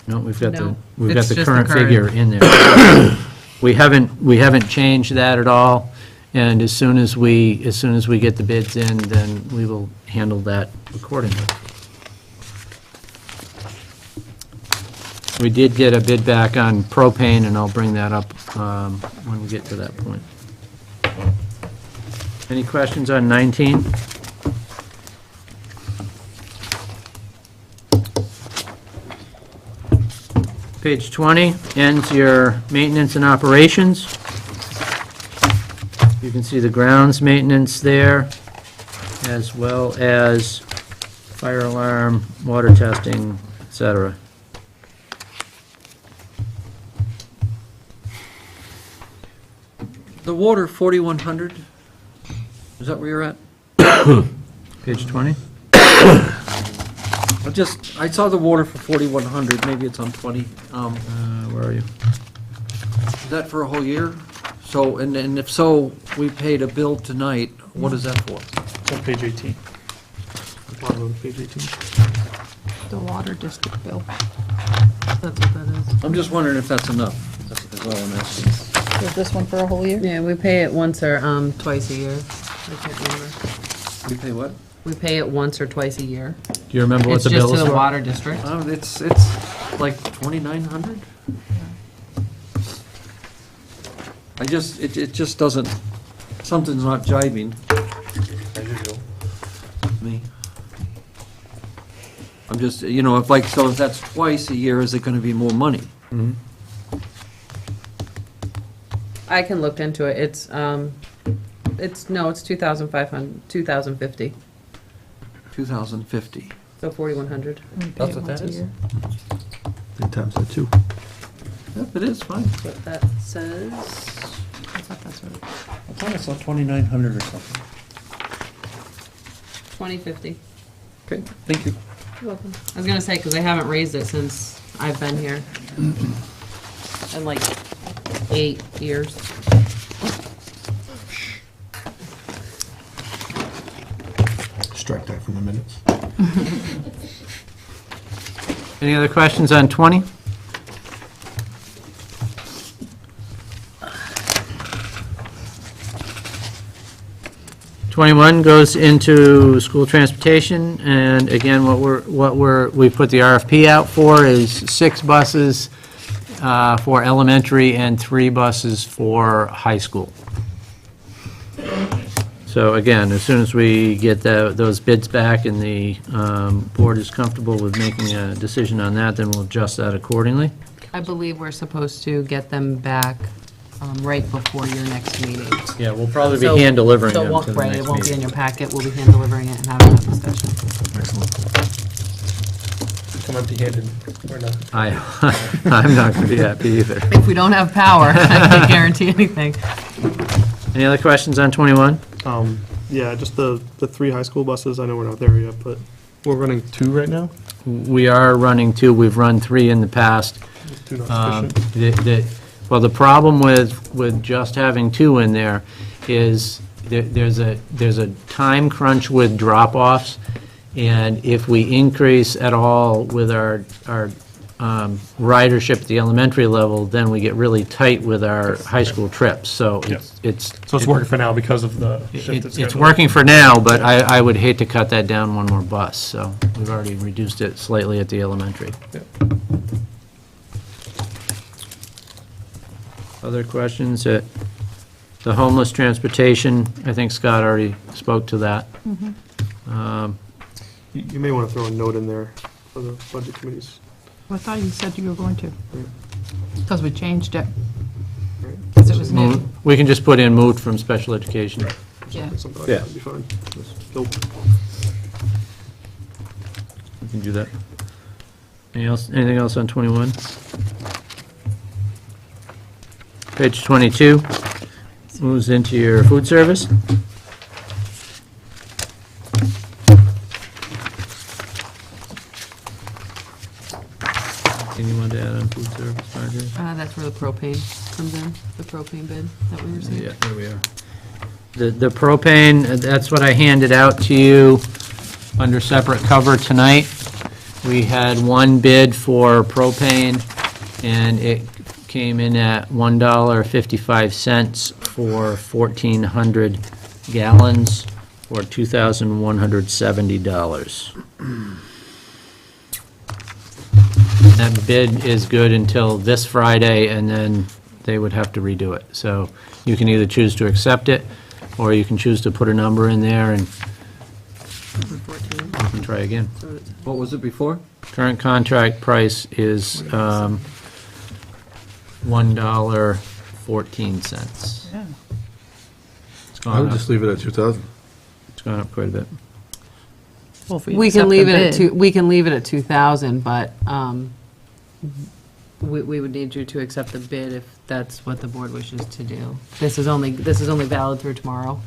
no, we've got
No,
the
it's just the
current
current.
figure in there. We haven't changed that at all, and as soon as we get the bids in, then we will handle that accordingly. We did get a bid back on propane, and I'll bring that up when we get to that point. Any questions on 19? Page 20 ends your maintenance and operations. You can see the grounds maintenance there, as well as fire alarm, water testing, et cetera.
The water, 4,100, is that where you're at?
Page 20?
I saw the water for 4,100, maybe it's on 20.
Where are you?
Is that for a whole year? So, and if so, we paid a bill tonight, what is that for?
It's on page 18. Bottom of page 18.
The water district bill.
That's what that is.
I'm just wondering if that's enough, that's all I'm asking.
Is this one for a whole year?
Yeah, we pay it once or twice a year. I can't remember.
We pay what?
We pay it once or twice a year.
Do you remember what
It's
the
just
bill
to
is
the
for?
water district.
It's like 2,900? It just doesn't, something's not jiving. As usual. Me. I'm just, if that's twice a year, is it gonna be more money?
I can look into it. It's 2,500, 2,050,
2,050.
so 4,100.
That's what that is?
Three times that, too.
Yep, it is, fine.
What that says.
I thought I saw 2,900 or something.
2050.
Okay, thank you.
You're welcome. I was gonna say, because I haven't raised it since I've been here. In like 8 years.
strike that from the minutes.
Any other questions on 20? '21 goes into school transportation, and again, we put the RFP out for is 6 buses for elementary and 3 buses for high school. So again, as soon as we get those bids back and the board is comfortable with making a decision on that, then we'll adjust that accordingly.
I believe we're supposed to get them back right before your next meeting.
Yeah, we'll probably be
So-
hand delivering
so
them
it won't-
to the
right,
next
it won't be in
meeting.
your packet, we'll be hand delivering it and having that discussion.
Come empty-handed, or not.
I'm not going to be happy either.
If we don't have power, I can't guarantee anything.
Any other questions on 21?
Yeah, just the 3 high school buses, I know we're not there yet, but we're running 2 right now?
We are running 2, we've run 3 in the past.
Is 2 not sufficient?
Well, the problem with just having 2 in there is there's a time crunch with drop-offs, and if we increase at all with our ridership at the elementary level, then we get really tight with our high school trips, so it's...
So it's working for now because of the shifted
It's
schedule?
working for now, but I would hate to cut that down one more bus, so we've already reduced it slightly at the elementary. Other questions? The homeless transportation, I think Scott already spoke to that.
You may want to throw a note in there for the budget committees.
I thought you said you were going to. Because we changed it.
Right?
Because it was new.
We can just put in moved from special education.
Yeah.
Something like
Yeah.
that would be fine. Just go.
We can do that. Anything else on 21? Page 22 moves into your food service. Anything you want to add on food service, Marjorie?
That's where the propane comes in, the propane bid that we received.
Yeah, there we are. The propane, that's what I handed out to you under separate cover tonight. We had one bid for propane, and it came in at $1.55 for 1,400 gallons, or $2,170. That bid is good until this Friday, and then they would have to redo it. So you can either choose to accept it, or you can choose to put a number in there and you can try again.
What was it before?
Current contract price is $1.14.
Yeah.
It's
I
gone
would
up,
just leave it at 2,000.
it's gone up quite a bit.
Well, if
We
accept
can
the
leave it at
bid.
we can leave it at 2,000, but we would need you to accept the bid if that's what the board wishes to do. This is only valid through tomorrow,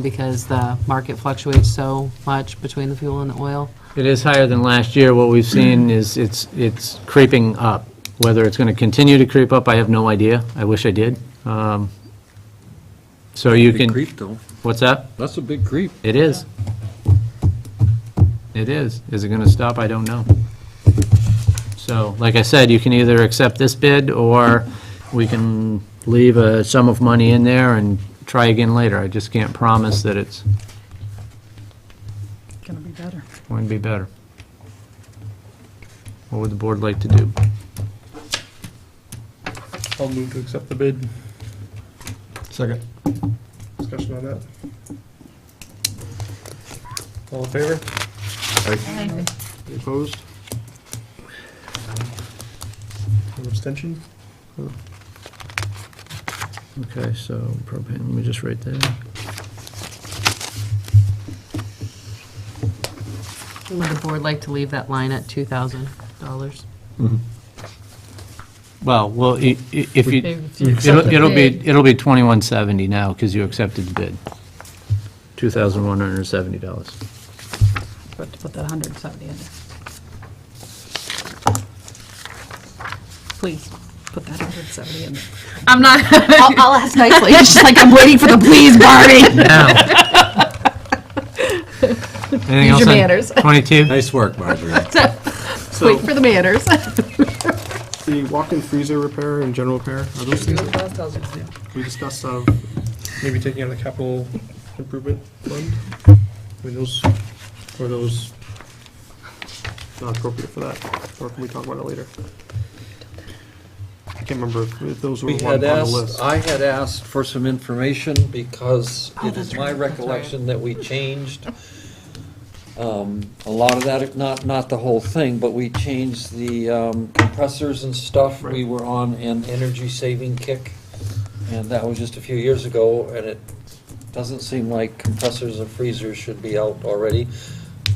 because the market fluctuates so much between the fuel and the oil.
It is higher than last year. What we've seen is it's creeping up. Whether it's going to continue to creep up, I have no idea. I wish I did. So you
Big
can...
creep, though.
What's that?
That's a big creep.
It is. It is. Is it going to stop? I don't know. So, like I said, you can either accept this bid, or we can leave a sum of money in there and try again later. I just can't promise that it's
Gonna be better.
going to be better. What would the board like to do?
I'll move to accept the bid.
Second.
Discussion on that. All in favor? Any opposed? An abstention?
Okay, so propane, let me just write that.
Would the board like to leave that line at $2,000?
Well, if you,
If you accept the
it'll
bid.
be 2170 now, because you accepted the bid. $2,170.
But to put that 170 in there. Please, put that 170 in there.
I'm not.
I'll ask nicely. It's just like I'm waiting for the please, Barbie.
Now, Anything
Use
else
your
on
manners.
22?
Nice work, Marjorie.
Wait for the manners.
The walk-in freezer repair and general repair, are those things we discussed maybe taking out of the capital improvement fund? I mean, are those not appropriate for that, or can we talk about it later? I can't remember if those were
We
one on
had
the
asked,
list.
I had asked for some information because it is my recollection that we changed a lot of that, not the whole thing, but we changed the compressors and stuff. We were on an energy saving kick, and that was just a few years ago, and it doesn't seem like compressors and freezers should be out already,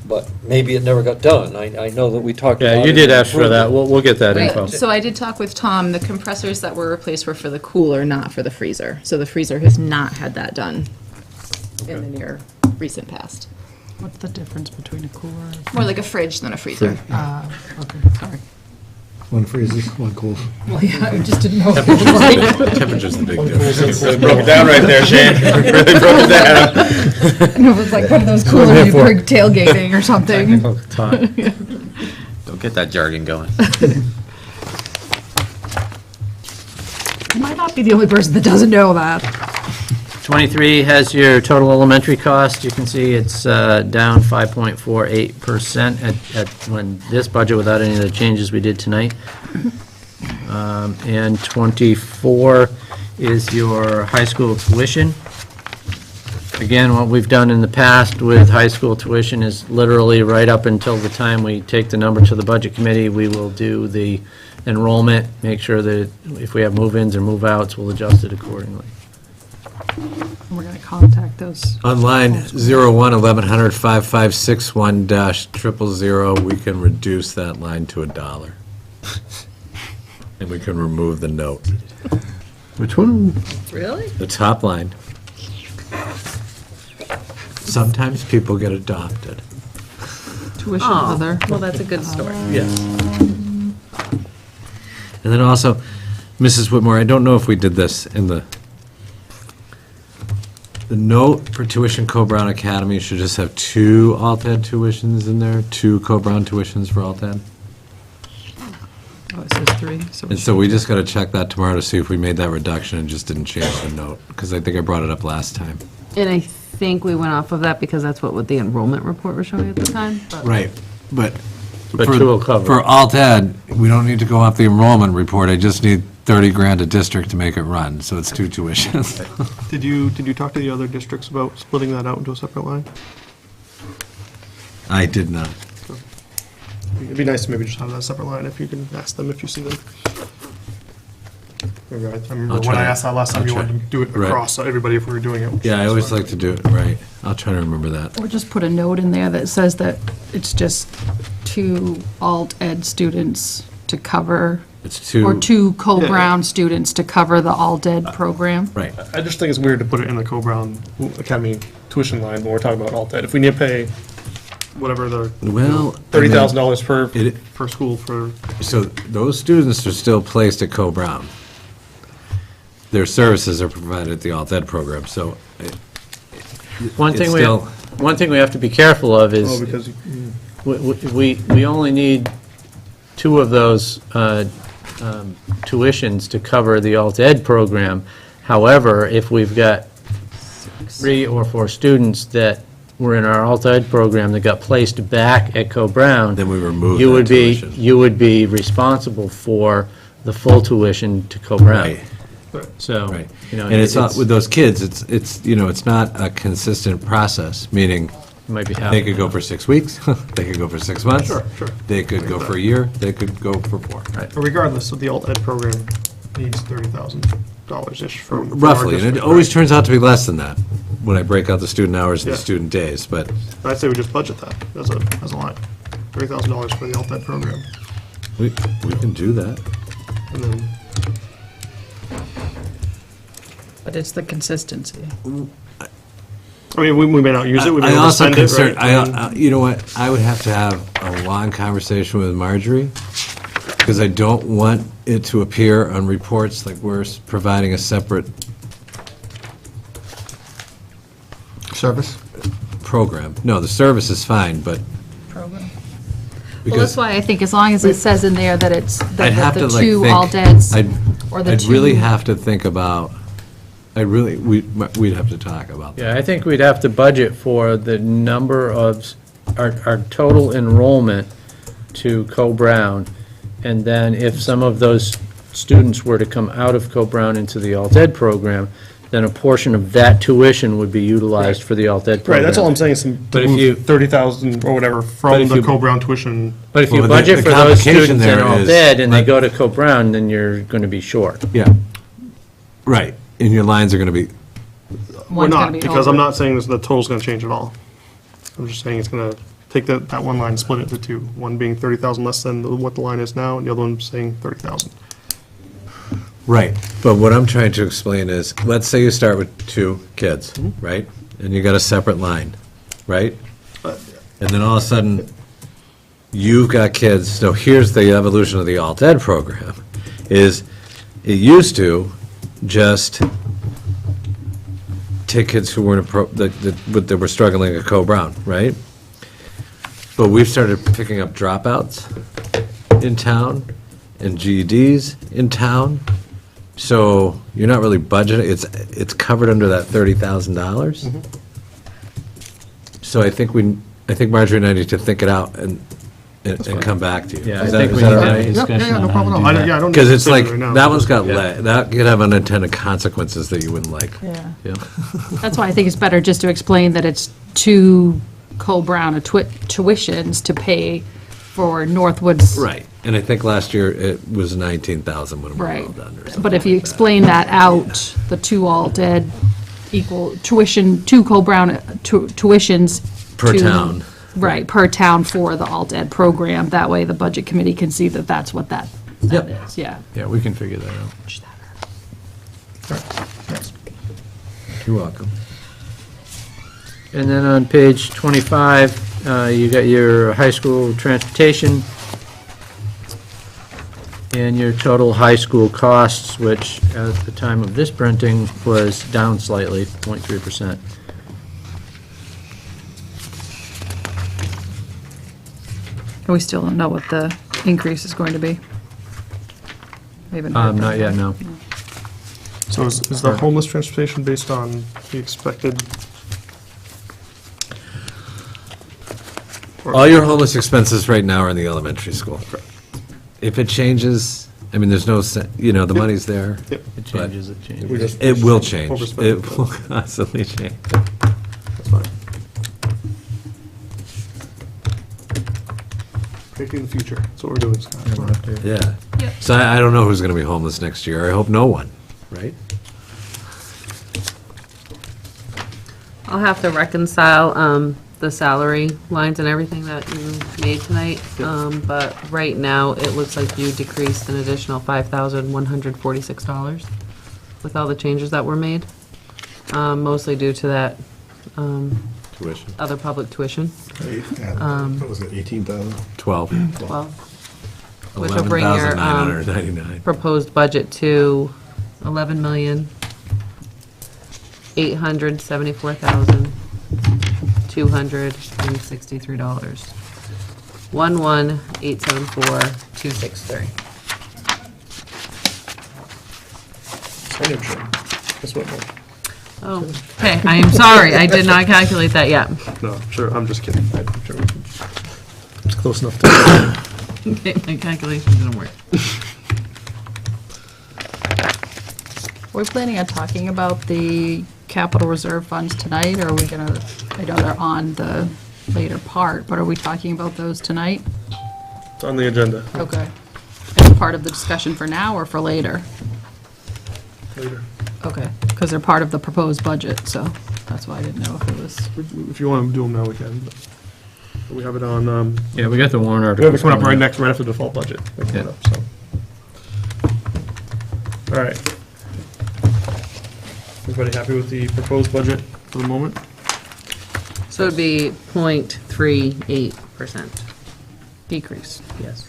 but maybe it never got done. I know that we talked about it.
Yeah, you did ask for that. We'll get that
Right,
info.
so I did talk with Tom, the compressors that were replaced were for the cooler, not for the freezer. So the freezer has not had that done in the near recent past.
What's the difference between a cooler?
More like a fridge than a freezer.
Okay, sorry.
One freezes, one cools.
Well, yeah, I just didn't know.
Temperature's the big difference.
Really broke it down right there, Shane. Really broke it down.
No, it was like one of those coolers you bring tailgating or something.
Don't get that jargon going.
You might not be the only person that doesn't know that.
23 has your total elementary cost. You can see it's down 5.48% at when this budget without any of the changes we did tonight. And 24 is your high school tuition. Again, what we've done in the past with high school tuition is literally right up until the time we take the number to the budget committee, we will do the enrollment, make sure that if we have move-ins or move-outs, we'll adjust it accordingly.
We're gonna contact those.
On line 01-1100-5561-000, we can reduce that line to $1. And we can remove the note.
Which one?
Really?
The top line. Sometimes people get adopted.
Tuition other.
Well, that's a good story.
Yes. And then also, Mrs. Whitmore, I don't know if we did this in the note for tuition Co-Brown Academy should just have 2 alt-ed tuitions in there, 2 Co-Brown tuitions for alt-ed.
Oh, it says 3.
And so we just got to check that tomorrow to see if we made that reduction and just didn't change the note, because I think I brought it up last time.
And I think we went off of that because that's what the enrollment report was showing at the time. but-
Right, but.
But
for-
2 will cover.
For alt-ed, we don't need to go off the enrollment report, I just need 30 grand a district to make it run, so it's 2 tuitions.
Did you talk to the other districts about splitting that out into a separate line?
I did not.
It'd be nice to maybe just have that separate line if you can ask them if you see them. Maybe I remember
I'll
when I
try.
asked that last time,
I'll
you
try.
wanted to do it
Right.
across everybody if we were doing it.
Yeah, I always like to do it, right. I'll try to remember that.
Or just put a note in there that says that it's just 2 alt ed students to cover,
It's 2.
or 2 Co-Brown students to cover the alt ed program.
Right.
I just think it's weird to put it in the Co-Brown Academy tuition line when we're talking about alt-ed. If we need to pay whatever the,
Well,
$30,000 per
it-
school for,
So those students are still placed at Co-Brown. Their services are provided at the alt-ed program, so
One
it's
thing
still,
we have to be careful of is,
because
we only need 2 of those tuitions to cover the alt-ed program. However, if we've got 3 or 4 students that were in our alt-ed program that got placed back at Co-Brown,
then we remove
you
that
would be,
tuition.
you would be responsible for the full tuition to Co-Brown.
Right.
So,
Right.
you know.
And it's not, with those kids, it's it's not a consistent process, meaning
Might be
they
happening.
could go for 6 weeks, they could go for 6 months.
Sure.
They could go for a year, they could go for 4.
Right.
But regardless of the alt-ed program needs $30,000-ish from our
Roughly, and it
district,
always
right?
turns out to be less than that, when I break out the student hours and the
Yeah.
student days, but
I'd say we just budget that as a line. $30,000 for the alt-ed program.
we can do that.
And then,
But it's the consistency.
I mean, we may not use it, we may
I
not
also
spend it, right?
concern, you know what, I would have to have a long conversation with Marjorie, because I don't want it to appear on reports like we're providing a separate
Service?
program. No, the service is fine, but
Program.
Well, that's
because
why I think as long as it says in there that it's
I'd have
the
to like
two
think.
all deads,
I'd
or the
I'd
two.
really have to think about, we'd have to talk about that.
Yeah, I think we'd have to budget for the number of, our total enrollment to Co-Brown, and then if some of those students were to come out of Co-Brown into the alt-ed program, then a portion of that tuition would be utilized for the alt-ed program.
Right, that's all I'm saying, is some,
But if you-
30,000 or whatever
But
from
if
the
you-
Co-Brown tuition.
But if you
Well,
budget
the
for those
complication
students in
there is-
alt-ed and they go to Co-Brown, then you're going to be short.
Yeah, right, and your lines are gonna be,
We're
One's gonna
not,
be
because I'm
over.
not saying this, the total's gonna change at all. I'm just saying it's gonna take that one line, split it into two, one being 30,000 less than what the line is now, and the other one saying 30,000.
right, but what I'm trying to explain is, let's say you start with 2 kids, right? And you got a separate line, right? And then all of a sudden, you've got kids, so here's the evolution of the alt-ed program, is it used to just take kids who weren't, that were struggling at Co-Brown, right? But we've started picking up dropouts in town and GEDs in town, so you're not really budgeting, it's covered under that $30,000. So I think Marjorie and I need to think it out and come back to you.
Yeah, I
Is that-
think
is
we
that
need
all
to have a
right?
discussion
Yeah, no
on how to
problem.
do
I don't-
that.
yeah, I don't need
Because
to
it's
say
like,
right now.
that one's got,
Yeah.
that could have unintended consequences that you wouldn't like.
Yeah.
Yeah.
That's why I think it's better just to explain that it's two Co-Brown tuitions to pay for Northwood's.
Right, and I think last year it was 19,000 when we were all
Right.
done or something.
But if you
like that.
explain that out, the two alt-ed equal tuition, two Co-Brown tuitions.
Per
to-
town.
Right, per town for the alt-ed program. That way the budget committee can see that that's what that
Yep.
is, yeah.
Yeah, we can figure that out.
You're welcome.
And then on page 25, you got your high school transportation and your total high school costs, which at the time of this printing was down slightly, 0.3%.
We still don't know what the increase is going to be. We haven't heard
Not
that.
yet, no.
So is the homeless transportation based on the expected?
All your homeless expenses right now are in the elementary school. If it changes, I mean, there's no, the money's there.
Yep.
It changes, it changes.
We just-
It will change.
Overspend.
It will constantly change.
That's fine. Predicting the future, that's what we're doing, Scott.
Yeah. So I don't know who's going to be homeless next year. I hope no one, right?
I'll have to reconcile the salary lines and everything that you made tonight. But right now, it looks like you decreased an additional $5,146 with all the changes that were made, mostly due to that
Tuition.
other public tuition.
What was it, 18,000?
12.
Well, which will bring your
11,999.
proposed budget to $11,874,263. 11874,263.
Hampshire. Guess what, Mike?
Oh, okay, I am sorry, I did not calculate that yet.
No, sure, I'm just kidding. I'm sure we can- It's close enough to.
Okay, my calculation didn't work.
Are we planning on talking about the capital reserve funds tonight, or are we gonna, I know they're on the later part, but are we talking about those tonight?
It's on the agenda.
Okay. As part of the discussion for now or for later?
Later.
Okay, because they're part of the proposed budget, so that's why I didn't know if it was.
If you want to do them now, we can. But we have it on,
Yeah, we got the warrant
we
article.
have it coming up right next, right after the default budget. They're coming
Yeah.
up, so. All right. Everybody happy with the proposed budget for the moment?
So it'd be 0.38%.
Decrease.
Yes.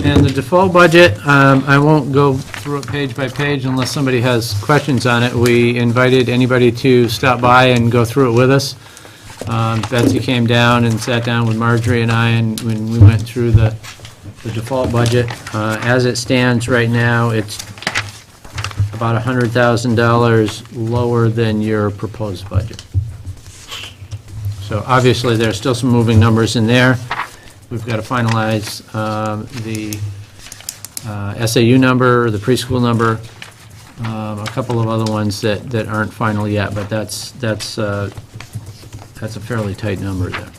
And the default budget, I won't go through it page by page unless somebody has questions on it. We invited anybody to stop by and go through it with us. Betsy came down and sat down with Marjorie and I, and when we went through the default budget. As it stands right now, it's about $100,000 lower than your proposed budget. So obviously, there's still some moving numbers in there. We've got to finalize the SAU number, the preschool number, a couple of other ones that aren't final yet, but that's a fairly tight number there.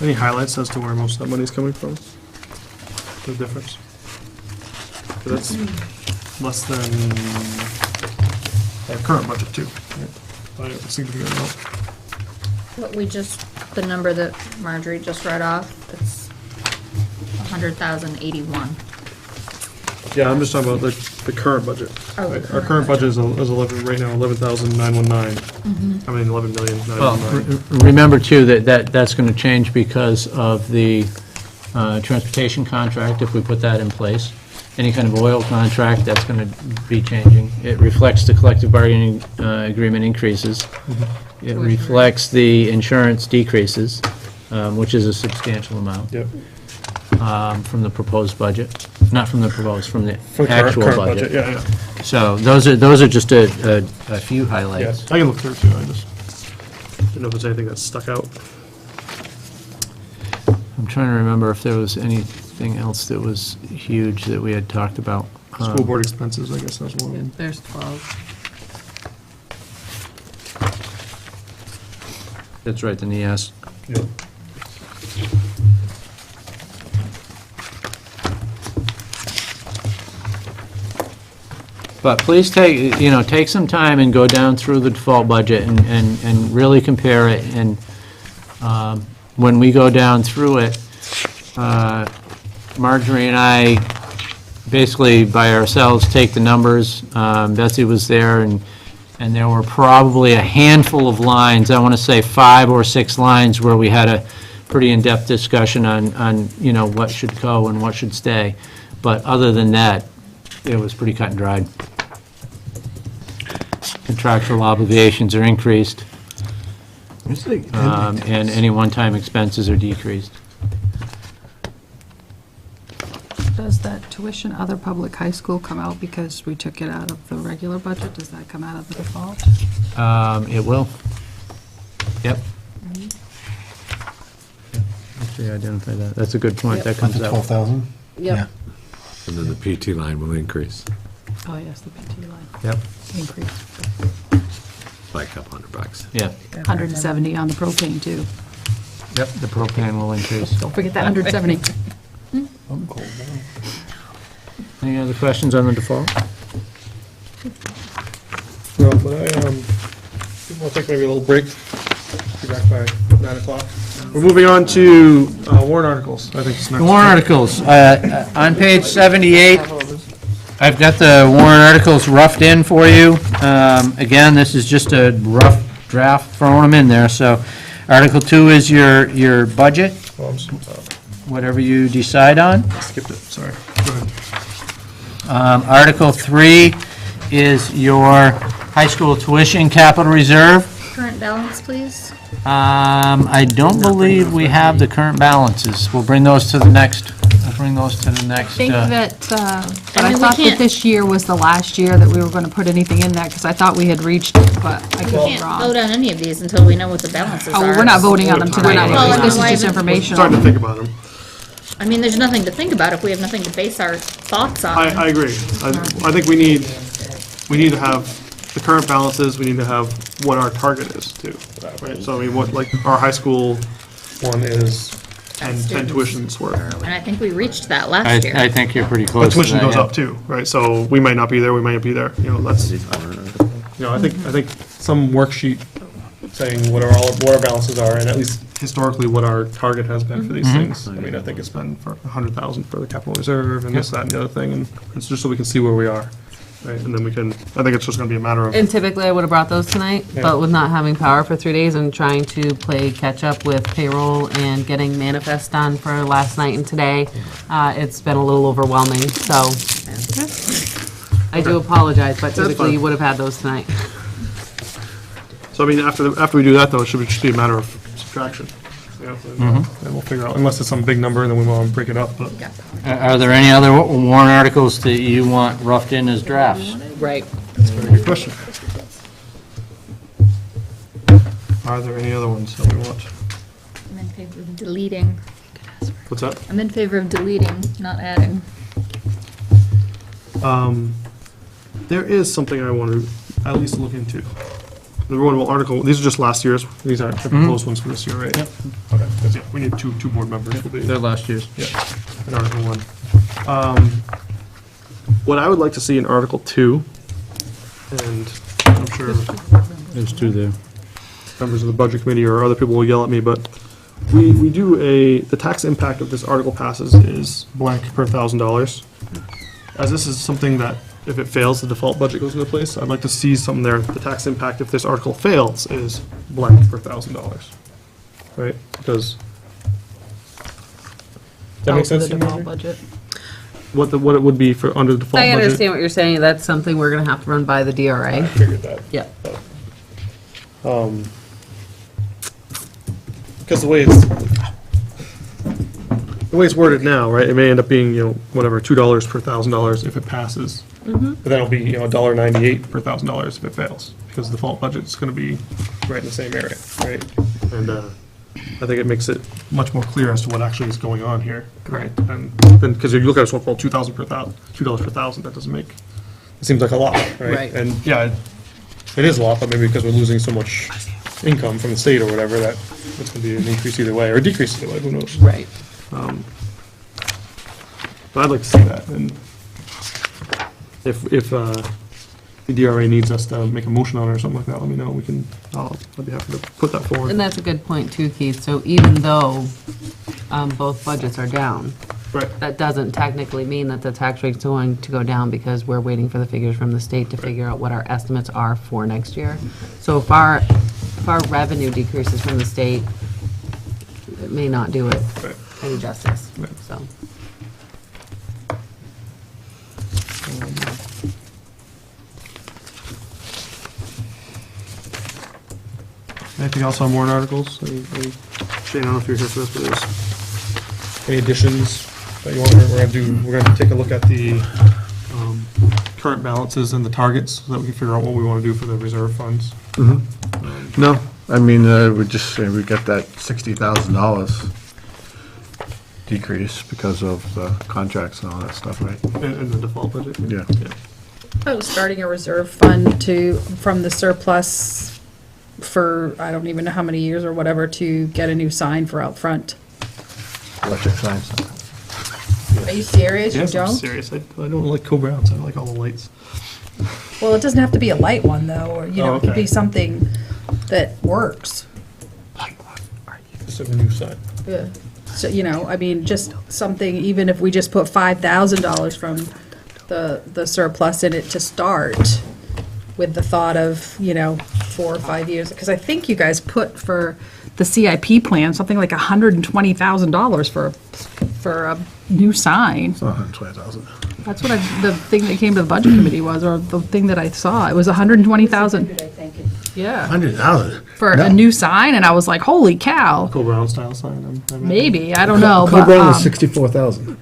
Any highlights as to where most of that money's coming from? The difference? 'Cause that's less than our current budget too, right? By a significant amount.
What the number that Marjorie just read off, it's 100,081.
Yeah, I'm just talking about the current budget.
Oh, the
Right? Our current budget is 11, right now, 11,919. I mean, 11,919.
Remember, too, that's going to change because of the transportation contract, if we put that in place. Any kind of oil contract, that's going to be changing. It reflects the collective bargaining agreement increases. It reflects the insurance decreases, which is a substantial amount.
Yep.
From the proposed budget, not from the proposed, from the
For
actual
current
budget.
Yeah.
So those are just a few
Yeah,
highlights.
I can look through it too, I just didn't know if there's anything that stuck out.
I'm trying to remember if there was anything else that was huge that we had talked about.
School board expenses, I guess that's one of them.
There's 12.
That's right, the NEAS.
Yep.
But please take some time and go down through the default budget and really compare it. And when we go down through it, Marjorie and I basically by ourselves take the numbers. Betsy was there, and there were probably a handful of lines, I want to say 5 or 6 lines, where we had a pretty in-depth discussion on what should go and what should stay. But other than that, it was pretty cut and dried. Contractual obligations are increased, and any one-time expenses are decreased.
Does that tuition other public high school come out because we took it out of the regular budget? Does that come out of the default?
It will. Yep. Actually, identify that. That's a good point. That comes out.
12,000?
Yep.
And then the PT line will increase
Oh, yes, the PT line
Yep.
increase.
by a couple $100.
Yeah.
170 on the propane too.
Yep. The propane will increase.
Don't forget that 170.
Any other questions on the default?
No, but we'll take maybe a little break. Be back by 9 o'clock. We're moving on to warrant articles, I think.
The warrant articles, on page 78, I've got the warrant articles roughed in for you. Again, this is just a rough draft, throwing them in there. So Article 2 is your budget, whatever you decide on.
Skipped it, sorry. Go ahead.
Article 3 is your high school tuition capital reserve.
Current balance, please.
I don't believe we have the current balances. We'll bring those to the next,
I think that, but I
we
thought that
can't-
this year was the last year that we were gonna put anything in that, because I thought we had reached it, but I could
We
be
can't
wrong.
vote on any of these until we know what the balances
Oh,
are.
well, we're not voting on them tonight,
Well,
anyways. This is
why
just
even-
Starting to
informational.
think about them.
I mean, there's nothing to think about if we have nothing to base our thoughts on.
I agree. I think we need to have the current balances, we need to have what our target is too, right? So I mean, what, like, our high school one is 10 tuitions worth.
And I think we reached that last year.
I think you're pretty
But
close to
tuition
that,
goes
yeah.
up too, right? So we might not be there, we might not be there, that's, I think some worksheet saying what our balances are, and at least historically what our target has been for these things. I mean, I think it's been for 100,000 for the capital reserve and this, that, and the other thing, and it's just so we can see where we are. right? And then we can, I think it's just gonna be a matter of,
And typically, I would have brought those tonight,
Yeah.
but with not having power for 3 days and trying to play catch-up with payroll and getting manifest done for last night and today, it's been a little overwhelming, so I do apologize, but typically you would have had those tonight.
so I mean, after we do that, though, it should just be a matter of subtraction. You know, and we'll figure out, unless it's some big number, then we want to break it up, but.
Are there any other warrant articles that you want roughed in as drafts?
Right.
That's a very good question. Are there any other ones that we want?
I'm in favor of deleting.
What's that?
I'm in favor of deleting, not adding.
There is something I want to at least look into. The one article, these are just last year's, these aren't the proposed ones for this year, right? Yep. Okay, 'cause, yeah, we need two board members. Will be-
They're last year's.
Yeah, in Article 1. What I would like to see in Article 2, and I'm sure
There's two there.
members of the Budget Committee or other people will yell at me, but we do the tax impact of this article passes is blank per $1,000. As this is something that, if it fails, the default budget goes into place, I'd like to see something there, the tax impact if this article fails is blank per $1,000. Right, because. Does that make sense to you, Marjorie?
budget.
What it would be for under the default
I
budget?
understand what you're saying, that's something we're gonna have to run by the
I
DRA.
figured that.
Yeah.
Because the way it's worded now, right, it may end up being, whatever, $2 per $1,000 if it passes. But then it'll be, $1.98 per $1,000 if it fails, because the default budget's gonna be right in the same area, right? And, I think it makes it much more clear as to what actually is going on here, right? And then, because if you look at this one, well, $2 per $1,000, that doesn't make, it seems like a lot, right?
Right.
And, yeah, it is a lot, but maybe because we're losing so much income from the state or whatever, that it's gonna be an increase either way, or a decrease either way, who knows?
Right.
But I'd like to see that, and if the DRA needs us to make a motion on it or something like that, let me know, I'd be happy to put that forward.
And that's a good point too, Keith, so even though both budgets are down,
Right.
that doesn't technically mean that the tax rate's going to go down because we're waiting for the figures from the state to figure out what our estimates are for next year. So if our revenue decreases from the state, it may not do it
Right.
any justice,
Right.
so.
Anything else on warrant articles? Shane, I don't know if you're here for this, but there's any additions that you want, we're gonna take a look at the current balances and the targets, so that we can figure out what we want to do for the reserve funds.
No, I mean, we just say we got that $60,000 decrease because of the contracts and all that stuff, right?
In the default budget?
Yeah.
Oh, starting a reserve fund from the surplus for, I don't even know how many years or whatever, to get a new sign for out front.
Electric signs.
Are you serious? You
Yes, I'm
don't?
serious. I don't like Co-Browns, I like all the lights.
Well, it doesn't have to be a light one though, or, it could
okay.
be something that works.
Just a new sign.
Yeah. So, I mean, just something, even if we just put $5,000 from the surplus in it to start, with the thought of, 4 or 5 years, because I think you guys put for the CIP plan, something like $120,000 for a new sign.
It's not 120,000.
That's what the thing that came to the budget committee was, or the thing that I saw, it was 120,000. Yeah,
100,000?
for a new sign, and I was like, holy cow,
Co-Brown style sign.
maybe, I don't know, but.
Co-Brown is 64,000.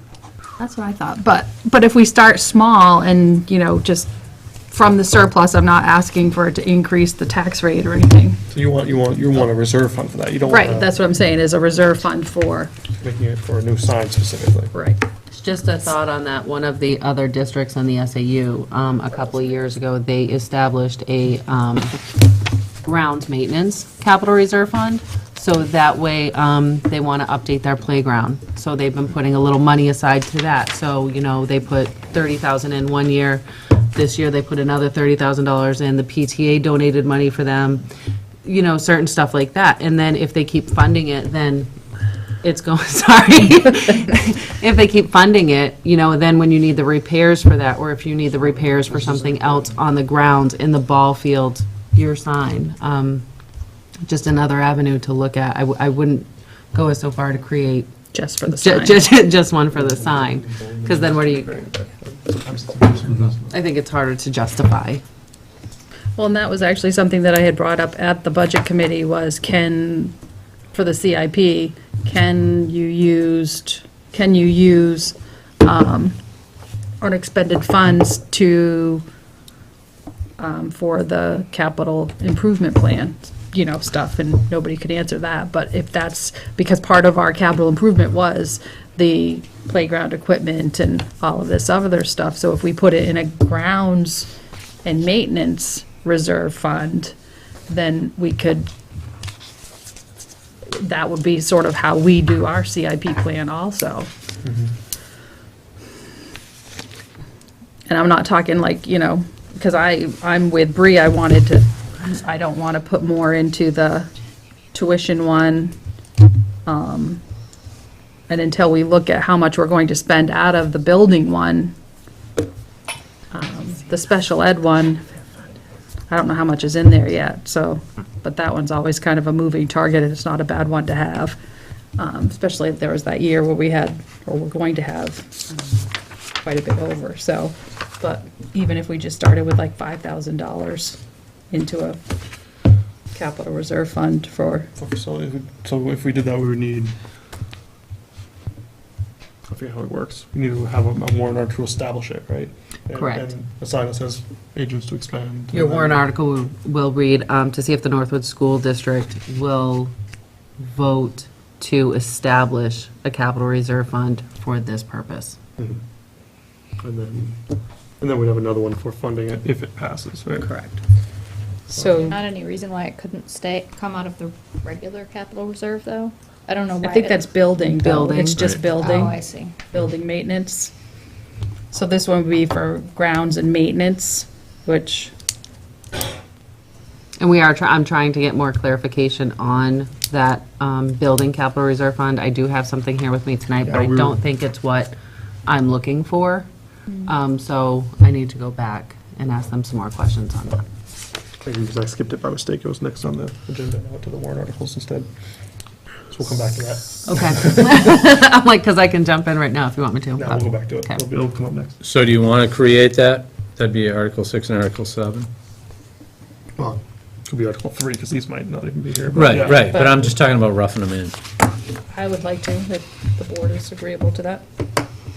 That's what I thought, but if we start small and, just from the surplus, I'm not asking for it to increase the tax rate or anything.
So you want a reserve fund for that, you don't want
Right, that's what I'm saying, is a reserve fund for,
making it for a new sign specifically.
right.
Just a thought on that, one of the other districts on the SAU, a couple of years ago, they established a grounds maintenance capital reserve fund. So that way, they want to update their playground. So they've been putting a little money aside to that. So, they put $30,000 in one year. This year, they put another $30,000 in. The PTA donated money for them, certain stuff like that. And then if they keep funding it, then it's going, sorry. If they keep funding it, then when you need the repairs for that, or if you need the repairs for something else on the grounds in the ball field, your sign. Just another avenue to look at. I wouldn't go so far to create
Just for the sign.
just one for the sign, because then what do you, I think it's harder to justify.
Well, and that was actually something that I had brought up at the budget committee was for the CIP, can you use unexpended funds for the capital improvement plan, stuff, and nobody could answer that. But if that's, because part of our capital improvement was the playground equipment and all of this other stuff, so if we put it in a grounds and maintenance reserve fund, then that would be sort of how we do our CIP plan also. And I'm not talking because I'm with Bree, I don't want to put more into the tuition one. And until we look at how much we're going to spend out of the building one, the special ed one, I don't know how much is in there yet, but that one's always kind of a moving target, and it's not a bad one to have. Especially if there was that year where we're going to have quite a bit over, but even if we just started with like $5,000 into a capital reserve fund for.
So if we did that, we would need, I forget how it works. We need to have a warrant article to establish it, right?
Correct.
And a sign that says agents to expand.
Your warrant article will read, to see if the Northwood School District will vote to establish a capital reserve fund for this purpose.
Mhm. And then we'd have another one for funding it if it passes, right?
Correct. So
Not any reason why it couldn't come out of the regular capital reserve, though? I don't know why.
I think that's building, though.
Building.
It's just
Right.
building.
Oh, I see.
Building maintenance. So this one would be for grounds and maintenance, which,
And I'm trying to get more clarification on that building capital reserve fund. I do have something here with me tonight, but I don't think it's what I'm looking for. So I need to go back and ask them some more questions on that.
Maybe because I skipped it by mistake, it was next on the agenda, now to the warrant articles instead. So we'll come back to that.
Okay. I'm like, because I can jump in right now if you want me to.
Now we'll go back to it.
Okay.
It'll come up next.
So do you want to create that? That'd be Article 6 and Article 7?
Well, it could be Article 3, because these might not even be here. but
Right,
yeah.
right, but I'm just talking about roughing them in.
I would like to, if the board is agreeable to that,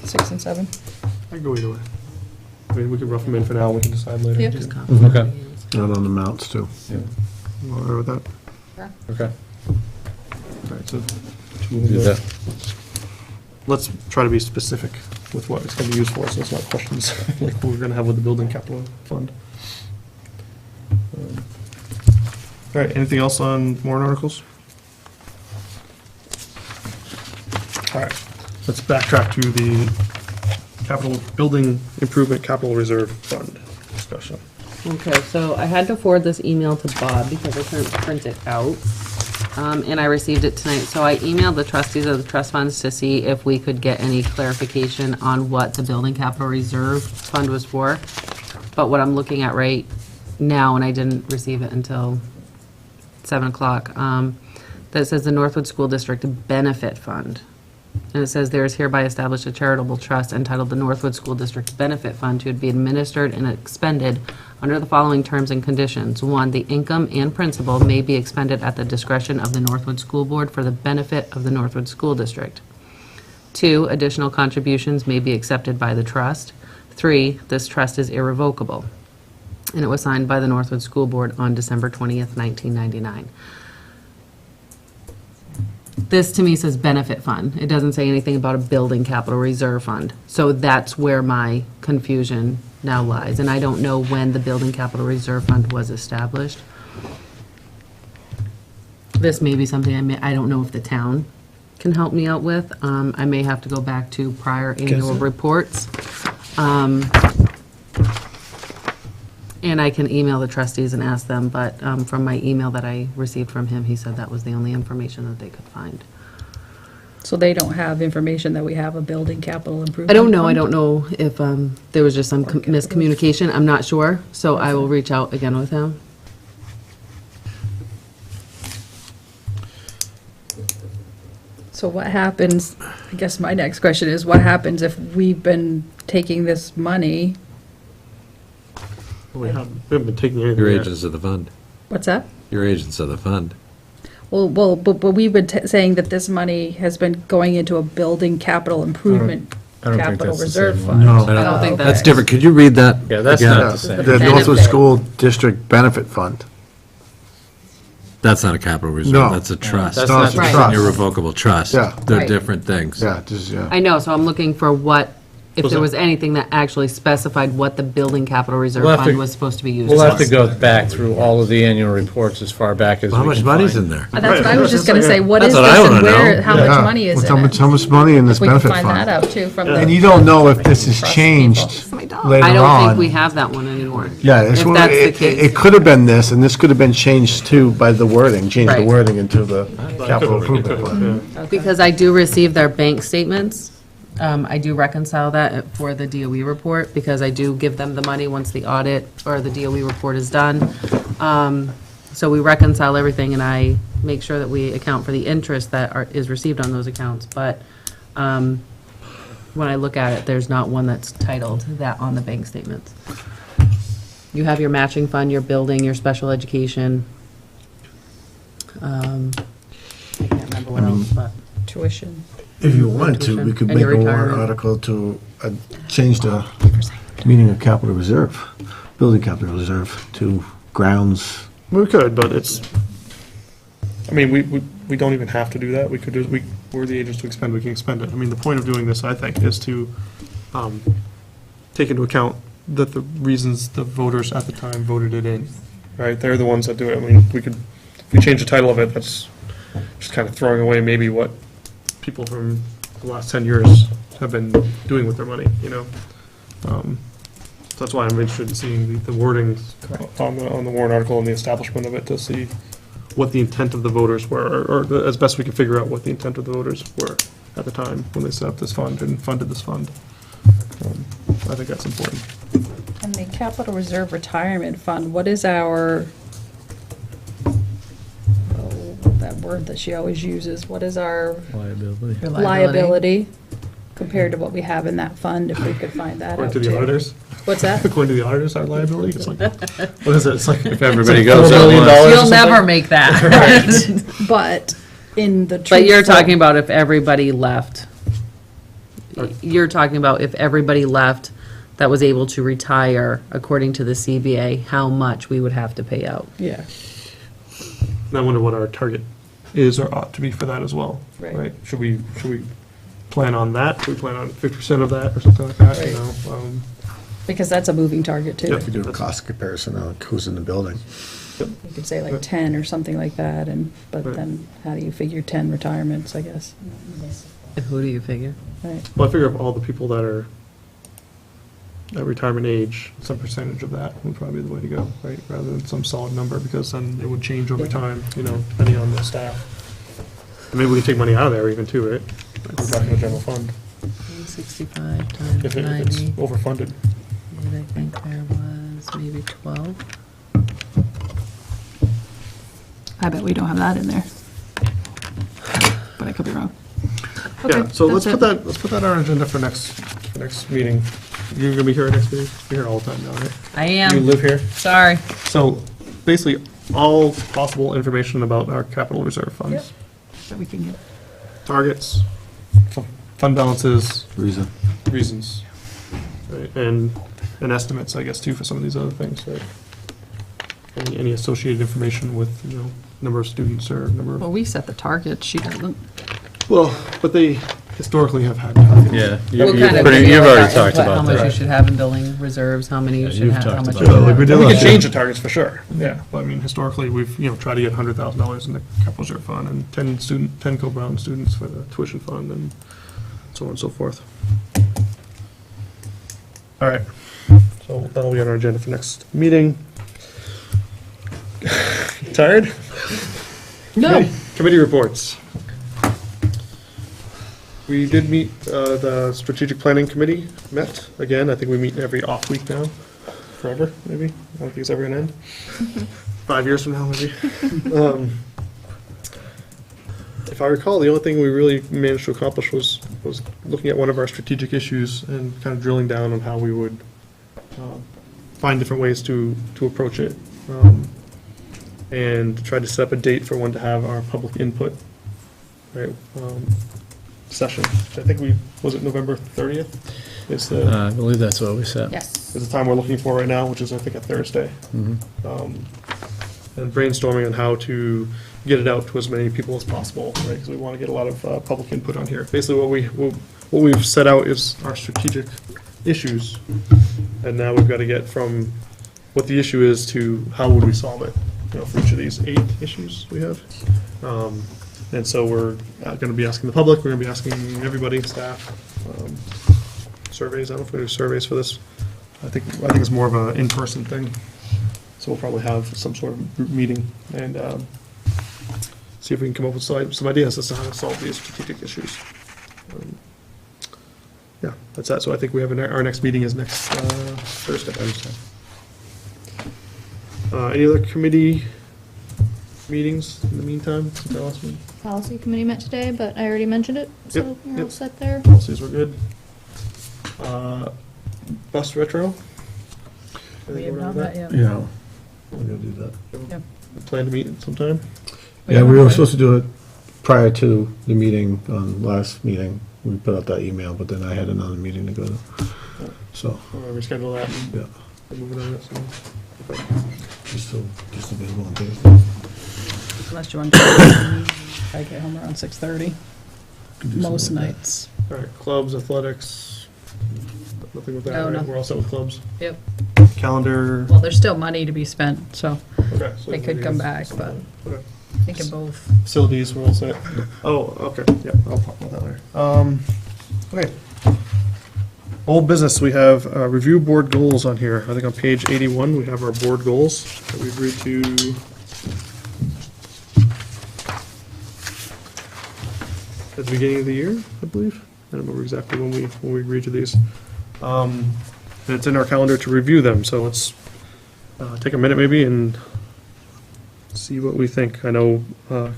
6 and 7.
I can go either way. I mean, we could rough them in for now, we can decide later.
Yep.
too.
Okay.
And on the amounts, too.
You all right with that?
Okay.
All right, so
Do that.
let's try to be specific with what it's going to be used for, so it's not questions like we're going to have with the building capital fund. All right, anything else on warrant articles? All right, let's backtrack to the capital, building improvement capital reserve fund discussion.
Okay, so I had to forward this email to Bob because I couldn't print it out. And I received it tonight. So I emailed the trustees of the trust funds to see if we could get any clarification on what the building capital reserve fund was for. But what I'm looking at right now, and I didn't receive it until 7 o'clock, that says the Northwood School District Benefit Fund. And it says there is hereby established a charitable trust entitled the Northwood School District Benefit Fund to be administered and expended under the following terms and conditions. 1, the income and principal may be expended at the discretion of the Northwood School Board for the benefit of the Northwood School District. 2, additional contributions may be accepted by the trust. 3, this trust is irrevocable. And it was signed by the Northwood School Board on December 20th, 1999. This, to me, says benefit fund. It doesn't say anything about a building capital reserve fund. So that's where my confusion now lies. And I don't know when the building capital reserve fund was established. This may be something I don't know if the town can help me out with. I may have to go back to prior annual reports. And I can email the trustees and ask them, but from my email that I received from him, he said that was the only information that they could find.
So they don't have information that we have a building capital improvement?
I don't know. I
fund?
don't know if there was just some miscommunication. I'm not sure. So I will reach out again with him.
So what happens, I guess my next question is, what happens if we've been taking this money?
We haven't been taking anything
You're
yet.
agents of the fund.
What's that?
You're agents of the fund.
But we've been saying that this money has been going into a building capital improvement
I don't think
capital
that's the
reserve
same
fund.
one.
I don't think
That's
that's.
different. Could you read that?
Yeah, that's
again?
not the same.
The Northwood
Benefit.
School District Benefit Fund.
That's not a capital reserve.
No.
That's a trust.
That's
No,
not
it's a
Right.
trust.
Irrevocable trust.
Yeah.
They're
Right.
different things.
Yeah, just, yeah.
I know, so I'm looking for if
Was
there
that-
was anything that actually specified what the building capital reserve
We'll have
fund
to-
was supposed to be used
We'll have
for.
to go back through all of the annual reports as far back as we
How
can
much money's
find.
in there?
That's what I was just gonna say, what
That's
is
what
this
I
and
wanna
where,
know.
how much
Yeah.
money is
What's
in
how much-
it?
How much money in this
If we can
benefit
find that
fund?
out too from the.
And you don't know if this is
Trust
changed later
I don't think
on.
we have that one anymore.
Yeah, it's,
If that's the
it
case.
could have been this, and this could have been changed too by the wording, change the
Right.
wording into the capital
Could've-
improvement fund.
yeah.
Because I do receive their bank statements. I do reconcile that for the DOE report, because I do give them the money once the audit or the DOE report is done. So we reconcile everything, and I make sure that we account for the interest that is received on those accounts. But when I look at it, there's not one that's titled that on the bank statements. You have your matching fund, your building, your special education. I can't remember what else, but.
Tuition.
If you wanted to, we could
And
make
your
a warrant
retirement.
article to change the meaning of capital reserve, building capital reserve to grounds.
We could, but it's, I mean, we don't even have to do that. We could just, we're the agents to expend, we can expend it. I mean, the point of doing this, I think, is to take into account that the reasons the voters at the time voted it in, right? They're the ones that do it. I mean, if we change the title of it, that's just kind of throwing away maybe what people from the last 10 years have been doing with their money, you know? That's why I'm interested in seeing the wording on the warrant article and the establishment of it, to see what the intent of the voters were, or as best we can figure out what the intent of the voters were at the time when they set up this fund and funded this fund. I think that's important.
And the capital reserve retirement fund, what is our, that word that she always uses, what is our
Liability.
Your
liability compared to what we have in that fund, if we could find that out
According to
too?
the auditors,
What's that?
according to the auditors, our liability, it's like, what is it? It's like,
If everybody
it's like
goes
$4
at
million
once.
or
You'll
something.
never make that.
But in the.
But you're
truthful-
talking about if everybody left. You're talking about if everybody left that was able to retire, according to the CBA, how much we would have to pay out.
Yeah,
And I wonder what our target is or ought to be for that as well,
Right.
right? Should we plan on that? Should we plan on 50% of that or something like that, you
Right.
know?
because that's a moving target too.
Yeah.
If you do a cost comparison on who's in the building.
You could say like 10 or something like that, but
Right.
then how do you figure 10 retirements, I guess?
And who do you figure?
Right.
Well, I figure if all the people that are at retirement age, some percentage of that would probably be the way to go, right? Rather than some solid number, because then it would change over time, you know, depending on the staff. And maybe we can take money out of there even too, right? Like we're talking about general fund,
165
if
times
it's
90.
overfunded.
And I think there was maybe 12.
I bet we don't have that in there. But I could be wrong.
Yeah,
Okay,
so let's
that's
put
it.
that on our agenda for next meeting. You're gonna be here at next meeting? You're here all the time now, right?
I
You
am.
live here?
Sorry.
So basically, all possible information about our capital reserve funds.
That we can get.
Targets, fund balances,
Reason.
reasons, right? And estimates, I guess, too, for some of these other things, right? Any associated information with, you know, number of students or number of,
Well, we set the target, she doesn't.
well, but they historically have had targets.
Yeah,
What
you've
kind of
pretty-
video
you've
about
already talked
input,
about
How much you
that.
should have in building reserves, how many you should
you've
have, how
talked
much
about
you
that.
should
Like we
have.
did, we
last
can
year.
change the targets for sure, yeah, but I mean, historically, we've, you know, tried to get $100,000 in the capital reserve fund and 10 co-brown students for the tuition fund and so on and so forth. All right, so that'll be on our agenda for next meeting. Tired?
No.
Committee reports. We did meet, the strategic planning committee met again. I think we meet every off week now, forever, maybe. I don't think it's ever gonna end. 5 years from now, maybe. If I recall, the only thing we really managed to accomplish was looking at one of our strategic issues and kind of drilling down on how we would find different ways to approach it. And try to set up a date for when to have our public input, right, session. I think was it November 30th? Is the,
I believe that's what we said.
Yes.
is the time we're looking for right now, which is, I think, a Thursday. And brainstorming on how to get it out to as many people as possible, right? Because we want to get a lot of public input on here. Basically, what we've set out is our strategic issues, and now we've got to get from what the issue is to how would we solve it, you know, for each of these 8 issues we have. And so we're going to be asking the public, we're going to be asking everybody, staff, surveys. I don't know if we do surveys for this. I think it's more of an in-person thing. So we'll probably have some sort of group meeting and see if we can come up with some ideas as to how to solve these strategic issues. Yeah, that's that. So I think we have our next meeting is next Thursday. Any other committee meetings in the meantime since our last meeting?
Policy committee met today, but I already mentioned it, so you're all set there.
Policies were good. Bus retro?
We have not met yet.
Yeah, we're gonna do that.
Yep.
Plan to meet sometime?
Yeah, we were supposed to do it prior to the meeting on last meeting. We put out that email, but then I had another meeting to go to, so,
We'll reschedule that and
yeah.
move it on next one.
Just available on Thursday.
Unless you want to, I get home around 6:30,
Could do
most
something like that.
nights.
All right, clubs, athletics, nothing with that,
No,
right?
nothing.
We're all set with clubs.
Yep.
Calendar,
Well, there's still money to be spent, so
okay. so
they could come back, but
Okay.
they can both.
Facilities, we're all set. Oh, okay, yeah, I'll talk about that later. Okay. Old business, we have review board goals on here. I think on page 81, we have our board goals that we agreed to. At the beginning of the year, I believe. I don't remember exactly when we agreed to these. And it's in our calendar to review them, so let's take a minute maybe and see what we think. I know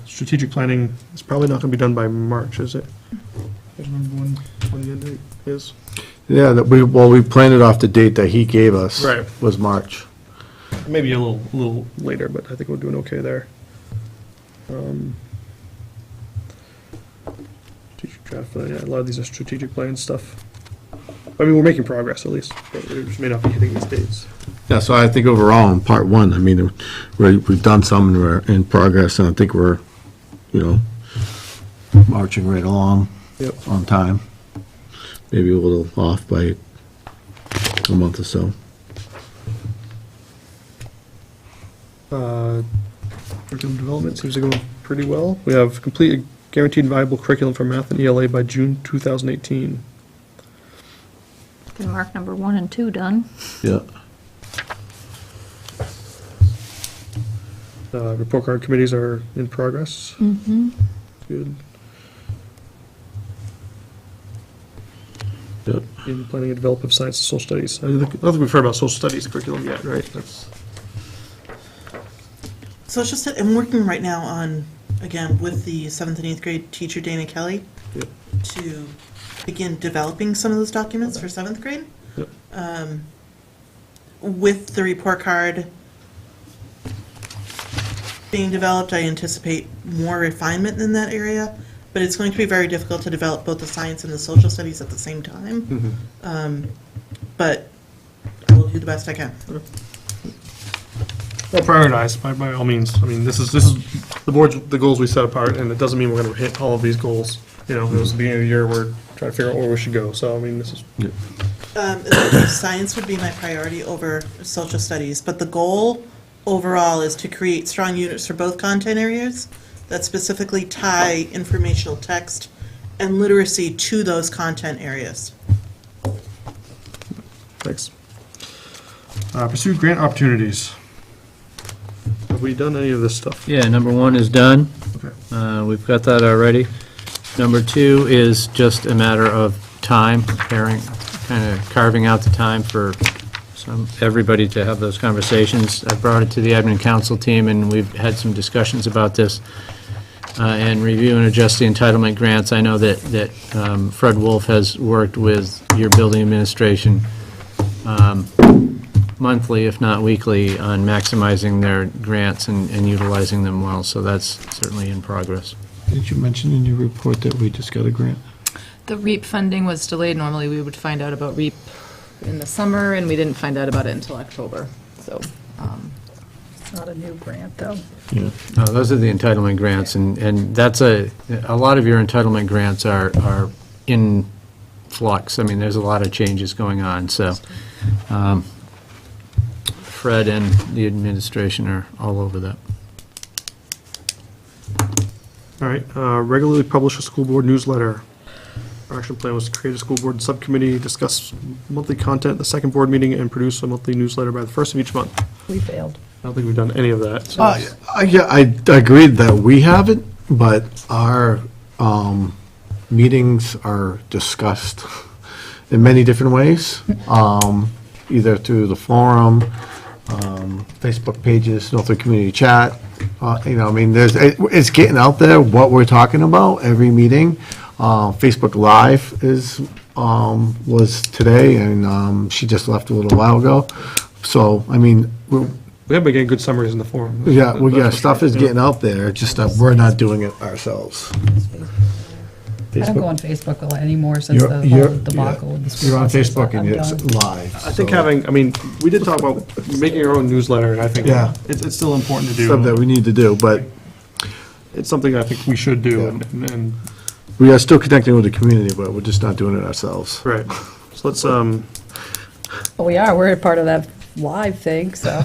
strategic planning is probably not going to be done by March, is it? I don't remember when the end date is.
Yeah, we planned it off the date that he gave us.
Right.
Was March.
Maybe a little later, but I think we're doing okay there. Strategic draft, yeah, a lot of these are strategic plan stuff. I mean, we're making progress at least, but we just may not be hitting these dates.
Yeah, so I think overall in part 1, I mean, we've done some and we're in progress, and I think we're, marching right along.
Yep.
On time. Maybe a little off by a month or so.
Curriculum development seems to go pretty well. We have complete guaranteed viable curriculum for math and ELA by June 2018.
Get mark number 1 and 2 done.
Yeah.
Report card committees are in progress.
Mm-hmm.
Good.
Yep.
In planning and development of science and social studies. I don't think we've heard about social studies curriculum yet, right?
So it's just that I'm working right now on, again, with the 7th and 8th grade teacher, Dana Kelly,
Yep.
to begin developing some of those documents for 7th grade.
Yep.
With the report card being developed, I anticipate more refinement in that area, but it's going to be very difficult to develop both the science and the social studies at the same time. But I will do the best I can.
Well, prioritize by all means. I mean, this is the goals we set apart, and it doesn't mean we're going to hit all of these goals. It was the beginning of the year. We're trying to figure out where we should go. So I mean, this is.
Science would be my priority over social studies, but the goal overall is to create strong units for both content areas that specifically tie informational text and literacy to those content areas.
Thanks. Pursue grant opportunities. Have we done any of this stuff?
Yeah, number 1 is done.
Okay.
We've got that already. Number 2 is just a matter of time, kind of carving out the time for everybody to have those conversations. I brought it to the admin council team, and we've had some discussions about this. And review and adjust the entitlement grants. I know that Fred Wolf has worked with your building administration monthly, if not weekly, on maximizing their grants and utilizing them well, so that's certainly in progress.
Did you mention in your report that we just got a grant?
The REAP funding was delayed. Normally, we would find out about REAP in the summer, and we didn't find out about it until October, so.
It's not a new grant, though.
Yeah.
No, those are the entitlement grants, and that's a lot of your entitlement grants are in flux. I mean, there's a lot of changes going on, so Fred and the administration are all over that.
All right, regularly publish a school board newsletter. Our action plan was to create a school board subcommittee, discuss monthly content at the second board meeting, and produce a monthly newsletter by the first of each month.
We failed.
I don't think we've done any of that. So
Yeah, I agreed that we haven't, but our meetings are discussed in many different ways, either through the forum, Facebook pages, Northwood Community Chat. You know, I mean, it's getting out there what we're talking about every meeting. Facebook Live was today, and she just left a little while ago. So, I mean,
we have been getting good summaries in the forum.
yeah, well, yeah,
That's for
stuff
sure.
is getting out there, just that we're not doing it ourselves.
I don't go on Facebook a lot anymore since the whole debacle with the school
You're on
buses.
Facebook and
I'm
it's
done.
live.
I think
so
we did talk about making our own newsletter, and I think
Yeah.
it's still important to do.
Something that we need to do, but
It's something I think we should do,
Yeah.
and
we are still connecting with the community, but we're just not doing it ourselves.
right. So let's,
Well, we're a part of that live thing, so.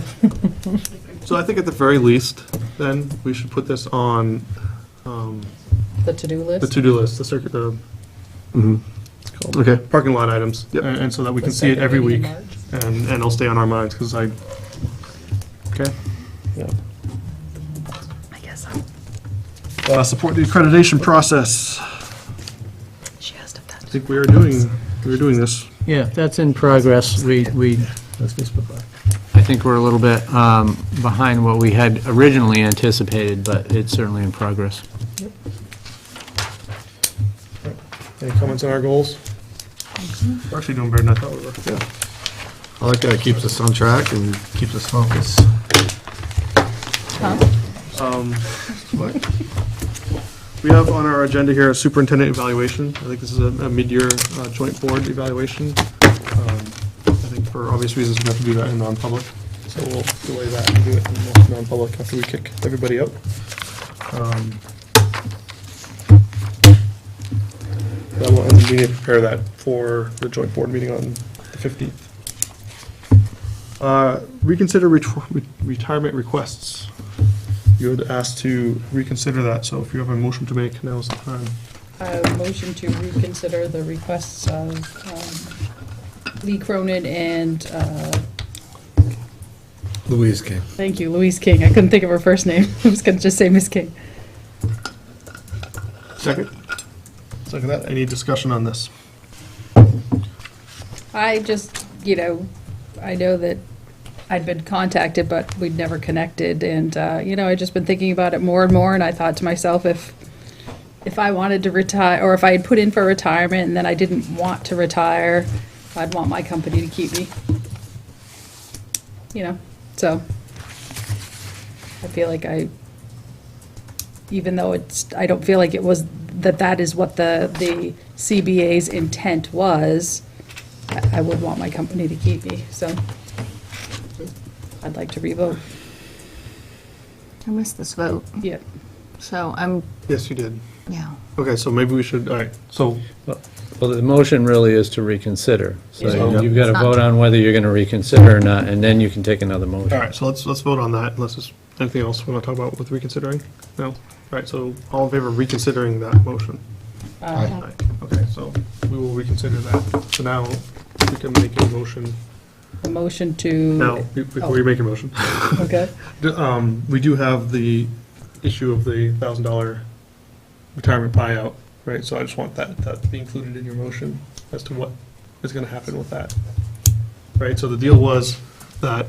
so I think at the very least, then, we should put this on
The to-do list?
the to-do list, the circuit, the
Okay.
parking lot items, and so that we can see it every week, and it'll stay on our minds, because okay? Yeah.
I guess.
Support the accreditation process.
She asked if
I
that.
think we are doing this.
Yeah, that's in progress.
That's Facebook Live.
I think we're a little bit behind what we had originally anticipated, but it's certainly in progress.
Any comments on our goals? We're actually doing better than I thought we were.
Yeah. I like that it keeps us on track and keeps us focused.
We have on our agenda here a superintendent evaluation. I think this is a mid-year joint board evaluation. I think for obvious reasons, we have to do that in non-public, so we'll delay that and do it in non-public after we kick everybody out. And we need to prepare that for the joint board meeting on the 15th. Reconsider retirement requests. You had asked to reconsider that, so if you have a motion to make, now's the time.
Motion to reconsider the requests of Lee Cronin and,
Louise King.
thank you, Louise King. I couldn't think of her first name. I was going to just say Miss King.
Second? Second that. Any discussion on this?
I just, I know that I'd been contacted, but we'd never connected, and, I'd just been thinking about it more and more, and I thought to myself, if I wanted to retire, or if I had put in for retirement and then I didn't want to retire, I'd want my company to keep me. So, I feel like even though I don't feel like it was, that is what the CBA's intent was, I would want my company to keep me, so I'd like to revote.
I missed this vote,
Yeah.
so
Yes, you did.
yeah.
Okay, so maybe we should, all right, so,
Well, the motion really is to reconsider.
Yeah.
So you've got to vote on whether you're going to reconsider or not, and then you can take another motion.
all right, so let's vote on that, unless there's anything else we want to talk about with reconsidering? No? All right, so all in favor of reconsidering that motion? Aye. Okay, so we will reconsider that. So now we can make a motion.
A motion to.
Now, before you make a motion.
Okay.
We do have the issue of the $1,000 retirement buyout right? So I just want that to be included in your motion as to what is gonna happen with that. Right, so the deal was that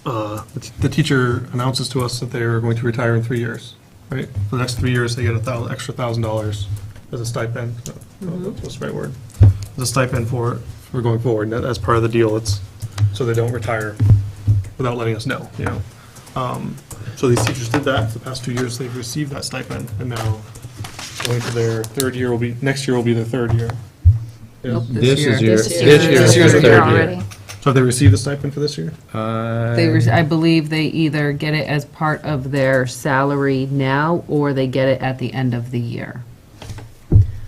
the teacher announces to us that they're going to retire in 3 years, right? For the next 3 years, they get extra $1,000 as a stipend. What's the right word? As a stipend for going forward. And as part of the deal, it's so they don't retire without letting us know, you know? So these teachers did that for the past 2 years. They've received that stipend, and now going to their third year next year will be their third year. Yeah.
This is your,
This
this
year.
year's
This
your
year's
third
already.
year.
So have they received the stipend for this year?
I believe they either get it as part of their salary now, or they get it at the end of the year.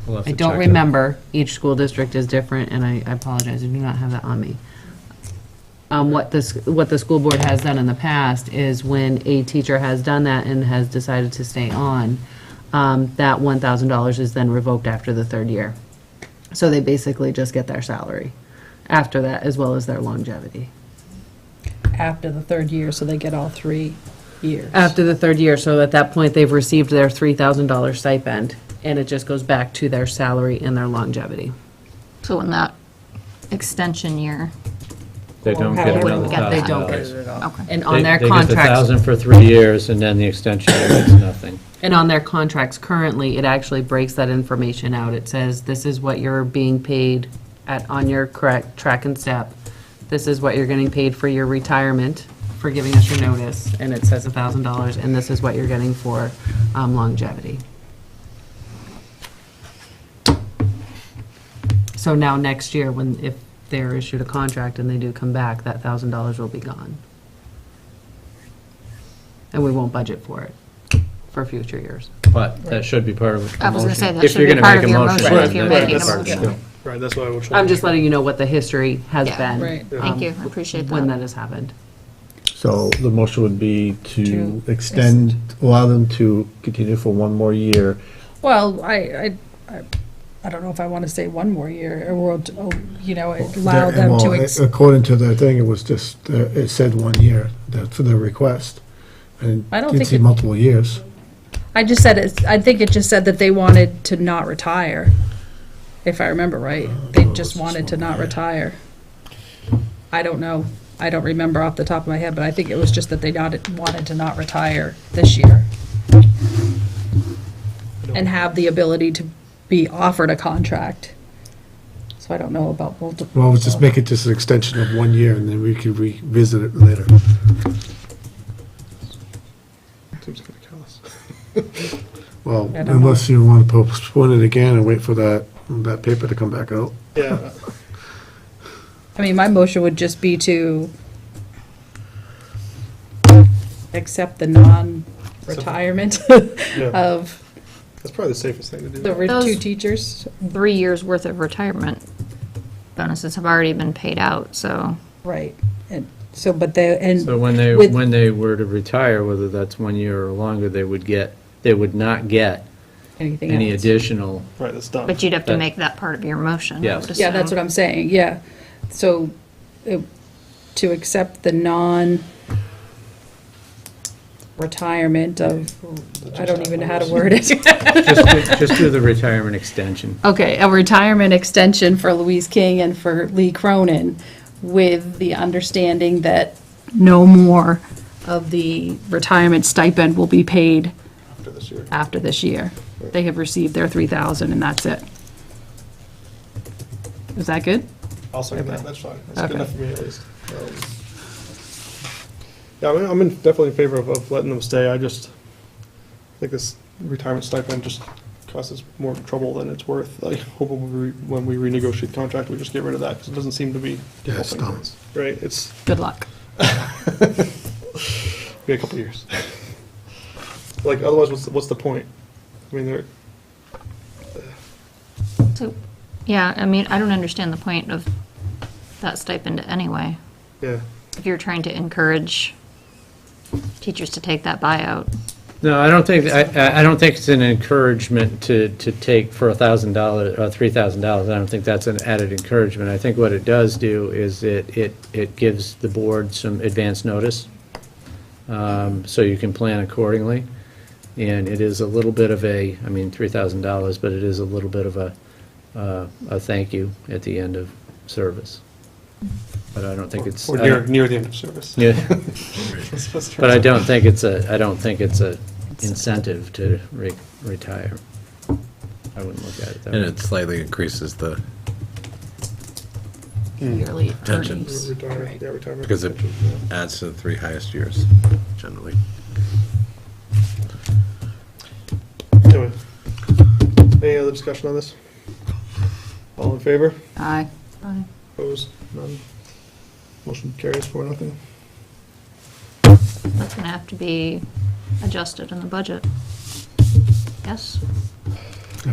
We'll have
I
to
don't
check it.
remember. Each school district is different, and I apologize, I do not have that on me. What the school board has done in the past is when a teacher has done that and has decided to stay on, that $1,000 is then revoked after the third year. So they basically just get their salary after that, as well as their longevity.
After the third year, so they get all 3 years.
After the third year, so at that point, they've received their $3,000 stipend, and it just goes back to their salary and their longevity.
So in that extension year,
They don't
Or
get
they
another
wouldn't get that.
They don't get
$1,000.
it at all.
Okay.
And on their
They get the
contracts,
1,000 for 3 years, and then the extension year gets nothing.
and on their contracts currently, it actually breaks that information out. It says, this is what you're being paid on your correct track and step. This is what you're getting paid for your retirement, for giving us your notice, and it says $1,000, and this is what you're getting for longevity. So now next year, if they're issued a contract and they do come back, that $1,000 will be gone. And we won't budget for it for future years.
But that should be part of the motion.
I was gonna say, that
If
should
you're
be
gonna
part
make
of
a
your
motion,
motion
then
if you're
that's
making a
part.
motion.
Right, that's why I would.
I'm just letting you know what the history has
Yeah.
been.
Right.
Thank you, I appreciate
When
that.
that has happened.
So the motion would be to
To
extend, allow them to continue for one more year.
Well, I don't know if I want to say 1 more year, or, you know, allow them
Well,
to,
according to the thing, it was just, it said 1 year for the request. And
I don't
didn't
think
see
it-
multiple years.
I just said, I think it just said that they wanted to not retire, if I remember right. They just wanted to not retire. I don't know. I don't remember off the top of my head, but I think it was just that they wanted to not retire this year. And have the ability to be offered a contract. So I don't know about multiple.
Well, let's just make it just an extension of 1 year, and then we could revisit it later.
Seems kind of callous.
Well,
I don't know.
unless you want to postpone it again and wait for that paper to come back out.
Yeah,
I mean, my motion would just be to accept the non-retirement
yeah,
of
that's probably the safest thing to do.
the 2
Those-
teachers.
3 years' worth of retirement bonuses have already been paid out, so.
Right, and so, but they, and.
So when
with-
they were to retire, whether that's 1 year or longer, they would not get
Anything
any
else.
additional.
Right, that's done.
But you'd have to
That-
make that part of your motion, I
Yes.
would
Yeah, that's
assume.
what I'm saying, yeah. So, to accept the non-retirement of, I don't even know how to word it.
Just do the retirement extension.
Okay, a retirement extension for Louise King and for Lee Cronin, with the understanding that no more of the retirement stipend will be paid
After this year.
after this year. They have received their 3,000 and that's it. Is that good?
I'll second that, that's fine. That's good
Okay.
enough for me at least. Yeah, I'm definitely in favor of letting them stay. I just think this retirement stipend just causes more trouble than it's worth. I hope when we renegotiate the contract, we just get rid of that, because it doesn't seem to be
Yeah, it's
helping
dumb.
things. Right, it's,
Good luck.
be a couple years. Like, otherwise, what's the point? I mean, they're,
So, yeah, I mean, I don't understand the point of that stipend anyway.
yeah.
If you're trying to encourage teachers to take that buyout.
No, I don't think it's an encouragement to take for $1,000 or $3,000. I don't think that's an added encouragement. I think what it does do is it gives the board some advance notice, so you can plan accordingly. And it is a little bit of a, I mean, $3,000, but it is a little bit of a thank you at the end of service. But I don't think it's.
Or near the end of service.
Yeah.
Let's try
But I
something.
don't think it's a incentive to retire. I wouldn't look at it that
And
way.
it slightly increases the
Yearly
pensions,
Retirement.
because it adds to the 3 highest years, generally.
Anyway, any other discussion on this? All in favor?
Aye.
Opposed? None? Motion carries 4-0.
That's gonna have to be adjusted in the budget. Yes?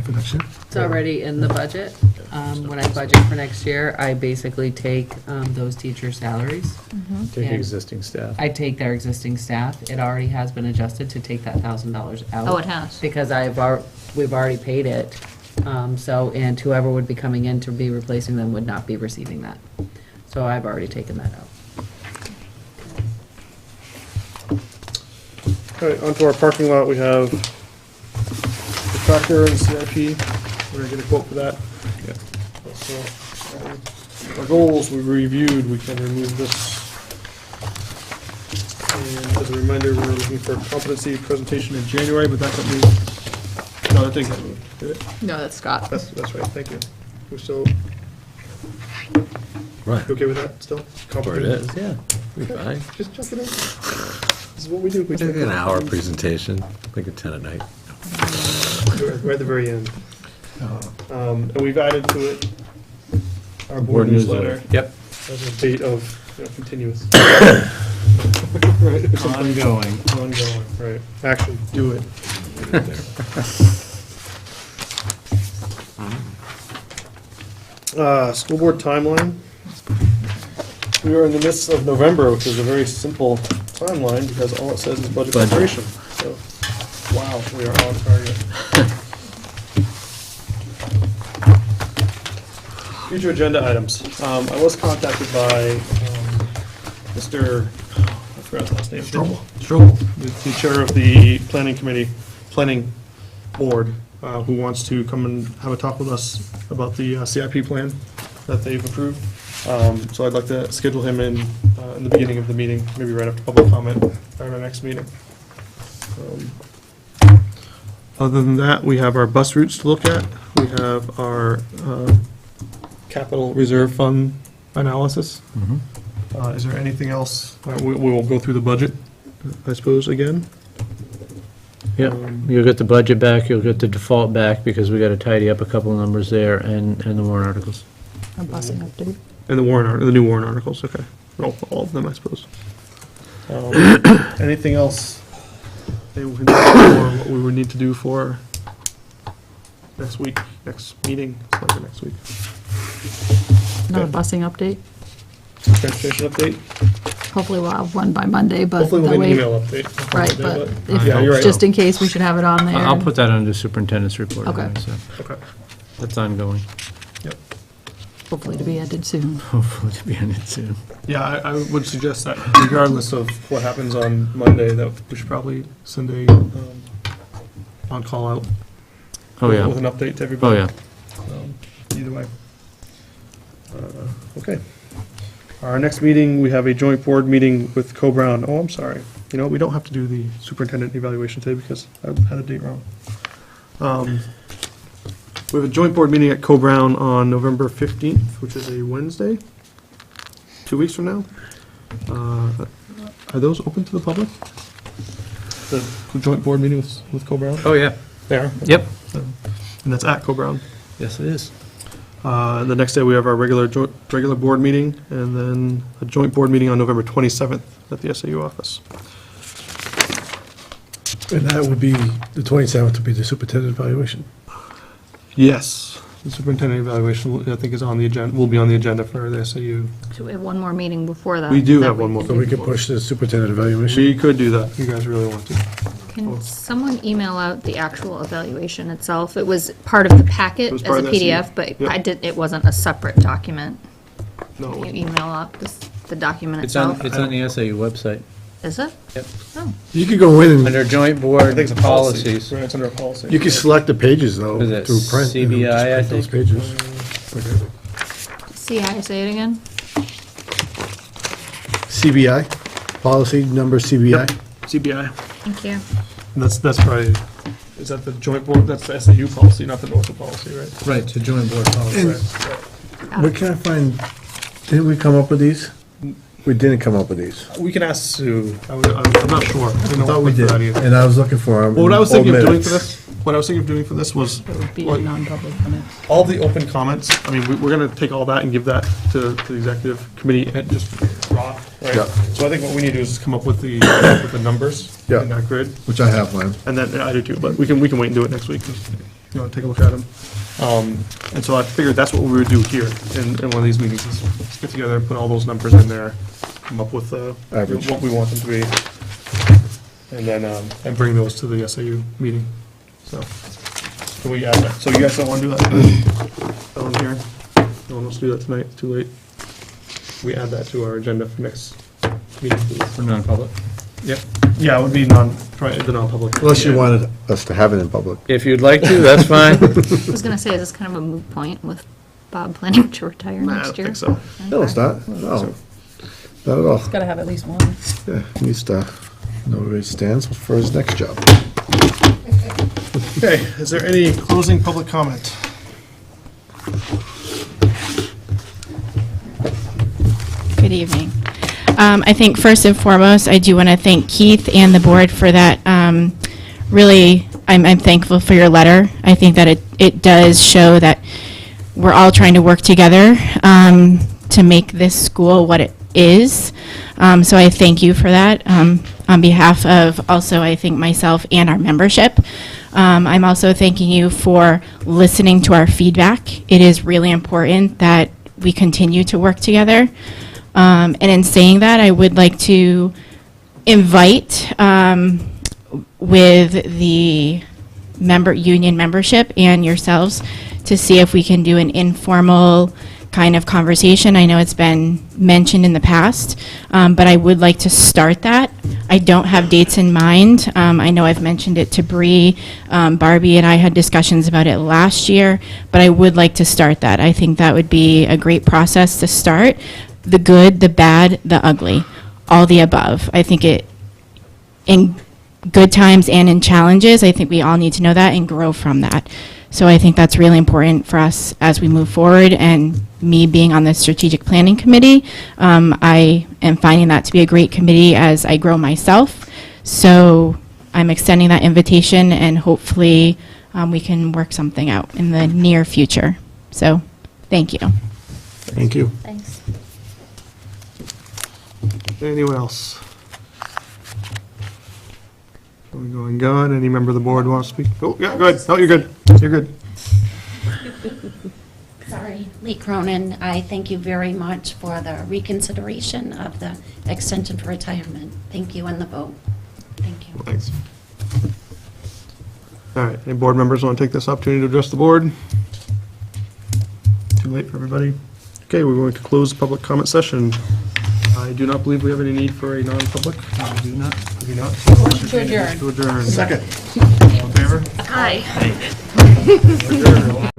For next year?
It's already in the budget. When I budget for next year, I basically take those teachers' salaries.
Take
and
existing staff.
I take their existing staff. It already has been adjusted to take that $1,000 out.
Oh, it has.
Because we've already paid it. And whoever would be coming in to be replacing them would not be receiving that. So I've already taken that out.
All right, onto our parking lot, we have the tractor and CIP. We're gonna get a quote for that. So, our goals we reviewed, we can remove this. And as a reminder, we're looking for competency presentation in January, but that got moved. No, that didn't get moved, did it?
No, that's Scott.
That's right, thank you. We're still,
Right.
you okay with that still?
Where it is, yeah. Be fine.
Just check it out. This is what we do. We
Take
check
an
it out.
hour presentation, like at 10 at night.
Right at the very end. And we've added to it our board
Board
newsletter
Yep.
as a date of, continuous. Right, or something. Ongoing, right. Actually, do it. School board timeline. We are in the midst of November, which is a very simple timeline because all it says is budget preparation. So, wow, we are on target. Future agenda items. I was contacted by Mr., I forgot his last name. Strobel. The chair of the planning board, who wants to come and have a talk with us about the CIP plan that they've approved. So I'd like to schedule him in the beginning of the meeting, maybe right after public comment, at our next meeting. Other than that, we have our bus routes to look at. We have our capital reserve fund analysis. Is there anything else? We will go through the budget, I suppose, again.
Yep, you'll get the budget back, you'll get the default back, because we gotta tidy up a couple of numbers there, and the warrant articles.
A busing update.
And the the new warrant articles, okay. Well, all of them, I suppose. Anything else? Anyone can do for what we would need to do for next week, next meeting, sorry, next week.
Not a
Okay.
busing update.
Transportation update?
Hopefully we'll have one by Monday, but
Hopefully we'll
that
get an
way,
email update.
right, but
Yeah, you're right.
if, just in case, we should have it on there.
I'll put that under superintendent's report.
Okay.
anyway, so
Okay.
That's ongoing,
Yep.
Hopefully to be ended soon.
hopefully to be ended soon.
Yeah, I would suggest that regardless of what happens on Monday, that we should probably send a on-call out.
Oh, yeah.
With an update to
Oh,
everybody.
yeah.
Either way. Okay. Our next meeting, we have a joint board meeting with Co-Brown. Oh, I'm sorry. You know, we don't have to do the superintendent evaluation today because I had a date wrong. We have a joint board meeting at Co-Brown on November 15th, which is a Wednesday, 2 weeks from now. Are those open to the public? The joint board meeting with Co-Brown?
Oh, yeah.
They are?
Yep.
And that's at Co-Brown.
Yes, it is.
The next day, we have our regular board meeting, and then a joint board meeting on November 27th at the SAU office.
And that would be, the 27th would be the superintendent evaluation.
Yes, the superintendent evaluation, I think, is on the agenda, will be on the agenda for the SAU.
So we have one more meeting before that.
We do
that
have one more.
So we can push the superintendent evaluation.
We could do that, if you guys really want to.
Can someone email out the actual evaluation itself? It was part of the packet
It was
as
part
a
of the
PDF, but
Yep.
it wasn't a separate document.
No,
Can you email out the document
It's on,
itself?
it's on the SAU website.
Is it?
You could go in and,
Under joint
I
board
think it's a policy.
policies.
Right, it's under a policy.
you can select the pages though,
Is it
through print. you know,
CBI,
just
I
print those
think?
pages. Okay.
CI, say it again?
CBI, policy number CBI.
CBI.
Thank you.
That's probably, is that the joint board, that's the SAU policy, not the Northwood policy, right?
Right, to joint board policy.
And where can I find, didn't we come up with these? We didn't come up with these.
We can ask Sue, I'm not sure. I
I thought we did,
that either.
and I was looking for them.
Well, what I was thinking of doing for this, was,
It would be
What?
a non-public minute.
all the open comments, I mean, we're gonna take all that and give that to the executive committee and just raw, right?
Yeah.
So I think what we need to do is just come up with the numbers
Yeah.
in that grid,
Which I have mine.
and then, I do too, but we can wait and do it next week, if you wanna take a look at them. And so I figured that's what we would do here in one of these meetings, is just get together, put all those numbers in there, come up with,
Average.
what we want them to be. And then, and bring those to the SAU meeting, so. Can we add that? So you guys don't wanna do that? Ellen, Karen? No one wants to do that tonight, it's too late. We add that to our agenda for next meeting, please.
For non-public.
Yep. Yeah, it would be the non-public.
Unless you
Yeah.
wanted us to have it in public.
If you'd like to, that's fine.
I was gonna say, is this kind of a moot point with Bob planning to retire
Nah, I
next
don't
year?
think so.
No, it's not, no, not at all.
Gotta have at least one.
Yeah, he needs to know where he stands for his next job.
Okay, is there any closing public comment?
Good evening. I think first and foremost, I do want to thank Keith and the board for that. Really, I'm thankful for your letter. I think that it does show that we're all trying to work together to make this school what it is. So I thank you for that. On behalf of also, I think myself and our membership. I'm also thanking you for listening to our feedback. It is really important that we continue to work together. And in saying that, I would like to invite with the union membership and yourselves to see if we can do an informal kind of conversation. I know it's been mentioned in the past, but I would like to start that. I don't have dates in mind. I know I've mentioned it to Bree. Barbie and I had discussions about it last year, but I would like to start that. I think that would be a great process to start. The good, the bad, the ugly, all the above. I think in good times and in challenges, I think we all need to know that and grow from that. So I think that's really important for us as we move forward, and me being on the strategic planning committee, I am finding that to be a great committee as I grow myself. So I'm extending that invitation, and hopefully we can work something out in the near future. So thank you.
Thank you.
Thanks.
Anyone else? Are we going good? Any member of the board want to speak? Oh, yeah, go ahead. No, you're good. You're good.
Sorry, Lee Cronin, I thank you very much for the reconsideration of the extension for retirement. Thank you and the vote. Thank you.
Thanks. All right, any board members want to take this opportunity to address the board? Too late for everybody? Okay, we're going to close the public comment session. I do not believe we have any need for a non-public. I do not. We do not.
Motion to adjourn.
To adjourn.
Second.
All in favor?
Aye.
Adjourn.